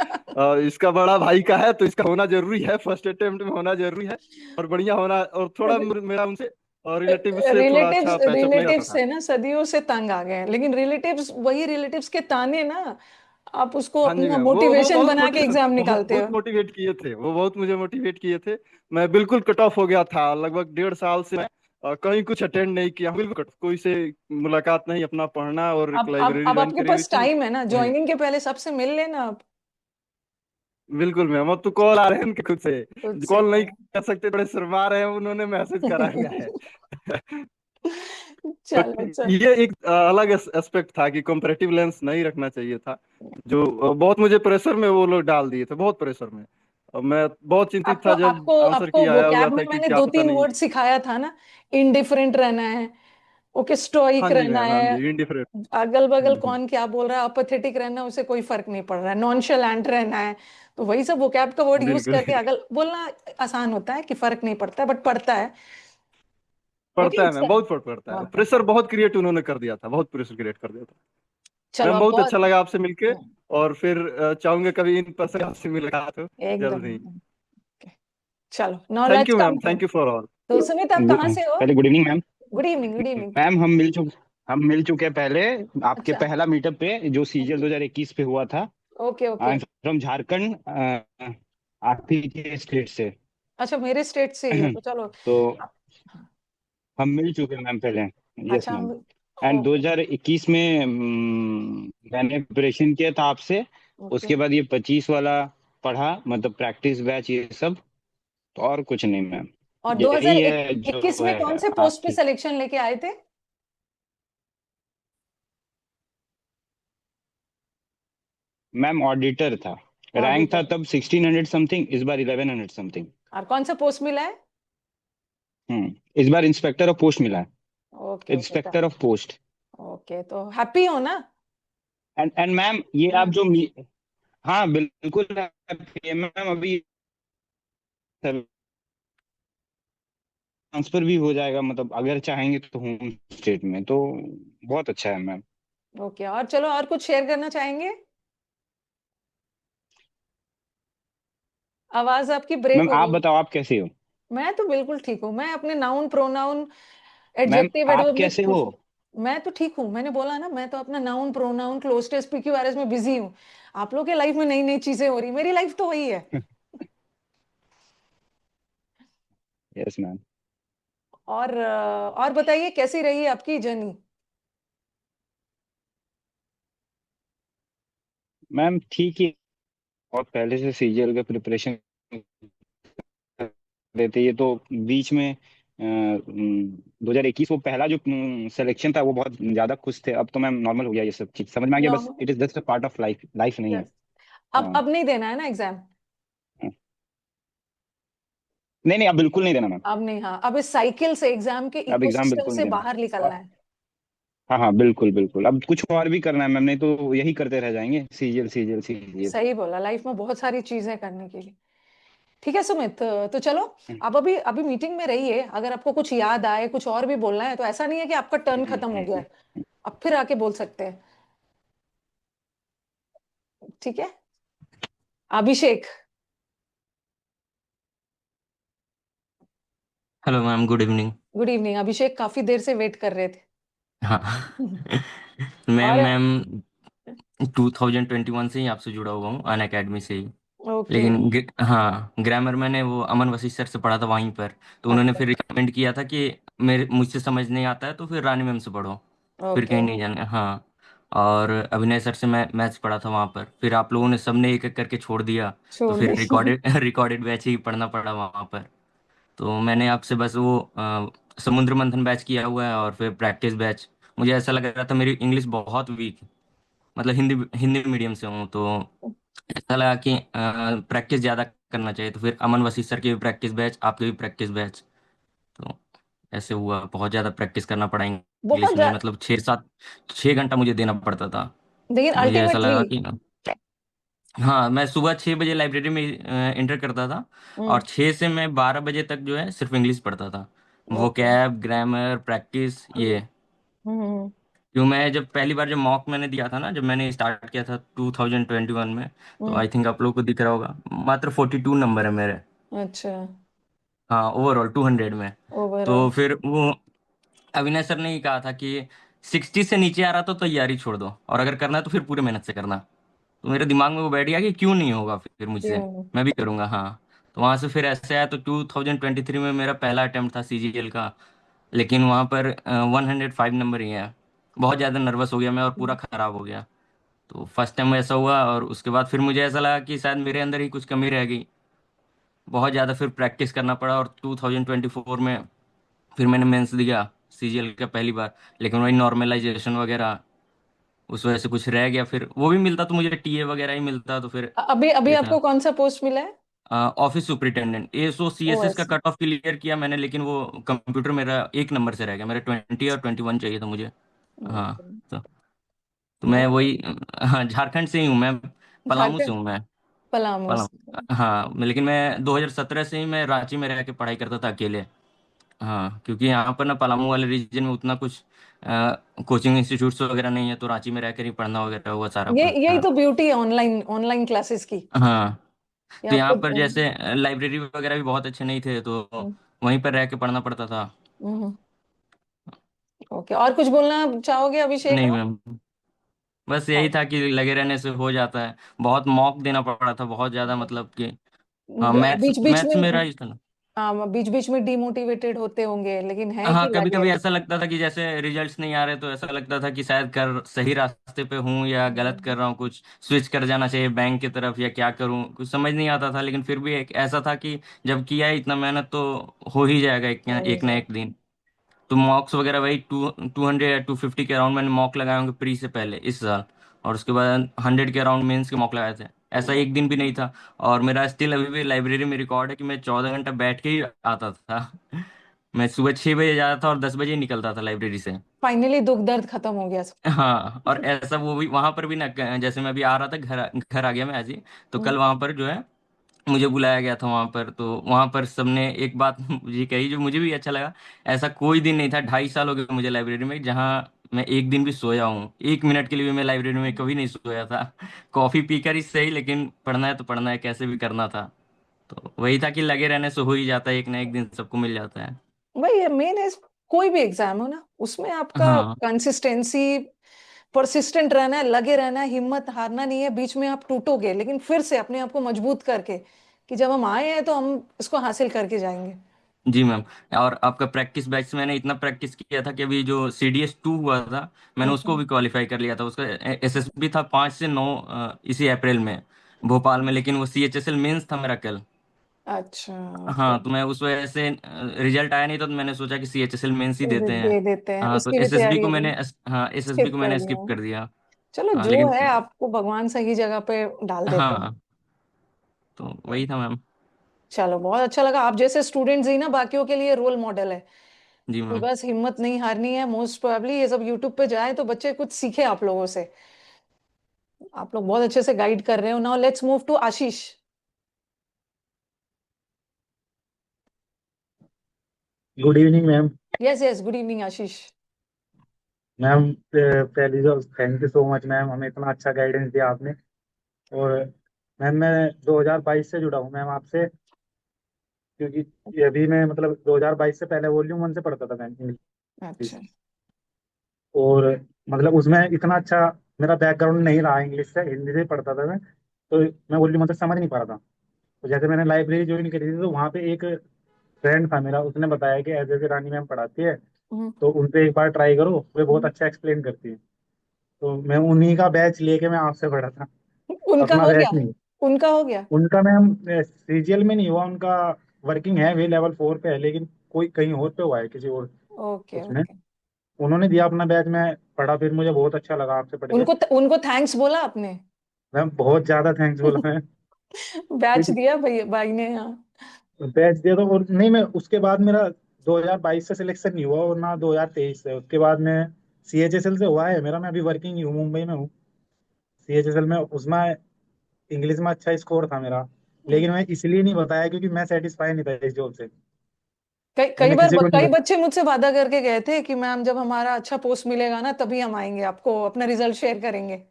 इसका बड़ा भाई का है तो इसका होना जरूरी है, फर्स्ट अटेम्प्ट में होना जरूरी है, और बढ़िया होना। और थोड़ा मेरा उनसे और रिलेटिव से थोड़ा रिलेटिव्स अच्छा पैचअप नहीं रहता रिलेटिव्स था। से ना सदियों से तंग आ गए हैं, लेकिन रिलेटिव्स वही रिलेटिव्स के ताने ना, आप उसको हाँ जी अपना मैम, वो मोटिवेशन बहुत बना के एग्जाम निकालते बहुत हो। मोटिवेट किए थे, वो बहुत मुझे मोटिवेट किए थे। मैं बिल्कुल कट ऑफ हो गया था, लगभग 1.5 साल से मैं कहीं कुछ अटेंड नहीं किया, बिल्कुल कोई से मुलाकात नहीं, अपना पढ़ना, और एक लाइब्रेरी अब ज्वाइन आपके करी हुई पास थी टाइम है ना, वही। ज्वाइनिंग के पहले सबसे मिल लेना आप। बिल्कुल मैम, अब तो कॉल आ रहे हैं उनके खुद से, खुद से कॉल नहीं करो। कर सकते, बड़े शर्मा रहे हैं, उन्होंने मैसेज करा हुआ है। बट चलो चलो। ये एक अलग एस्पेक्ट था कि कंपैरेटिव लेंस नहीं रखना चाहिए था, जो बहुत मुझे प्रेशर में वो लोग डाल दिए थे, बहुत प्रेशर में। मैं बहुत चिंतित आपको था जब आपको आंसर आपको की आया हुआ वोकैब था में कि मैंने क्या दो पता तीन नहीं। वर्ड सिखाया था ना, इनडिफरेंट रहना है, ओके, स्टोइक हाँ जी रहना मैम, हाँ है, जी, इंडिफरेंट। अगल बगल कौन क्या बोल रहा है, अपैथेटिक रहना है, उसे कोई फर्क नहीं पड़ रहा है, नॉनशलेंट रहना है। तो वही सब वोकैब का वर्ड यूज बिल्कुल। करके अगल बोलना आसान होता है कि फर्क नहीं पड़ता है, बट पड़ता है। ओके, पड़ता है मैम, बहुत फर्क पड़ता है, बहुत पड़ता प्रेशर है। बहुत क्रिएट उन्होंने कर दिया था, बहुत प्रेशर क्रिएट कर दिया था। चलो, मैम अब बहुत बहुत। अच्छा लगा आपसे मिलके। और फिर चाहूंगा कभी इन पर्सन आपसे मुलाकात हो एकदम जल्द ही। एकदम। Okay. चलो, now thank let's you come ma'am, to. Thank you for all. तो सुमित, आप कहाँ से हो? पहले good evening ma'am. Good evening, good evening. Ma'am हम मिल चुके हैं पहले। आपके अच्छा। पहला मीटअप पे जो सीजीएल 2021 पे हुआ था। Okay I okay. Am from Jharkhand, आप ही के स्टेट से। अच्छा, मेरे स्टेट से ही हो तो चलो। तो हम मिल चुके हैं मैम पहले। यस अच्छा, मैम। हम। एंड ओके 2021 में मैंने प्रिपरेशन किया था आपसे। ओके। उसके बाद ये 25 वाला पढ़ा, मतलब प्रैक्टिस बैच ये सब। तो और कुछ नहीं मैम, और यही है जो 2021 में कौन है से पोस्ट पे आपकी। सिलेक्शन लेके आए थे? मैम ऑडिटर था। रैंक था ऑडिटर। तब 1600 समथिंग, इस बार 1100 समथिंग। और कौन सा पोस्ट मिला है? इस बार इंस्पेक्टर ऑफ पोस्ट मिला है। Okay okay inspector of post. Okay, तो हैप्पी हो ना? एंड मैम ये आप हम्म। जो हाँ बिल्कुल happy है मैम। अभी ट्रांसफर भी हो जाएगा, मतलब अगर चाहेंगे तो होम स्टेट में, तो बहुत अच्छा है मैम। ओके, और चलो, और कुछ शेयर करना चाहेंगे? आवाज आपकी ब्रेक मैम हो आप रही है। बताओ, आप कैसे हो? मैं तो बिल्कुल ठीक हूँ। मैं अपने नाउन प्रोनाउन मैम एडजेक्टिव आप एडवर्ब में कैसे हो? खुश हूँ। मैं तो ठीक हूँ, मैंने बोला ना, मैं तो अपना noun pronoun cloze test PQRS में बिजी हूँ। आप लोग के लाइफ में नई नई चीजें हो रही, मेरी लाइफ तो वही है। Yes ma'am. और बताइए, कैसी रही आपकी जर्नी? मैम ठीक ही। और पहले से सीजीएल का प्रिपरेशन रहे थे, ये तो बीच में 2021 वो पहला जो सिलेक्शन था वो बहुत ज्यादा खुश थे। अब तो मैम नॉर्मल हो गया, ये सब चीज समझ में आ गया। बस normal. It is just a part of life, life नहीं है। यस। अब हाँ। अब नहीं देना है ना एग्जाम? नहीं नहीं, अब बिल्कुल नहीं देना मैम। अब नहीं, हाँ, अब इस साइकिल से, एग्जाम के अब एग्जाम इकोसिस्टम बिल्कुल नहीं से देना। बाहर निकलना है। हाँ हाँ बिल्कुल बिल्कुल, अब कुछ और भी करना है मैम, नहीं तो यही करते रह जाएंगे, सीजीएल सीजीएल सीजीएल। सही बोला, लाइफ में बहुत सारी चीजें करने के लिए। ठीक है सुमित, तो चलो, आप अभी अभी मीटिंग में रहिए। अगर आपको कुछ याद आए, कुछ और भी बोलना है, तो ऐसा नहीं है कि आपका टर्न खत्म हो गया है। अब फिर आके बोल सकते हैं। ठीक है। Abhishek. Hello ma'am, good evening. Good evening. Abhishek काफी देर से वेट कर रहे थे। हाँ। मैं और। मैम 2021 से ही आपसे जुड़ा हुआ हूँ, अन अकेडमी से ही। ओके। लेकिन हाँ, ग्रामर मैंने वो अमन वशिष्ठ सर से पढ़ा था वहीं पर। तो उन्होंने अच्छा। फिर रिकमेंड किया था कि मेरे मुझसे समझ नहीं आता है तो फिर रानी मैम से पढ़ो, फिर ओके। कहीं नहीं जाना। हाँ। और अभिनय सर से मैं मैथ्स पढ़ा था वहाँ पर, फिर आप लोगों ने सबने एक एक करके छोड़ दिया। तो छोड़ फिर दी। रिकॉर्डेड बैच ही पढ़ना पड़ा वहाँ पर। तो मैंने आपसे बस वो समुद्र मंथन बैच किया हुआ है, और फिर प्रैक्टिस बैच। मुझे ऐसा लग रहा था मेरी इंग्लिश बहुत वीक, मतलब हिंदी हिंदी मीडियम से हूँ, तो ऐसा लगा कि प्रैक्टिस ज़्यादा करना चाहिए। तो फिर अमन वशिष्ठ सर की भी प्रैक्टिस बैच, आपकी भी प्रैक्टिस बैच। तो ऐसे हुआ, बहुत ज़्यादा प्रैक्टिस करना पड़ा बहुत इंग्लिश में, मतलब 6 घंटा मुझे देना पड़ता था। लेकिन तो मुझे ऐसा अल्टीमेटली। लगा कि हाँ, मैं सुबह 6 बजे लाइब्रेरी में इंटर करता था, और 6 से मैं 12 बजे तक जो है सिर्फ इंग्लिश पढ़ता था। ओके। वोकैब, ग्रामर, प्रैक्टिस, ये। हम्म। क्यों, मैं जब पहली बार जब मॉक मैंने दिया था ना, जब मैंने स्टार्ट किया था 2021 में, तो हम्म। आई थिंक आप लोगों को दिख रहा होगा, मात्र 42 नंबर है मेरे। अच्छा। हाँ, ओवरऑल 200 में। तो ओवरऑल। फिर वो अविनाश सर ने ही कहा था कि 60 से नीचे आ रहा तो तैयारी छोड़ दो, और अगर करना है तो फिर पूरे मेहनत से करना। तो मेरे दिमाग में वो बैठ गया कि क्यों नहीं होगा फिर मुझसे, क्यों? मैं भी करूंगा। हाँ। तो वहां से फिर ऐसे आया, तो 2023 में मेरा पहला अटेम्प्ट था सीजीएल का। लेकिन वहां पर 105 नंबर ही है। बहुत ज़्यादा नर्वस हो गया मैं, और पूरा खराब हो गया। तो फर्स्ट टाइम ऐसा हुआ, और उसके बाद फिर मुझे ऐसा लगा कि शायद मेरे अंदर ही कुछ कमी रह गई। बहुत ज़्यादा फिर प्रैक्टिस करना पड़ा, और 2024 में फिर मैंने मेंस दिया सीजीएल का पहली बार। लेकिन वही नॉर्मलाइजेशन वगैरह, उस वजह से कुछ रह गया। फिर वो भी मिलता तो मुझे टीए वगैरह ही मिलता, तो फिर अभी अभी ये था। आपको कौन सा पोस्ट मिला है? ऑफिस सुपरिटेंडेंट एसओ ओ सीएसएस का ऐसे। कट ऑफ क्लियर किया मैंने, लेकिन वो कंप्यूटर मेरा एक नंबर से रह गया, मेरा 20 और 21 चाहिए था मुझे। हाँ। ओके। तो मैं ओके। वही, हाँ झारखंड से ही हूँ मैं, पलामू से झारखंड। हूँ मैं। पलामू पलामू। से। हाँ लेकिन मैं 2017 से ही मैं रांची में रह के पढ़ाई करता था अकेले। हाँ क्योंकि यहाँ पर ना पलामू वाले रीजन में उतना कुछ कोचिंग इंस्टीट्यूट्स वगैरह नहीं है, तो रांची में रहकर ही पढ़ना वगैरह हुआ सारा ये कुछ यही था। तो ब्यूटी है ऑनलाइन ऑनलाइन क्लासेस की। हाँ। ये तो यहाँ आपको पर जैसे लाइब्रेरी वगैरह भी बहुत अच्छे नहीं थे, तो वहीं पर रह के पढ़ना पड़ता था। ओके, और कुछ बोलना चाहोगे अभिषेक नहीं आप? मैम, बस यही था कि लगे रहने से हो जाता है। बहुत मॉक देना पड़ा था, बहुत ज्यादा, मतलब कि हाँ मैथ्स बीच बीच मैथ्स में, मेरा ही था ना। हाँ बीच बीच में डिमोटिवेटेड होते होंगे, लेकिन है कि हाँ कभी लगे कभी रहो। ऐसा लगता था कि जैसे रिजल्ट्स नहीं आ रहे, तो ऐसा लगता था कि शायद कर सही रास्ते पे हूँ या गलत कर रहा हूँ, कुछ स्विच कर जाना चाहिए बैंक की तरफ या क्या करूँ, कुछ समझ नहीं आता था। लेकिन फिर भी एक ऐसा था कि जब किया है इतना मेहनत तो हो ही जाएगा एक ना एक दिन। तो मॉक्स वगैरह वही 200 या 250 के अराउंड मैंने मॉक लगाए होंगे प्री से पहले इस साल। और उसके बाद 100 के अराउंड मेंस के मॉक लगाए थे। ऐसा एक दिन भी नहीं था। और मेरा स्टिल अभी भी लाइब्रेरी में रिकॉर्ड है कि मैं 14 घंटा बैठ के ही आता था। मैं सुबह 6 बजे जाता था और 10 बजे ही निकलता था लाइब्रेरी से। फाइनली दुख दर्द खत्म हो गया सब। हाँ और ऐसा वो भी वहां पर भी ना, जैसे मैं अभी आ रहा था घर घर आ गया मैं आज ही। तो कल वहां पर जो है मुझे बुलाया गया था वहां पर, तो वहां पर सबने एक बात मुझे कही जो मुझे भी अच्छा लगा। ऐसा कोई दिन नहीं था 2.5 साल हो गए मुझे लाइब्रेरी में जहाँ मैं एक दिन भी सोया हूँ, 1 मिनट के लिए भी मैं लाइब्रेरी में कभी नहीं सोया था। कॉफी पीकर ही सही, लेकिन पढ़ना है तो पढ़ना है, कैसे भी करना था। तो वही था कि लगे रहने से हो ही जाता है, एक ना एक दिन सबको मिल जाता है। भाई ये मेन है, कोई भी एग्जाम हो ना, उसमें आपका हाँ कंसिस्टेंसी, परसिस्टेंट रहना है, लगे रहना है, हिम्मत हारना नहीं है। बीच में आप टूटोगे, लेकिन फिर से अपने आप को मजबूत करके कि जब हम आए हैं तो हम इसको हासिल करके जाएंगे। जी मैम। और आपका प्रैक्टिस बैच मैंने इतना प्रैक्टिस किया था कि अभी जो CDS 2 हुआ था मैंने उसको हम्म। भी क्वालिफाई कर लिया था। उसका SSB था 5 से 9 इसी अप्रैल में भोपाल में, लेकिन वो CHSL मेंस था मेरा कल। अच्छा। ओके। हाँ तो मैं उस वजह से रिजल्ट आया नहीं था, तो मैंने सोचा कि CHSL मेंस ही देते हैं। दे देते हैं, हाँ तो उसकी भी SSB तैयारी को अभी मैंने, हाँ SSB स्किप को कर मैंने दिया स्किप है। कर दिया। चलो, हाँ जो लेकिन है आपको भगवान सही जगह पे डाल देते हैं। हाँ तो वही था मैम। चलो, बहुत अच्छा लगा। आप जैसे स्टूडेंट्स ही ना बाकियों के लिए रोल मॉडल है जी कि मैम। बस हिम्मत नहीं हारनी है। मोस्ट प्रोबेबली ये सब यूट्यूब पे जाए तो बच्चे कुछ सीखे आप लोगों से। आप लोग बहुत अच्छे से गाइड कर रहे हो। Now let's move to Ashish. Good evening ma'am. Yes yes, good evening Ashish. Ma'am पहली तो thank you so much ma'am, हमें इतना अच्छा गाइडेंस दिया आपने। और मैम मैं 2022 से जुड़ा हूँ मैम आपसे, क्योंकि ये अभी मैं मतलब 2022 से पहले वॉल्यूम 1 से पढ़ता था मैम इंग्लिश। अच्छा। और मतलब उसमें इतना अच्छा मेरा बैकग्राउंड नहीं रहा, इंग्लिश से हिंदी से ही पढ़ता था मैं। तो मैं वॉल्यूम 1 से समझ नहीं पा रहा था। तो जैसे मैंने लाइब्रेरी ज्वाइन करी थी तो वहाँ पे एक फ्रेंड था मेरा, उसने बताया कि ऐसे ऐसे रानी मैम पढ़ाती है, हम्म। तो उनपे एक बार ट्राई करो, वे बहुत हम्म। अच्छा एक्सप्लेन करती है। तो मैं उन्हीं का बैच लेके मैं आपसे पढ़ा था। उनका अपना हो बैच गया। नहीं। उनका हो गया। उनका मैम सीजीएल में नहीं हुआ उनका, वर्किंग है वे लेवल 4 पे है, लेकिन कोई कहीं और पे हुआ है किसी और ओके उसमें। ओके। उन्होंने दिया अपना बैच, में पढ़ा, फिर मुझे बहुत अच्छा लगा आपसे पढ़ के। उनको उनको थैंक्स बोला आपने? मैम बहुत ज्यादा थैंक्स बोला मैं, बैच क्योंकि दिया भाई भाई ने, हाँ। बैच दिया तो। और नहीं, मैं उसके बाद मेरा 2022 से सिलेक्शन नहीं हुआ और ना 2023 से। उसके बाद मैं CHSL से हुआ है मेरा, मैं अभी वर्किंग ही हूँ, मुंबई में हूँ। CHSL में उसमें इंग्लिश में अच्छा स्कोर था मेरा, लेकिन मैं इसलिए नहीं बताया क्योंकि मैं सेटिस्फाई नहीं था इस जॉब से। कई कई मैंने बार किसी को नहीं कई बताया। बच्चे मुझसे वादा करके गए थे कि मैम जब हमारा अच्छा पोस्ट मिलेगा ना तभी हम आएंगे, आपको अपना रिजल्ट शेयर करेंगे।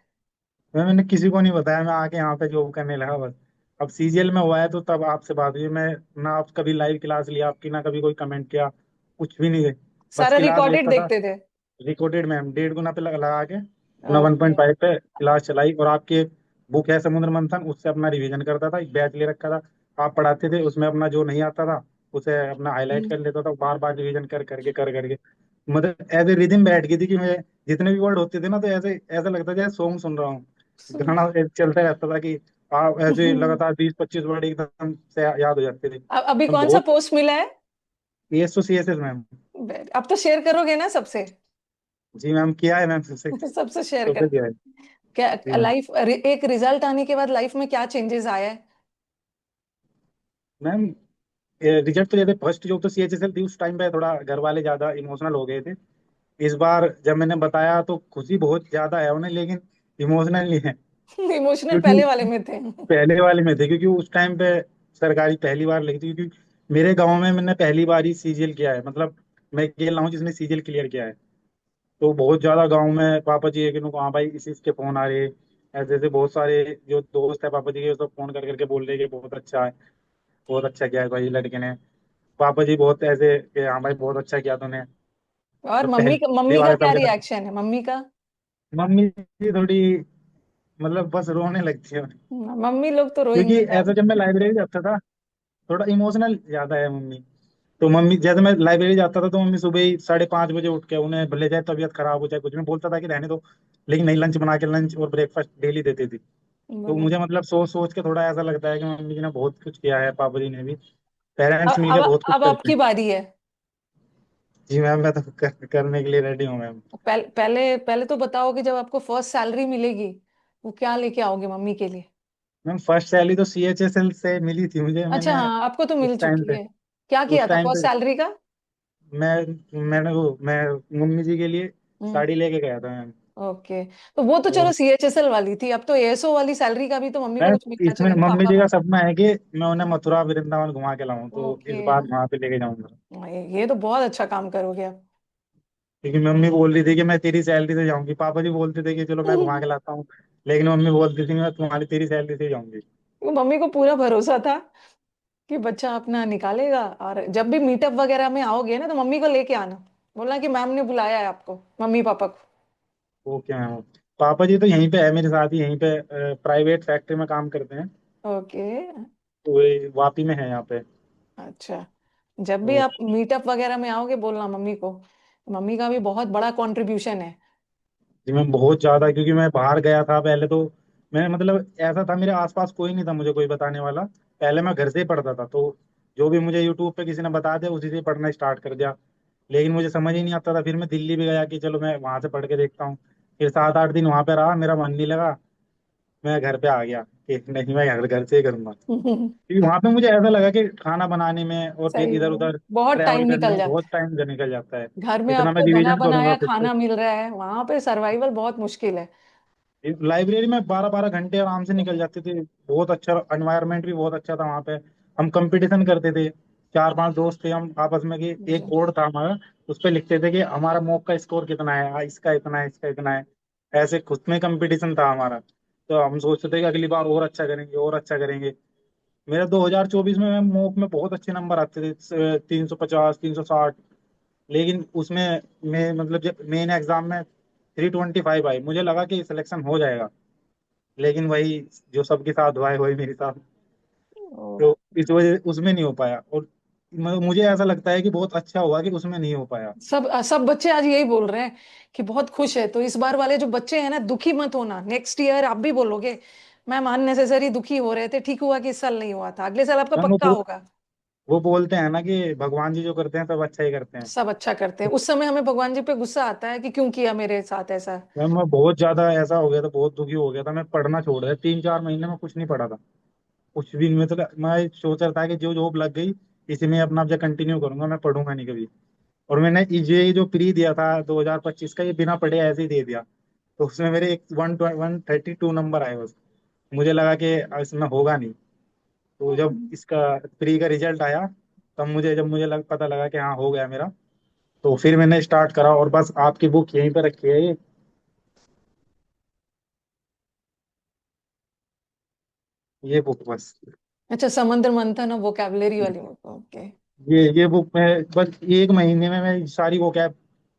मैंने किसी को नहीं बताया, मैं आके यहाँ पे जॉब करने लगा बस। अब CGL में हुआ है तो तब आपसे बात हुई। मैं ना आप कभी लाइव क्लास लिया आपकी, ना कभी कोई कमेंट किया, कुछ भी नहीं। बस सारा क्लास रिकॉर्डेड लेता था। देखते थे। रिकॉर्डेड मैम, 1.5 गुना पे लगा के अपना वन ओके। पॉइंट फाइव पे क्लास चलाई। और आपकी एक बुक है समुद्र मंथन, उससे अपना रिवीजन करता था, एक बैच ले रखा था। आप पढ़ाते थे, उसमें अपना जो नहीं आता था उसे अपना हाईलाइट कर लेता था, बार बार रिवीजन कर करके मतलब एज ए रिदिम बैठ गई थी कि मैं जितने भी वर्ड होते थे ना, तो ऐसे ऐसा लगता था जैसे सॉन्ग सुन रहा हूँ। गाना चलता रहता था कि आप ऐसे लगातार 20-25 वर्ड एकदम से याद हो जाते थे। अब अभी मैं कौन सा बहुत पोस्ट मिला है? CSS ma'am. अब तो शेयर करोगे ना सबसे? जी मैम, किया है मैम, सबसे सबसे शेयर सबसे कर। किया है। जी क्या मैम। लाइफ, एक रिजल्ट आने के बाद लाइफ में क्या चेंजेस आया है? मैम रिजल्ट तो जैसे फर्स्ट जॉब तो CHSL थी, उस टाइम पे थोड़ा घर वाले ज्यादा इमोशनल हो गए थे। इस बार जब मैंने बताया तो खुशी बहुत ज्यादा है उन्हें, लेकिन इमोशनल नहीं है। इमोशनल क्योंकि पहले वाले में थे। पहले वाले में थे, क्योंकि उस टाइम पे सरकारी पहली बार लगी थी, क्योंकि मेरे गांव में मैंने पहली बार ही CGL किया है, मतलब मैं अकेला हूँ जिसने CGL क्लियर किया है। तो बहुत ज्यादा गांव में पापा जी है कि हाँ भाई इसी इसके फोन आ रहे, ऐसे ऐसे बहुत सारे जो दोस्त है पापा जी के, वो सब फोन कर करके बोल रहे कि बहुत अच्छा है, बहुत अच्छा किया है भाई लड़के ने। पापा जी बहुत ऐसे कि हाँ भाई बहुत अच्छा किया तूने। और तो पहली मम्मी का बार क्या सबके साथ रिएक्शन है, मम्मी का? मम्मी जी थोड़ी मतलब बस रोने लगती है, मम्मी लोग तो क्योंकि रोएंगी ऐसा यार। जब मैं लाइब्रेरी जाता था, थोड़ा इमोशनल ज्यादा है मम्मी। तो मम्मी जैसे मैं लाइब्रेरी जाता था तो मम्मी सुबह ही 5:30 बजे उठ के, उन्हें भले चाहे तबीयत खराब हो, चाहे कुछ, मैं बोलता था कि रहने दो, लेकिन नहीं, लंच बना के, लंच और ब्रेकफास्ट डेली देती थी। तो बराबर। मुझे मतलब सोच सोच के थोड़ा ऐसा लगता है कि मम्मी जी ने बहुत कुछ किया है, पापा जी ने भी, अब पेरेंट्स मिलके अब बहुत कुछ अब करते आपकी हैं। बारी है। जी मैम, मैं तो करने के लिए रेडी हूँ मैम। पहले पहले तो बताओ कि जब आपको फर्स्ट सैलरी मिलेगी वो क्या लेके आओगे मम्मी के लिए? मैम फर्स्ट सैलरी तो CHSL से मिली थी मुझे, अच्छा, मैंने हाँ, आपको तो उस मिल टाइम चुकी पे है। क्या उस किया था टाइम फर्स्ट पे सैलरी का? मैं मम्मी जी के लिए हम्म। साड़ी लेके गया था मैम। ओके। तो वो तो चलो और CHSL वाली थी, अब तो ASO वाली सैलरी का भी तो मम्मी को मैं कुछ मिलना इसमें चाहिए ना, मम्मी पापा जी का को। सपना है कि मैं उन्हें मथुरा वृंदावन घुमा के लाऊं, तो इस ओके। बार वहां पे लेके जाऊंगा। ये तो बहुत अच्छा काम करोगे आप। क्योंकि मम्मी बोल रही थी कि मैं तेरी सैलरी से जाऊंगी, पापा जी बोलते थे कि चलो मैं घुमा के लाता हूँ, लेकिन मम्मी बोलती थी मैं तुम्हारी तेरी सैलरी से ही जाऊंगी। वो मम्मी को पूरा भरोसा था कि बच्चा अपना निकालेगा, और जब भी मीटअप वगैरह में आओगे ना तो मम्मी को लेके आना, बोलना कि मैम ने बुलाया है आपको, मम्मी पापा को। Okay ma'am. पापा जी तो यहीं पे है मेरे साथ ही, यहीं पे प्राइवेट फैक्ट्री में काम करते हैं। ओके। तो वो वापी में है यहाँ पे। अच्छा। जब भी तो आप मीटअप वगैरह में आओगे बोलना मम्मी को, मम्मी का भी बहुत बड़ा कंट्रीब्यूशन है। जी मैम बहुत ज्यादा, क्योंकि मैं बाहर गया था पहले तो, मैं मतलब ऐसा था मेरे आसपास कोई नहीं था मुझे कोई बताने वाला। पहले मैं घर से ही पढ़ता था, तो जो भी मुझे यूट्यूब पे किसी ने बता दिया उसी से पढ़ना स्टार्ट कर दिया। लेकिन मुझे समझ ही नहीं आता था, फिर मैं दिल्ली भी गया कि चलो मैं वहां से पढ़ के देखता हूँ। फिर 7-8 दिन वहां पे रहा, मेरा मन नहीं लगा, मैं घर पे आ गया कि नहीं, मैं घर घर से ही करूंगा। क्योंकि वहां पे मुझे ऐसा लगा कि खाना बनाने में और फिर सही इधर है, उधर बहुत ट्रैवल टाइम करने निकल में जाता बहुत टाइम निकल जाता है। है। घर में इतना मैं आपको बना रिवीजन करूंगा बनाया खुद से। खाना मिल रहा है, वहां पे सर्वाइवल बहुत मुश्किल है। लाइब्रेरी में 12-12 घंटे आराम से निकल जाते थे, बहुत अच्छा एनवायरनमेंट भी बहुत अच्छा था वहाँ पे। हम कंपटीशन करते थे, 4-5 दोस्त थे हम आपस में, कि एक जी। बोर्ड था हमारा, उस पे लिखते थे कि हमारा मॉक का स्कोर कितना है, इसका इतना है, इसका इतना है। ऐसे खुद में कंपटीशन था हमारा। तो हम सोचते थे कि अगली बार और अच्छा करेंगे, और अच्छा करेंगे। मेरा 2024 में मैं मॉक में बहुत अच्छे नंबर आते थे, 350 360। लेकिन उसमें मैं मतलब जब मेन एग्जाम में 325 आई, मुझे लगा कि सिलेक्शन हो जाएगा, लेकिन वही जो सबके साथ हुआ है वही मेरे साथ। ओ, तो इस वजह से उसमें नहीं हो पाया, और मुझे ऐसा लगता है कि बहुत अच्छा हुआ कि उसमें नहीं हो पाया। सब बच्चे आज यही बोल रहे हैं कि बहुत खुश है, तो इस बार वाले जो बच्चे हैं ना, दुखी मत होना, नेक्स्ट ईयर आप भी बोलोगे मैम अननेसेसरी दुखी हो रहे थे, ठीक हुआ कि इस साल नहीं हुआ था, अगले साल आपका मैम पक्का होगा। वो बोलते हैं ना कि भगवान जी जो करते हैं सब अच्छा ही करते हैं। सब अच्छा करते हैं, उस समय हमें भगवान जी पे गुस्सा आता है कि क्यों किया मेरे साथ ऐसा। मैम मैं बहुत ज्यादा ऐसा हो गया था, बहुत दुखी हो गया था, मैं पढ़ना छोड़ दिया, 3-4 महीने में कुछ नहीं पढ़ा था। कुछ भी नहीं, मतलब मैं सोच रहा था कि जो जॉब लग गई इसी में अपना जब कंटिन्यू करूंगा, मैं पढ़ूंगा नहीं कभी। और मैंने ये जो प्री दिया था 2025 का, ये बिना पढ़े ऐसे ही दे दिया। तो उसमें मेरे एक 132 नंबर आए बस। मुझे लगा कि इसमें होगा नहीं। तो जब इसका प्री का रिजल्ट आया, तब जब मुझे पता लगा कि हाँ हो गया मेरा, तो फिर मैंने स्टार्ट करा, और बस आपकी बुक यहीं पे रखी है ये बुक बस। अच्छा, समुद्र मंथन और वोकेबलरी वाली बुक, ओके। ये बुक में बस 1 महीने में मैं सारी वो कैब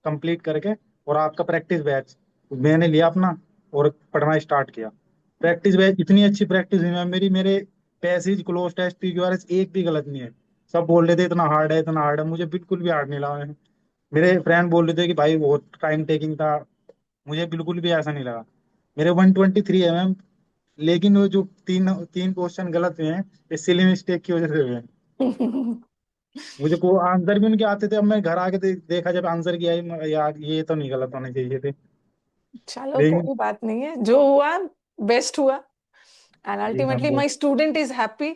कंप्लीट करके, और आपका प्रैक्टिस बैच मैंने लिया अपना, और पढ़ना स्टार्ट किया। प्रैक्टिस बैच इतनी अच्छी प्रैक्टिस हुई मैम मेरी, मेरे पैसेज, क्लोज टेस्ट, PQRS एक भी गलत नहीं है। सब बोल रहे थे इतना हार्ड है, इतना हार्ड है, मुझे बिल्कुल भी हार्ड नहीं लगा। मेरे फ्रेंड बोल रहे थे कि भाई बहुत टाइम टेकिंग था, मुझे बिल्कुल भी ऐसा नहीं लगा। मेरे 123 है मैम, लेकिन वो जो तीन तीन क्वेश्चन गलत हुए हैं, ये सिली मिस्टेक की वजह से हुए हैं। मुझे को आंसर भी उनके आते थे, अब मैं घर आके देखा जब आंसर किया, यार ये तो नहीं, गलत होने चाहिए थे। चलो लेकिन कोई बात नहीं है, जो हुआ बेस्ट हुआ, एंड जी मैम अल्टीमेटली वो माय स्टूडेंट इज हैप्पी,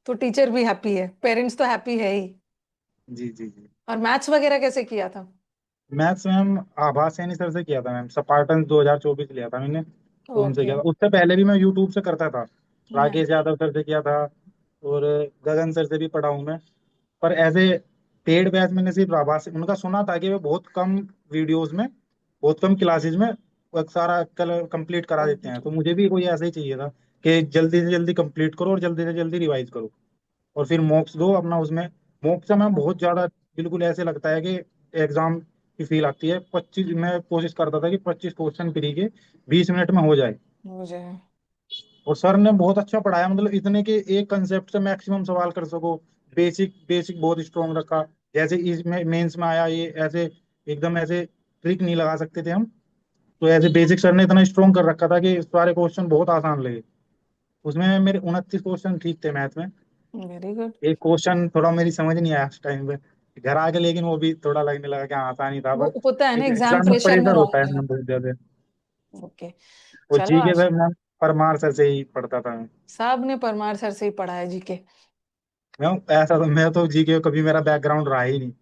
तो टीचर भी हैप्पी है, पेरेंट्स तो हैप्पी है ही। जी जी जी। और मैथ्स वगैरह कैसे किया था? मैथ्स मैम आभास सैनी सर से किया था मैम, स्पार्टन 2024 लिया था मैंने, तो उनसे ओके। किया था। उससे पहले भी मैं यूट्यूब से करता था, राकेश यादव सर से किया था, और गगन सर से भी पढ़ा हूँ मैं। पर एज ए पेड बैच मैंने सिर्फ आभास से उनका सुना था कि वे बहुत कम वीडियोस में, बहुत कम क्लासेस में वो सारा कल कंप्लीट करा देते हैं। तो मुझे भी कोई ऐसा ही चाहिए था कि जल्दी से जल्दी कंप्लीट करो और जल्दी से जल्दी रिवाइज करो, और फिर मॉक्स दो अपना उसमें। मॉक्स से मैम अच्छा। बहुत ज्यादा बिल्कुल ऐसे लगता है कि एग्जाम की फील आती है। 25, मैं कोशिश करता था कि 25 क्वेश्चन फ्री के 20 मिनट में हो जाए। मुझे और सर ने बहुत अच्छा पढ़ाया, मतलब इतने के एक कंसेप्ट से मैक्सिमम सवाल कर सको। बेसिक बेसिक बहुत स्ट्रॉन्ग रखा। जैसे इसमें मेंस में आया ये ऐसे, एकदम ऐसे ट्रिक नहीं लगा सकते थे हम, तो ऐसे बेसिक सर ने इतना स्ट्रॉन्ग कर रखा था कि सारे क्वेश्चन बहुत आसान लगे। उसमें मेरे 29 क्वेश्चन ठीक थे मैथ में। Very good. एक क्वेश्चन थोड़ा मेरी समझ नहीं आया उस टाइम पे घर आके, लेकिन वो भी थोड़ा लगने लगा कि हाँ आसान ही था, वो पर होता है ना, एग्जाम एग्जाम में प्रेशर में प्रेशर रॉन्ग होता है हो ना जाता बहुत ज्यादा। है। ओके। और चलो जीके आज पे मैं परमार सर से ही पढ़ता था मैं। साहब ने परमार सर से ही पढ़ा है जीके। मैं ऐसा तो मैं तो जीके कभी मेरा बैकग्राउंड रहा ही नहीं।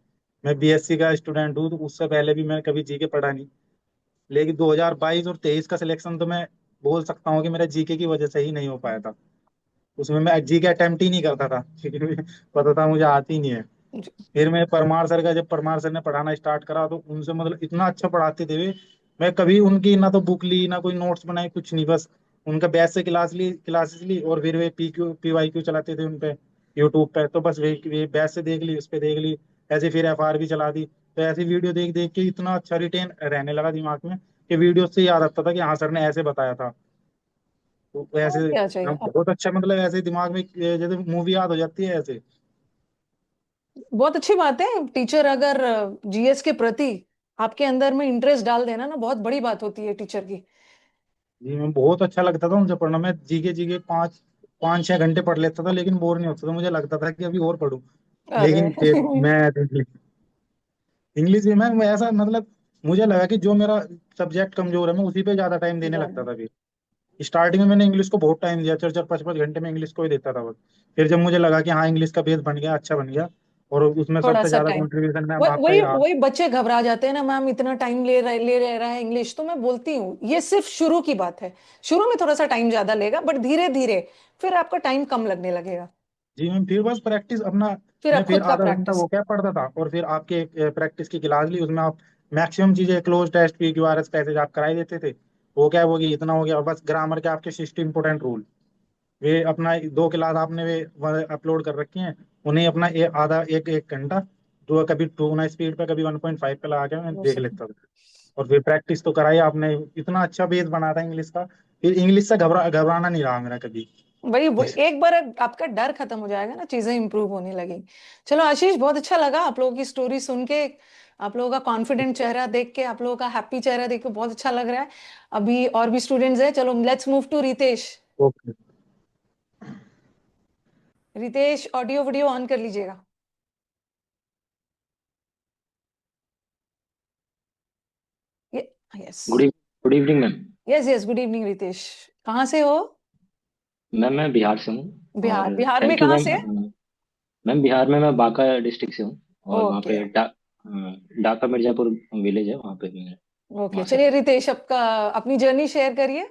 मैं बीएससी का स्टूडेंट हूँ, तो उससे पहले भी मैंने कभी जीके पढ़ा नहीं। लेकिन 2022 और 23 का सिलेक्शन तो मैं बोल सकता हूँ कि मेरा जीके की वजह से ही नहीं हो पाया था। उसमें मैं जीके अटेम्प्ट ही नहीं करता था क्योंकि मुझे पता था मुझे आती नहीं है। फिर मैं परमार सर का, जब परमार सर ने पढ़ाना स्टार्ट करा तो उनसे मतलब इतना अच्छा पढ़ाते थे वे। मैं कभी उनकी ना तो बुक ली ना कोई नोट्स बनाए, कुछ नहीं, बस उनका बैच से क्लासेस ली, और फिर वे PQ PYQ चलाते थे उनपे यूट्यूब पे, तो बस वे बैच से देख ली, उस पे देख ली। ऐसे फिर FR भी चला दी, तो ऐसी वीडियो देख देख के इतना अच्छा रिटेन रहने लगा दिमाग में कि वीडियो से याद आता था कि हाँ सर ने ऐसे बताया था। तो ऐसे और क्या चाहिए अब। बहुत अच्छा, मतलब ऐसे दिमाग में जैसे मूवी याद हो जाती है ऐसे। बहुत अच्छी बात है, टीचर अगर जीएस के प्रति आपके अंदर में इंटरेस्ट डाल देना ना, बहुत बड़ी बात होती है टीचर की। जी मैं बहुत अच्छा लगता था उनसे पढ़ना। मैं जीके जीके 5 5 6 घंटे पढ़ लेता था, लेकिन बोर नहीं होता था, मुझे लगता था कि अभी और पढूं। अरे लेकिन फिर मैथ, इंग्लिश भी मैं ऐसा मतलब, मुझे लगा कि जो मेरा सब्जेक्ट कमजोर है मैं उसी पे ज्यादा टाइम देने लगता ज्यादा था। फिर स्टार्टिंग में मैंने इंग्लिश को बहुत टाइम दिया, 4 4 5 5 घंटे में इंग्लिश को ही देता था बस। फिर जब मुझे लगा कि हाँ इंग्लिश का बेस बन गया, अच्छा बन गया, और उसमें थोड़ा सबसे सा ज्यादा टाइम। कंट्रीब्यूशन मैम वही आपका ही वही रहा। वही बच्चे घबरा जाते हैं ना, मैम इतना टाइम ले रहा है इंग्लिश, तो मैं बोलती हूँ ये सिर्फ शुरू की बात है। शुरू में थोड़ा सा टाइम ज्यादा लेगा, बट धीरे धीरे फिर आपका टाइम कम लगने लगेगा। जी मैम, फिर बस प्रैक्टिस अपना। फिर मैं आप फिर खुद का आधा घंटा प्रैक्टिस। वो क्या पढ़ता था, और फिर आपके प्रैक्टिस की क्लास ली, उसमें आप मैक्सिमम चीजें क्लोज टेस्ट PQRS पैसेज आप कराई देते थे। वो क्या वो कि इतना हो गया, और बस ग्रामर के आपके 60 इंपोर्टेंट रूल, वे अपना 2 क्लास आपने वे अपलोड कर रखी हैं। उन्हें अपना आधा एक एक घंटा, जो कभी 2 गुना स्पीड पे कभी 1.5 पे लगा के मैं वो देख सब। लेता था। और फिर प्रैक्टिस तो कराई आपने, इतना अच्छा बेस बना था इंग्लिश का। फिर इंग्लिश से घबराना नहीं रहा मेरा कभी। वही एक बार आपका डर खत्म हो जाएगा ना, चीजें इंप्रूव होने लगेंगी। चलो आशीष, बहुत अच्छा लगा आप लोगों की स्टोरी सुन के। आप लोगों का कॉन्फिडेंट चेहरा देख के, आप लोगों का हैप्पी चेहरा देख के बहुत अच्छा लग रहा है। अभी और भी स्टूडेंट्स हैं, चलो let's move to Ritesh. Okay. Ritesh, audio video on कर लीजिएगा। ये yes. Good evening ma'am. Yes yes, good evening Ritesh. कहाँ से हो? मैम मैं बिहार से हूँ और बिहार? बिहार में थैंक यू कहाँ मैम। से? मैम बिहार में मैं बांका डिस्ट्रिक्ट से हूँ और वहाँ ओके। पे डाका मिर्जापुर विलेज है वहाँ पे मैं ओके, वहाँ से। चलिए रितेश, आपका अपनी जर्नी शेयर करिए।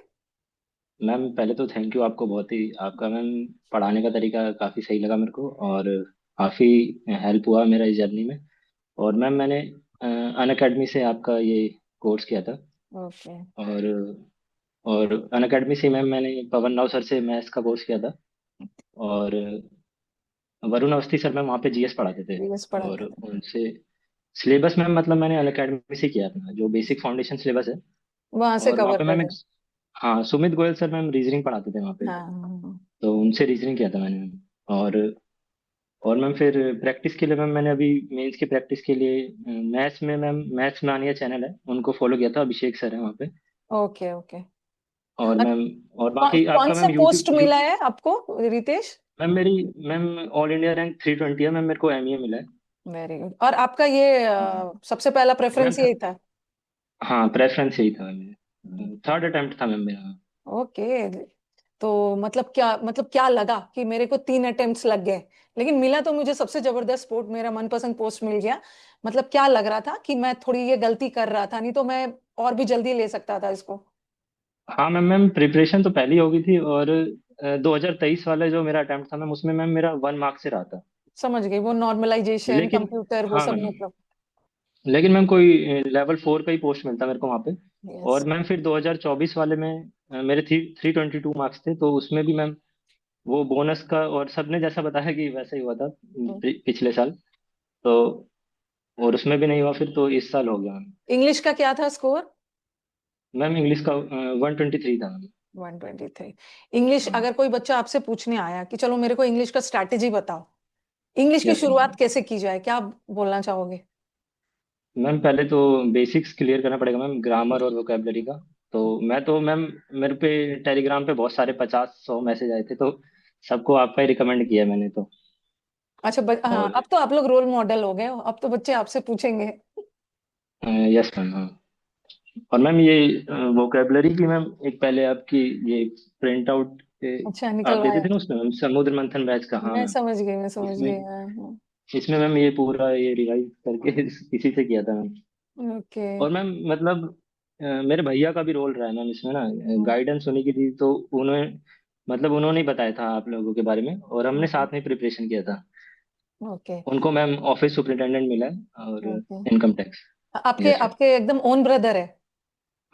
मैम पहले तो थैंक यू आपको, बहुत ही आपका मैम पढ़ाने का तरीका काफ़ी सही लगा मेरे को और काफ़ी हेल्प हुआ मेरा इस जर्नी में। और मैम मैंने अन अकेडमी से आपका ये कोर्स किया था ओके। और अन अकेडमी से मैम मैंने पवन राव सर से मैथ्स का कोर्स किया था। और वरुण अवस्थी सर मैम वहाँ पे जीएस पढ़ाते थे। जीएस और पढ़ाते थे। उनसे सिलेबस मैम मतलब मैंने अनअकैडमी से किया था, जो बेसिक फाउंडेशन सिलेबस है। वहां से और वहाँ कवर पे कर मैम दे। एक, हाँ, Sumit Goyal sir ma'am reasoning पढ़ाते थे वहाँ पे। हाँ हाँ, हाँ। तो उनसे रीजनिंग किया था मैंने मैम। और मैम फिर प्रैक्टिस के लिए मैम मैंने अभी मेंस की प्रैक्टिस के लिए मैथ्स में मैम मैथ्स मानिया चैनल है उनको फॉलो किया था, अभिषेक सर है वहाँ पे। Okay okay. और मैम और कौन बाकी कौन आपका सा मैम पोस्ट यूट्यूब मिला है आपको रितेश? मैम मेरी मैम ऑल इंडिया रैंक 320 है मैम, मेरे को एमईए मिला है। Very good. और आपका ये सबसे पहला मैम प्रेफरेंस यही था? हाँ प्रेफरेंस यही था मैम, थर्ड अटेम्प्ट था मैम मेरा। ओके। तो मतलब क्या लगा कि मेरे को 3 अटेम्प्ट्स लग गए, लेकिन मिला तो मुझे सबसे जबरदस्त स्पोर्ट, मेरा मनपसंद पोस्ट मिल गया। मतलब क्या लग रहा था कि मैं थोड़ी ये गलती कर रहा था, नहीं तो मैं और भी जल्दी ले सकता था इसको। हाँ मैम, मैम प्रिपरेशन तो पहले ही हो गई थी, और 2023 वाला जो मेरा अटेम्प्ट था मैम, उसमें मैम मेरा 1 मार्क से रहा था। समझ गई, वो नॉर्मलाइजेशन लेकिन कंप्यूटर वो हाँ सब मैम, मतलब। लेकिन मैम कोई लेवल 4 का ही पोस्ट मिलता मेरे को वहाँ पे। यस। और मैम फिर 2024 वाले में मेरे 322 मार्क्स थे, तो उसमें भी मैम वो बोनस का, और सबने जैसा बताया कि वैसा ही हुआ था पिछले साल। तो और उसमें भी नहीं हुआ फिर, तो इस साल हो गया मैम। इंग्लिश का क्या था स्कोर? मैम इंग्लिश का 123 था मैम। 123। इंग्लिश हाँ। अगर कोई बच्चा आपसे पूछने आया कि चलो मेरे को इंग्लिश का स्ट्रैटेजी बताओ, इंग्लिश की यस शुरुआत मैम। कैसे की जाए, क्या बोलना चाहोगे? मैम पहले तो बेसिक्स क्लियर करना पड़ेगा मैम, ग्रामर और वोकेबलरी का। तो मैम मेरे पे टेलीग्राम पे बहुत सारे 50-100 मैसेज आए थे, तो सबको आपका ही रिकमेंड किया मैंने तो। अच्छा हाँ, और अब तो आप लोग रोल मॉडल हो गए हो, अब तो बच्चे आपसे पूछेंगे। यस मैम, हाँ। और मैम ये वोकेबलरी की मैम, एक पहले आपकी ये प्रिंट आउट अच्छा आप देते निकलवाया थे ना था। उसमें मैम, समुद्र मंथन बैच का, हाँ मैं मैम। समझ गई, मैं समझ इसमें गई, हाँ हाँ। इसमें मैम ये पूरा ये रिवाइज करके इसी से किया था मैम। ओके। और मैम मतलब मेरे भैया का भी रोल रहा है मैम इसमें ना, गाइडेंस होने की थी, तो उन्होंने मतलब उन्होंने ही बताया था आप लोगों के बारे में, और हमने साथ में प्रिपरेशन किया था। ओके। उनको मैम ऑफिस सुपरिटेंडेंट मिला है, और ओके। Income tax. आपके यस मैम। आपके एकदम ओन ब्रदर है?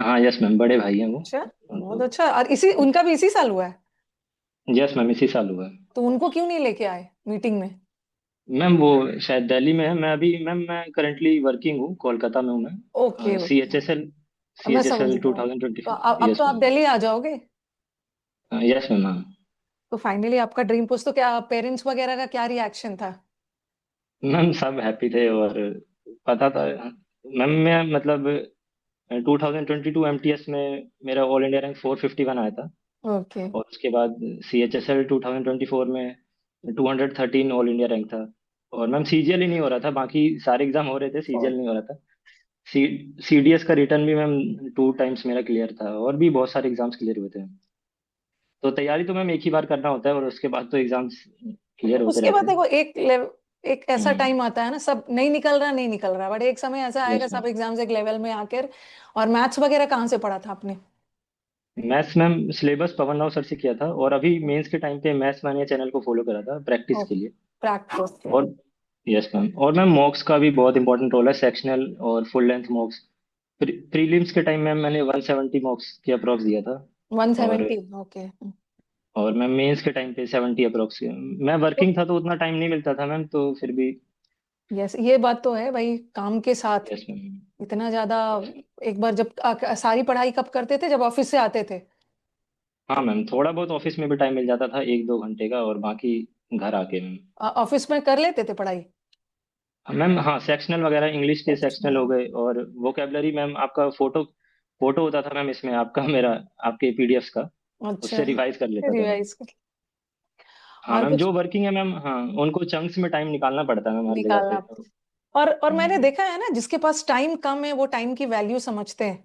हाँ यस मैम, बड़े भाई हैं वो। अच्छा, बहुत तो अच्छा। और इसी उनका भी इसी साल हुआ है? यस मैम, इसी साल हुआ है। तो उनको क्यों नहीं लेके आए मीटिंग में? मैम वो शायद दिल्ली में है, मैं अभी मैम मैं करंटली वर्किंग हूँ, कोलकाता में हूँ ओके मैं, see okay. H S L C मैं एच एस समझ एल टू गया। थाउजेंड ट्वेंटी तो फाइव अब तो यस आप मैम। दिल्ली आ जाओगे। यस मैम, हाँ। तो फाइनली आपका ड्रीम पोस्ट, तो क्या पेरेंट्स वगैरह का क्या रिएक्शन था? मैम सब हैप्पी थे, और पता था मैम, मैं मतलब 2022 एमटीएस में मेरा ऑल इंडिया रैंक 451 आया था। ओके। और उसके बाद सी एच एस एल 2024 में 213 ऑल इंडिया रैंक था। और मैम सीजीएल ही नहीं हो रहा था, बाकी सारे एग्जाम हो रहे थे, सीजीएल नहीं हो रहा था। सी सीडीएस का रिटर्न भी मैम 2 टाइम्स मेरा क्लियर था, और भी बहुत सारे एग्जाम्स क्लियर हुए थे। तो तैयारी तो मैम एक ही बार करना होता है, और उसके बाद तो एग्जाम्स क्लियर होते उसके बाद रहते हैं। देखो एक ऐसा टाइम आता है ना, सब नहीं निकल रहा, नहीं निकल रहा, बट एक समय ऐसा आएगा यस सब मैम। एग्जाम्स एक लेवल में आकर। और मैथ्स वगैरह कहाँ से पढ़ा था आपने? मैथ्स मैम सिलेबस पवन राव सर से किया था, और अभी मेंस के टाइम पे मैथ्स मानिया चैनल को फॉलो करा था प्रैक्टिस के लिए। प्रैक्टिस। और यस मैम, और मैम मॉक्स का भी बहुत इंपॉर्टेंट रोल है, सेक्शनल और फुल लेंथ मॉक्स। प्रीलिम्स के टाइम मैम मैंने 170 मॉक्स की अप्रॉक्स दिया था। और 170। ओके। और मैम मेंस के टाइम पे 70 अप्रॉक्स। मैं वर्किंग था तो उतना टाइम नहीं मिलता था मैम, तो फिर भी। यस, ये बात तो है भाई, काम के साथ यस मैम। इतना ज्यादा। एक बार जब सारी पढ़ाई कब करते थे, जब ऑफिस से आते थे? हाँ मैम, थोड़ा बहुत ऑफिस में भी टाइम मिल जाता था, 1-2 घंटे का, और बाकी घर आके मैम। ऑफिस में कर लेते थे पढ़ाई? मैम हाँ, सेक्शनल वगैरह इंग्लिश के सेक्शनल हो गए, और वोकेबलरी मैम आपका फोटो फोटो होता था मैम इसमें आपका मेरा, आपके पीडीएफ्स का, अच्छा। उससे रिवाइज कर लेता था मैम। रिवाइज कर। हाँ और मैम, कुछ जो वर्किंग है मैम, हाँ उनको चंक्स में टाइम निकालना पड़ता है मैम हर जगह पे निकालना? तो। और मैंने देखा है ना, जिसके पास टाइम कम है वो टाइम की वैल्यू समझते हैं,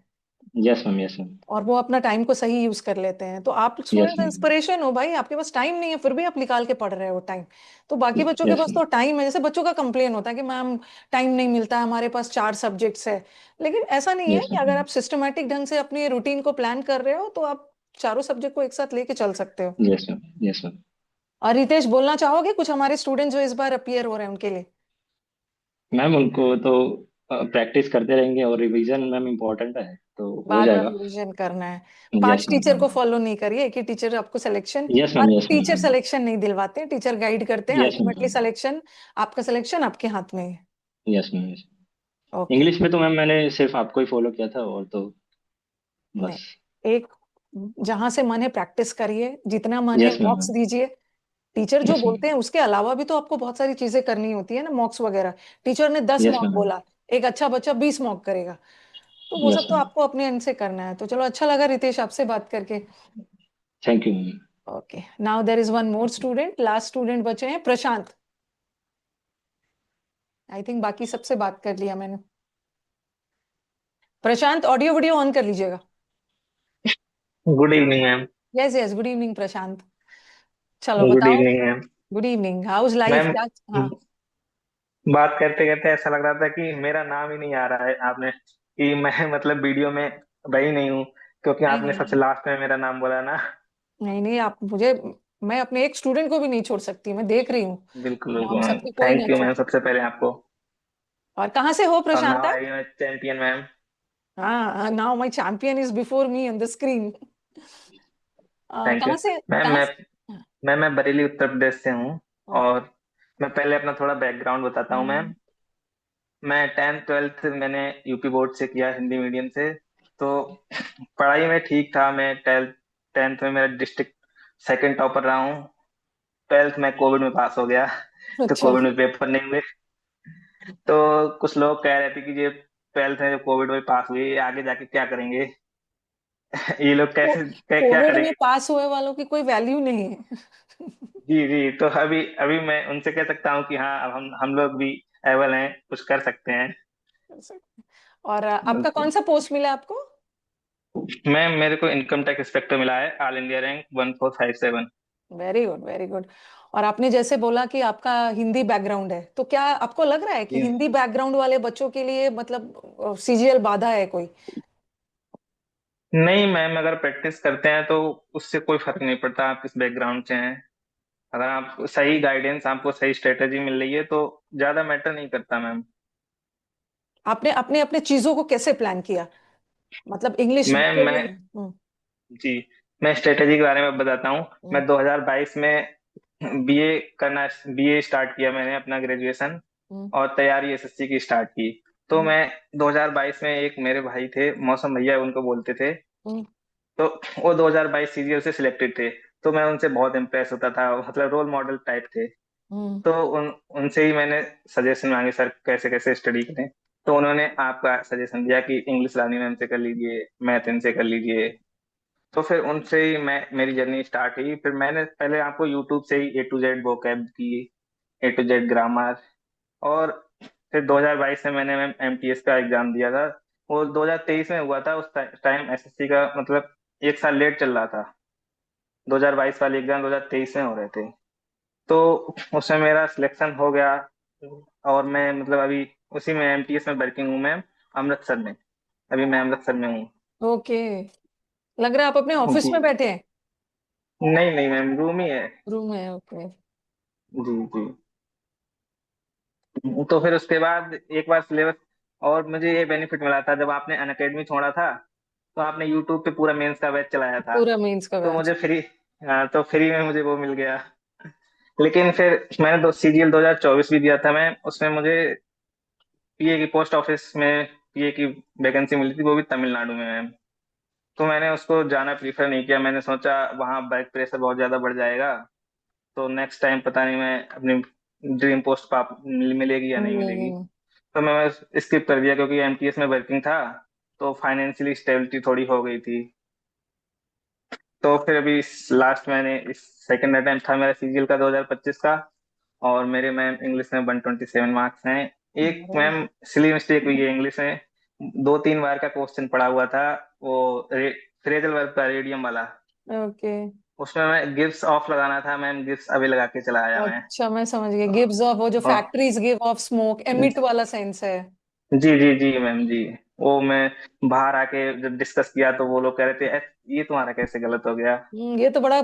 यस मैम, यस मैम। और वो अपना टाइम को सही यूज कर लेते हैं। तो आप यस स्टूडेंट मैम। इंस्पिरेशन हो भाई, आपके पास टाइम नहीं है फिर भी आप निकाल के पढ़ रहे हो टाइम। तो बाकी बच्चों के यस पास मैम। तो टाइम है, जैसे बच्चों का कंप्लेन होता है कि मैम टाइम नहीं मिलता है, हमारे पास 4 सब्जेक्ट्स है। लेकिन ऐसा नहीं है यस कि अगर मैम। आप सिस्टमेटिक ढंग से अपनी रूटीन को प्लान कर रहे हो तो आप चारों सब्जेक्ट को एक साथ लेके चल सकते हो। Yes ma'am. Yes ma'am. और रितेश, बोलना चाहोगे कुछ हमारे स्टूडेंट जो इस बार अपीयर हो रहे हैं उनके लिए? मैम उनको तो प्रैक्टिस करते रहेंगे, और रिवीजन मैम इम्पोर्टेंट है, तो हो बार बार जाएगा। रिवीजन करना है। यस पांच मैम, टीचर हाँ। को फॉलो नहीं करिए, एक ही टीचर आपको सिलेक्शन। यस और मैम, यस मैम, टीचर हाँ। सिलेक्शन नहीं दिलवाते, टीचर गाइड करते हैं, यस मैम, अल्टीमेटली हाँ। सिलेक्शन, आपका सिलेक्शन आपके हाथ में है। Yes ma'am, yes. Okay. English में तो मैम मैंने सिर्फ आपको ही फॉलो किया था, और तो नहीं, बस। एक जहां से मन है प्रैक्टिस करिए, जितना मन है यस मॉक्स मैम। दीजिए। टीचर जो यस मैम। बोलते हैं उसके अलावा भी तो आपको बहुत सारी चीजें करनी होती है ना, मॉक्स वगैरह। टीचर ने 10 यस मॉक मैम। बोला, एक अच्छा बच्चा 20 मॉक करेगा, तो वो यस सब तो मैम। आपको अपने एंड से करना है। तो चलो, अच्छा लगा रितेश आपसे बात करके। Thank you ma'am. Okay, now there is one more student, last student बचे हैं, प्रशांत। आई थिंक बाकी सबसे बात कर लिया मैंने। प्रशांत, ऑडियो वीडियो ऑन कर लीजिएगा। Good evening ma'am. Yes yes, good evening Prashant. चलो गुड बताओ। Evening ma'am. Good evening, how's life ma'am, क्या? हाँ। बात करते करते ऐसा लग रहा था कि मेरा नाम ही नहीं आ रहा है आपने, कि मैं मतलब वीडियो में वही नहीं हूँ, क्योंकि नहीं आपने सबसे नहीं लास्ट में मेरा नाम बोला ना। नहीं नहीं, आप मुझे, मैं अपने एक स्टूडेंट को भी नहीं छोड़ सकती, मैं देख रही हूँ। बिल्कुल नाम बिल्कुल मैम, सबके कोई ना थैंक यू छोड़। मैम सबसे पहले आपको। और कहाँ से हो और प्रशांत नाउ आप? I am champion ma'am. हाँ, now my champion is before me on the screen. Thank you कहाँ से? मैम। कहाँ मैं से? हाँ, मैं बरेली उत्तर प्रदेश से हूँ। ओके। और मैं पहले अपना थोड़ा बैकग्राउंड बताता हूँ मैम। मैं 10th 12th मैंने यूपी बोर्ड से किया, हिंदी मीडियम से। तो पढ़ाई में ठीक था। मैं 10th में मेरा डिस्ट्रिक्ट सेकंड टॉपर रहा हूँ। 12th में कोविड में पास हो गया। तो अच्छा। कोविड में पेपर नहीं हुए। तो कुछ लोग कह रहे थे कि ये 12th में जो कोविड में पास हुए ये आगे जाके क्या करेंगे। ये लोग कैसे क्या कोविड में करेंगे। पास हुए वालों की कोई वैल्यू नहीं है। जी जी, तो अभी अभी मैं उनसे कह सकता हूँ कि हाँ, अब हम लोग भी एबल हैं, कुछ कर सकते हैं। और आपका कौन बिल्कुल सा पोस्ट मिला आपको? मैम, मेरे को इनकम टैक्स इंस्पेक्टर मिला है, all India rank 1457। Very good very good. और आपने जैसे बोला कि आपका हिंदी बैकग्राउंड है, तो क्या आपको लग रहा है कि जी हिंदी बैकग्राउंड वाले बच्चों के लिए मतलब सीजीएल बाधा है कोई? नहीं मैम, अगर प्रैक्टिस करते हैं तो उससे कोई फर्क नहीं पड़ता आप किस बैकग्राउंड से हैं। अगर आप सही गाइडेंस, आपको सही स्ट्रेटेजी मिल रही है तो ज्यादा मैटर नहीं करता मैम। आपने अपने अपने चीजों को कैसे प्लान किया? मतलब इंग्लिश मैम के मैं लिए। जी, मैं स्ट्रेटेजी के बारे में बताता हूँ। हम्म, मैं 2022 में बीए स्टार्ट किया मैंने अपना ग्रेजुएशन। हम्म, और तैयारी एसएससी की स्टार्ट की। तो हम्म, मैं 2022 में, एक मेरे भाई थे मौसम भैया उनको बोलते थे। हम्म, तो वो 2022 सीरियल से सिलेक्टेड थे। तो मैं उनसे बहुत इम्प्रेस होता था, मतलब रोल मॉडल टाइप थे। हम्म, तो उनसे ही मैंने सजेशन मांगे, सर कैसे कैसे स्टडी करें। तो उन्होंने आपका सजेशन दिया कि इंग्लिश रानी मैम से कर लीजिए, मैथ इनसे कर लीजिए। तो फिर उनसे ही मैं मेरी जर्नी स्टार्ट हुई। फिर मैंने पहले आपको यूट्यूब से ही A to Z vocab की, A to Z ग्रामर। और फिर 2022 में मैंने मैम एमटीएस का एग्जाम दिया था। वो 2023 में हुआ था। उस टाइम एसएससी का मतलब एक साल लेट चल रहा था। 2022 वाले एग्जाम 2023 में हो रहे थे। तो उसमें मेरा सिलेक्शन हो गया। और मैं मतलब अभी उसी में एमटीएस में वर्किंग हूँ मैम, अमृतसर में। अभी मैं अमृतसर में हूँ। ओके। लग रहा है आप अपने ऑफिस जी, में बैठे हैं। नहीं नहीं मैम, रूम ही है। रूम है, ओके। जी जी। तो फिर उसके बाद एक बार सिलेबस, और मुझे ये बेनिफिट मिला था जब आपने अनअकैडमी छोड़ा था। तो आपने यूट्यूब पे पूरा मेंस का बैच चलाया था। पूरा मेंस का तो बैच। मुझे फ्री, हाँ, तो फ्री में मुझे वो मिल गया। लेकिन फिर मैंने सीजीएल 2024 भी दिया था। मैं उसमें मुझे पीए की पोस्ट ऑफिस में पीए की वैकेंसी मिली थी, वो भी तमिलनाडु में मैम। तो मैंने उसको जाना प्रीफर नहीं किया। मैंने सोचा वहाँ वर्क प्रेशर बहुत ज्यादा बढ़ जाएगा। तो नेक्स्ट टाइम पता नहीं मैं अपनी ड्रीम पोस्ट पा मिलेगी या नहीं मिलेगी। नहीं। तो मैं स्किप कर दिया, क्योंकि एमटीएस में वर्किंग था। तो फाइनेंशियली स्टेबिलिटी थोड़ी हो गई थी। तो फिर अभी लास्ट मैंने इस सेकंड अटेम्प्ट था मेरा सीजीएल का 2025 का। और मेरे मैम इंग्लिश में 127 मार्क्स हैं। एक मैम सिली मिस्टेक हुई है इंग्लिश में। 2 3 बार का क्वेश्चन पड़ा हुआ था। वो फ्रेजल वर्ब का रेडियम वाला। ओके। उसमें मैं गिव्स ऑफ लगाना था मैम, गिव्स अभी लगा के चला आया मैं। अच्छा, मैं समझ गई, गिव्स ऑफ, वो जो और factories give of smoke, emit वाला सेंस है। जी जी जी मैम जी। वो मैं बाहर आके जब डिस्कस किया तो वो लोग कह रहे थे, ये तुम्हारा कैसे गलत हो गया?" ये तो बड़ा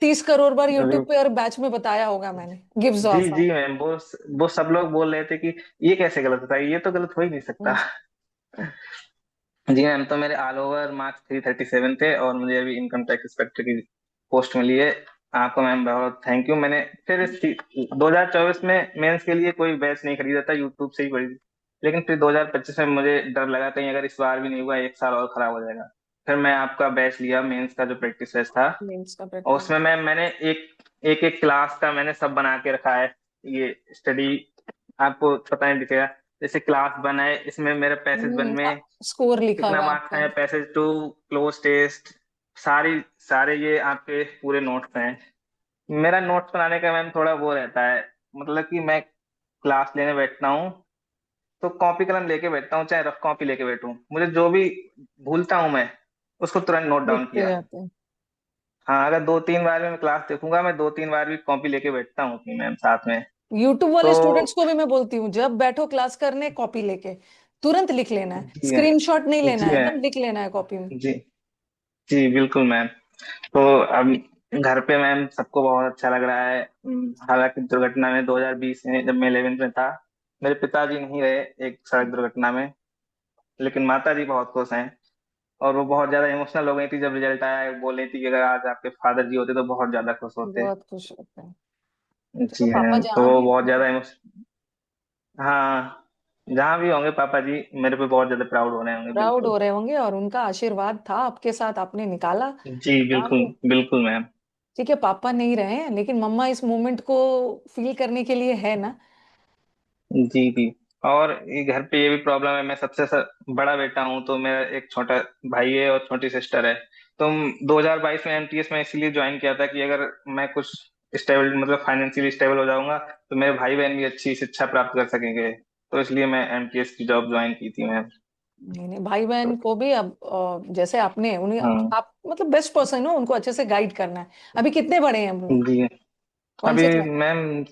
30 करोड़ बार अभी यूट्यूब पे और बैच में बताया होगा मैंने, गिव्स जी ऑफ। जी मैम, वो सब लोग बोल रहे थे कि ये कैसे गलत होता है, ये तो गलत हो ही नहीं सकता। जी मैम, तो मेरे ऑल ओवर मार्क्स 337 थे और मुझे अभी इनकम टैक्स इंस्पेक्टर की पोस्ट मिली है। आपको मैम बहुत थैंक यू। मैंने फिर 2024 में मेंस के लिए कोई बैच नहीं खरीदा था, यूट्यूब से ही पढ़ी थी। लेकिन फिर 2025 में मुझे डर लगा कहीं अगर इस बार भी नहीं हुआ, एक साल और खराब हो जाएगा। फिर मैं आपका बैच लिया, मेंस का जो प्रैक्टिस बैच था। मेंस का और प्रैक्टिस। उसमें मैंने एक एक एक क्लास का मैंने सब बना के रखा है। ये स्टडी आपको पता नहीं दिखेगा। जैसे क्लास 1 है, इसमें मेरे पैसेज 1 में स्कोर लिखा कितना हुआ है मार्क्स आपका। है, पैसेज 2, क्लोज टेस्ट, सारी सारे ये आपके पूरे नोट्स हैं। मेरा नोट्स बनाने का मैम थोड़ा वो रहता है, मतलब कि मैं क्लास लेने बैठता हूँ तो कॉपी कलम लेके बैठता हूँ, चाहे रफ कॉपी लेके बैठूं। मुझे जो भी भूलता हूँ मैं उसको तुरंत नोट डाउन लिखते किया। जाते हैं। हाँ, अगर 2-3 बार भी मैं क्लास देखूंगा, मैं 2-3 बार भी कॉपी लेके बैठता हूँ अपनी मैम साथ में। यूट्यूब वाले स्टूडेंट्स तो को भी मैं बोलती हूँ, जब बैठो क्लास करने कॉपी लेके तुरंत लिख लेना है, जी है, स्क्रीनशॉट नहीं लेना जी है, है, एकदम लिख लेना है कॉपी में। जी, जी बिल्कुल मैम। तो अब घर पे मैम सबको बहुत अच्छा लग रहा है। हालांकि दुर्घटना में 2020 में जब मैं 11th में था, मेरे पिताजी नहीं रहे एक सड़क दुर्घटना में, लेकिन माता जी बहुत खुश हैं। और वो बहुत ज्यादा इमोशनल हो गई थी जब रिजल्ट आया, बोल रही थी कि अगर आज आपके फादर जी होते तो बहुत ज्यादा खुश होते। बहुत खुश होते हैं। चलो जी पापा हाँ, तो जहाँ वो भी बहुत होंगे, ज्यादा इमोशन, हाँ, जहाँ भी होंगे पापा जी मेरे पे बहुत ज्यादा प्राउड हो रहे होंगे, प्राउड बिल्कुल। हो रहे होंगे, और उनका आशीर्वाद था आपके साथ, आपने निकाला जी बिल्कुल, एग्जाम। बिल्कुल मैम। ठीक है पापा नहीं रहे हैं, लेकिन मम्मा इस मोमेंट को फील करने के लिए है ना। जी जी। और ये घर पे ये भी प्रॉब्लम है, मैं सबसे बड़ा बेटा हूँ, तो मेरा एक छोटा भाई है और छोटी सिस्टर है। तो 2022 में एमटीएस में इसीलिए ज्वाइन किया था कि अगर मैं कुछ स्टेबल, मतलब फाइनेंशियली स्टेबल हो जाऊंगा, तो मेरे भाई बहन भी अच्छी शिक्षा प्राप्त कर सकेंगे। तो इसलिए मैं एमटीएस की जॉब ज्वाइन की थी मैम। नहीं नहीं, भाई बहन को भी अब जैसे आपने उन्हें, हाँ आप मतलब बेस्ट पर्सन हो, उनको अच्छे से गाइड करना है। अभी कितने बड़े हैं हम लोग, जी। कौन अभी से class? Ma'am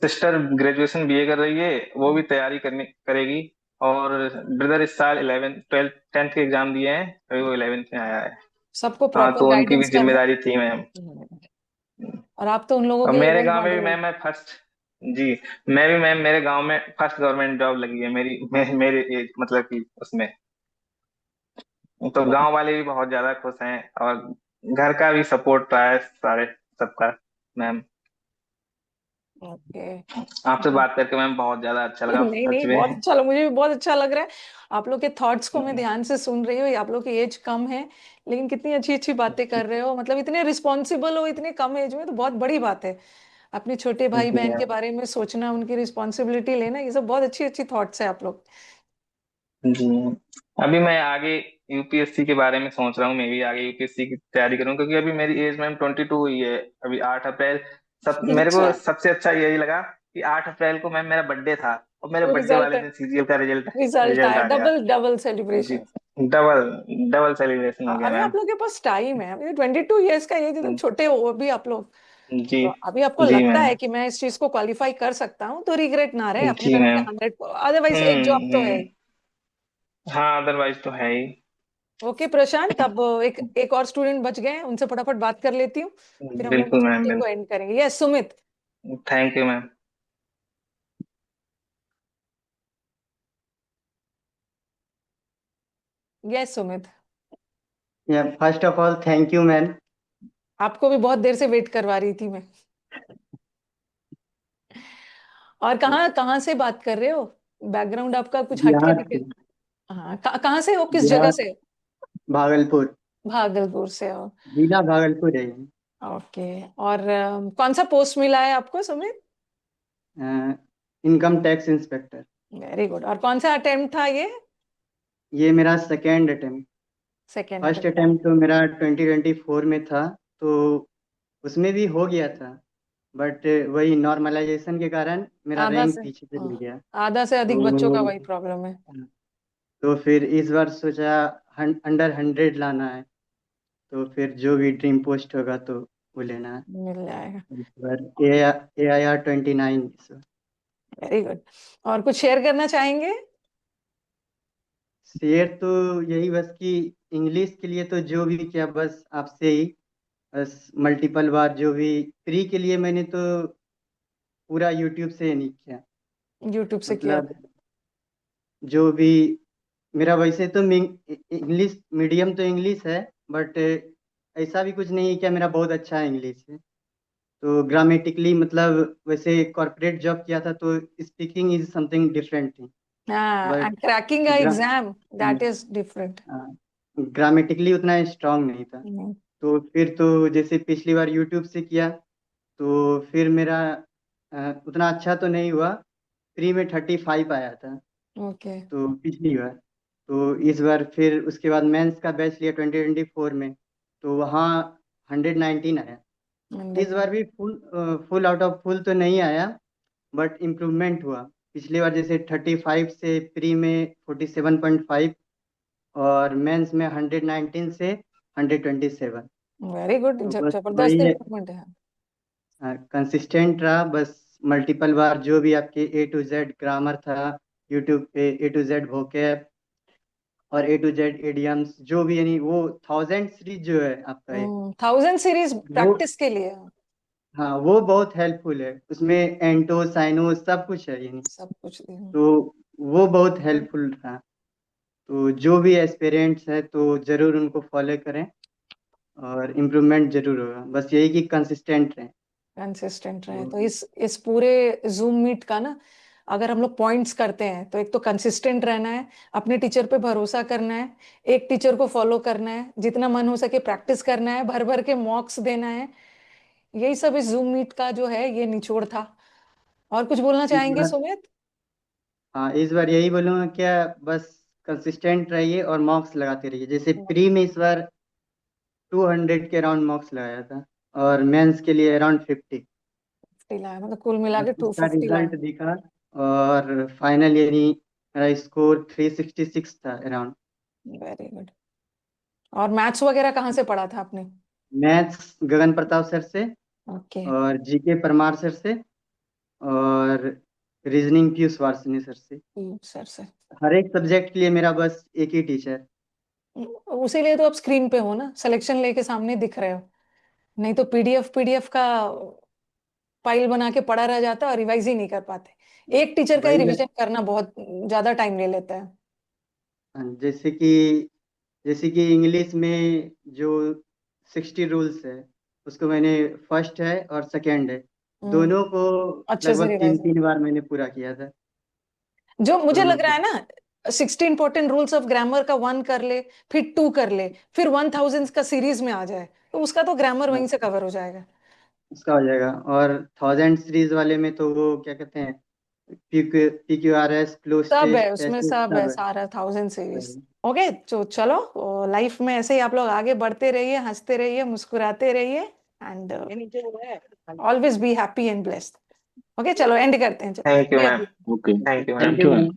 sister graduation BA कर रही है, वो भी तैयारी करनी करेगी। और ब्रदर इस साल 11th 12th 10th के एग्जाम दिए हैं, अभी वो 11th में आया है। सबको हाँ, प्रॉपर तो उनकी भी गाइडेंस करना जिम्मेदारी थी मैम। है। और आप तो उन लोगों और के लिए मेरे रोल गांव में भी मॉडल हो। मैम मैं फर्स्ट, जी, मैं भी मैम मेरे गांव में फर्स्ट गवर्नमेंट जॉब लगी है मेरी, मेरे एज मतलब कि उसमें। तो गांव वाले भी बहुत ज्यादा खुश हैं, और घर का भी सपोर्ट रहा है सारे सबका मैम। ओके। आपसे बात करके मैम बहुत ज्यादा अच्छा लगा नहीं सच नहीं, में। बहुत अच्छा लगा, मुझे भी बहुत अच्छा लग रहा है। आप लोग के थॉट्स को मैं ध्यान से सुन रही हूँ। आप लोग की एज कम है, लेकिन कितनी अच्छी अच्छी बातें कर रहे हो, मतलब इतने रिस्पॉन्सिबल हो इतने कम एज में, तो बहुत बड़ी बात है। अपने छोटे भाई जी बहन के मैम। बारे में सोचना, उनकी रिस्पॉन्सिबिलिटी लेना, ये सब बहुत अच्छी अच्छी थॉट्स है आप लोग। जी मैम। अभी मैं आगे यूपीएससी के बारे में सोच रहा हूँ, मैं भी आगे यूपीएससी की तैयारी करूँ, क्योंकि अभी मेरी एज मैम 22 हुई है। अभी 8 अप्रैल, सब मेरे को अच्छा, सबसे अच्छा यही लगा कि 8 अप्रैल को मैम मेरा बर्थडे था, और मेरे तो बर्थडे रिजल्ट वाले है, दिन सीजीएल का रिजल्ट रिजल्ट रिजल्ट आया, आ गया। डबल डबल जी, सेलिब्रेशन। डबल डबल सेलिब्रेशन हो गया अभी मैम। आप लोग के पास टाइम है, अभी 22 ईयर्स का एज है, तो छोटे हो अभी आप लोग। जी, तो अभी आपको जी लगता मैम। है कि मैं इस चीज को क्वालिफाई कर सकता हूँ, तो रिग्रेट ना रहे, अपने जी तरफ से मैम। 100, अदरवाइज एक जॉब तो है ही। हाँ, अदरवाइज तो है ही। ओके प्रशांत, अब एक एक और स्टूडेंट बच गए हैं, उनसे फटाफट बात कर लेती हूँ, फिर हम लोग बिल्कुल इस मैम, मीटिंग को बिल्कुल। एंड करेंगे। Yes Sumit. Thank you ma'am. Yes Sumit. Yeah, first of all, thank you, man. आपको भी बहुत देर से वेट करवा रही थी मैं। और कहाँ कहाँ से बात कर रहे हो? बैकग्राउंड आपका कुछ हटके बिहार दिखे। से। हाँ, कहाँ से हो, किस जगह बिहार, से? भागलपुर। भागलपुर से हो। जिला भागलपुर है। ओके। और कौन सा पोस्ट मिला है आपको Sumit? Income tax inspector. Very good. और कौन सा अटेम्प्ट था ये? ये मेरा second attempt. Second first attempt. Attempt तो मेरा 2024 में था, तो उसमें भी हो गया था, बट वही नॉर्मलाइजेशन के कारण मेरा आधा रैंक से, पीछे चले गया। आधा से अधिक बच्चों का तो वही प्रॉब्लम है। फिर इस बार सोचा अंडर 100 लाना है, तो फिर जो भी ड्रीम पोस्ट होगा तो वो लेना है। मिल जाएगा। इस बार AIR 29। Very good. और कुछ शेयर करना चाहेंगे? शेयर तो यही बस कि इंग्लिश के लिए तो जो भी किया बस आपसे ही, बस मल्टीपल बार जो भी प्री के लिए मैंने तो पूरा यूट्यूब से नहीं किया। यूट्यूब से किया मतलब था। जो भी मेरा वैसे तो इंग्लिश मीडियम तो इंग्लिश है, बट ऐसा भी कुछ नहीं है कि मेरा बहुत अच्छा है इंग्लिश है। तो ग्रामेटिकली मतलब वैसे कॉर्पोरेट जॉब किया था तो स्पीकिंग इज समथिंग डिफरेंट थी, हाँ, but and cracking a exam, that is different. Grammatically उतना स्ट्रांग नहीं था। तो फिर तो जैसे पिछली बार यूट्यूब से किया, तो फिर मेरा उतना अच्छा तो नहीं हुआ। प्री में 35 आया था, ओके। तो पिछली बार। तो इस बार फिर उसके बाद मेंस का बैच लिया 2024 में, तो वहाँ 119 आया। इस बार भी फुल आउट ऑफ फुल तो नहीं आया, बट इम्प्रूवमेंट हुआ। पिछली बार जैसे 35 से प्री में 47.5, और मेंस में 119 से 127। वेरी गुड, तो बस जबरदस्त वही है, इम्प्रूवमेंट है। कंसिस्टेंट रहा बस। मल्टीपल बार जो भी आपके A to Z ग्रामर था यूट्यूब पे, A to Z vocab और A to Z इडियम्स जो भी, यानी वो 1000 सीरीज जो है आपका एक, 1000 सीरीज वो, प्रैक्टिस के लिए हाँ वो बहुत हेल्पफुल है। उसमें एंटो साइनो सब कुछ है यानी, सब कुछ तो वो बहुत हेल्पफुल था। तो जो भी एस्पिरेंट्स है तो जरूर उनको फॉलो करें और इम्प्रूवमेंट जरूर होगा। बस यही कि कंसिस्टेंट रहें। कंसिस्टेंट रहे। तो तो इस पूरे जूम मीट का ना, अगर हम लोग पॉइंट्स करते हैं तो एक तो कंसिस्टेंट रहना है, अपने टीचर पे भरोसा करना है, एक टीचर को फॉलो करना है, जितना मन हो सके प्रैक्टिस करना है, भर भर के मॉक्स देना है। यही सब इस जूम मीट का जो है ये निचोड़ था। और कुछ बोलना इस चाहेंगे बार, सुमित? हाँ इस बार यही बोलूँगा क्या, बस कंसिस्टेंट रहिए और मार्क्स लगाते रहिए। जैसे प्री में इस बार 200 के अराउंड मार्क्स लगाया था और मेंस के लिए अराउंड 50। 50 लाया, मतलब कुल मिला के बस उसका 250 लाया। रिजल्ट दिखा और फाइनल यानी मेरा स्कोर 366 था अराउंड। Very good. और मैथ्स वगैरह कहाँ से पढ़ा था आपने? मैथ्स गगन प्रताप सर से, ओके। और जीके परमार सर से, और रीजनिंग पीयूष वार्षिनी सर से। सर से। हर एक सब्जेक्ट के लिए मेरा बस एक ही टीचर। उसी लिए तो आप स्क्रीन पे हो ना, सिलेक्शन लेके सामने दिख रहे हो। नहीं तो पीडीएफ का फाइल बना के पड़ा रह जाता और रिवाइज ही नहीं कर पाते। एक टीचर का ही वही मैं, रिवीजन करना बहुत ज्यादा टाइम ले लेता है। जैसे कि इंग्लिश में जो 60 रूल्स है, उसको मैंने फर्स्ट है और सेकंड है हम्म दोनों को अच्छे से लगभग तीन रिवाइज। तीन बार मैंने पूरा किया था जो मुझे दोनों लग रहा को। है ना, 60 इंपॉर्टेंट रूल्स ऑफ ग्रामर का 1 कर ले, फिर 2 कर ले, फिर 1000 का सीरीज में आ जाए, तो उसका तो ग्रामर वहीं से हाँ, कवर हो जाएगा। उसका हो जाएगा। और 1000 सीरीज वाले में तो वो क्या कहते हैं, PQRS, क्लोज सब है टेस्ट, उसमें, टेस्ट सब है सब है। सारा 1000 सीरीज। वही। ओके, तो चलो लाइफ में ऐसे ही आप लोग आगे बढ़ते रहिए, हंसते रहिए, मुस्कुराते रहिए, and always be happy and blessed. Okay, चलो एंड करते हैं, चलो thank you ma'am. Okay, thank you ma'am. Thank thank you you ma'am. Ma'am.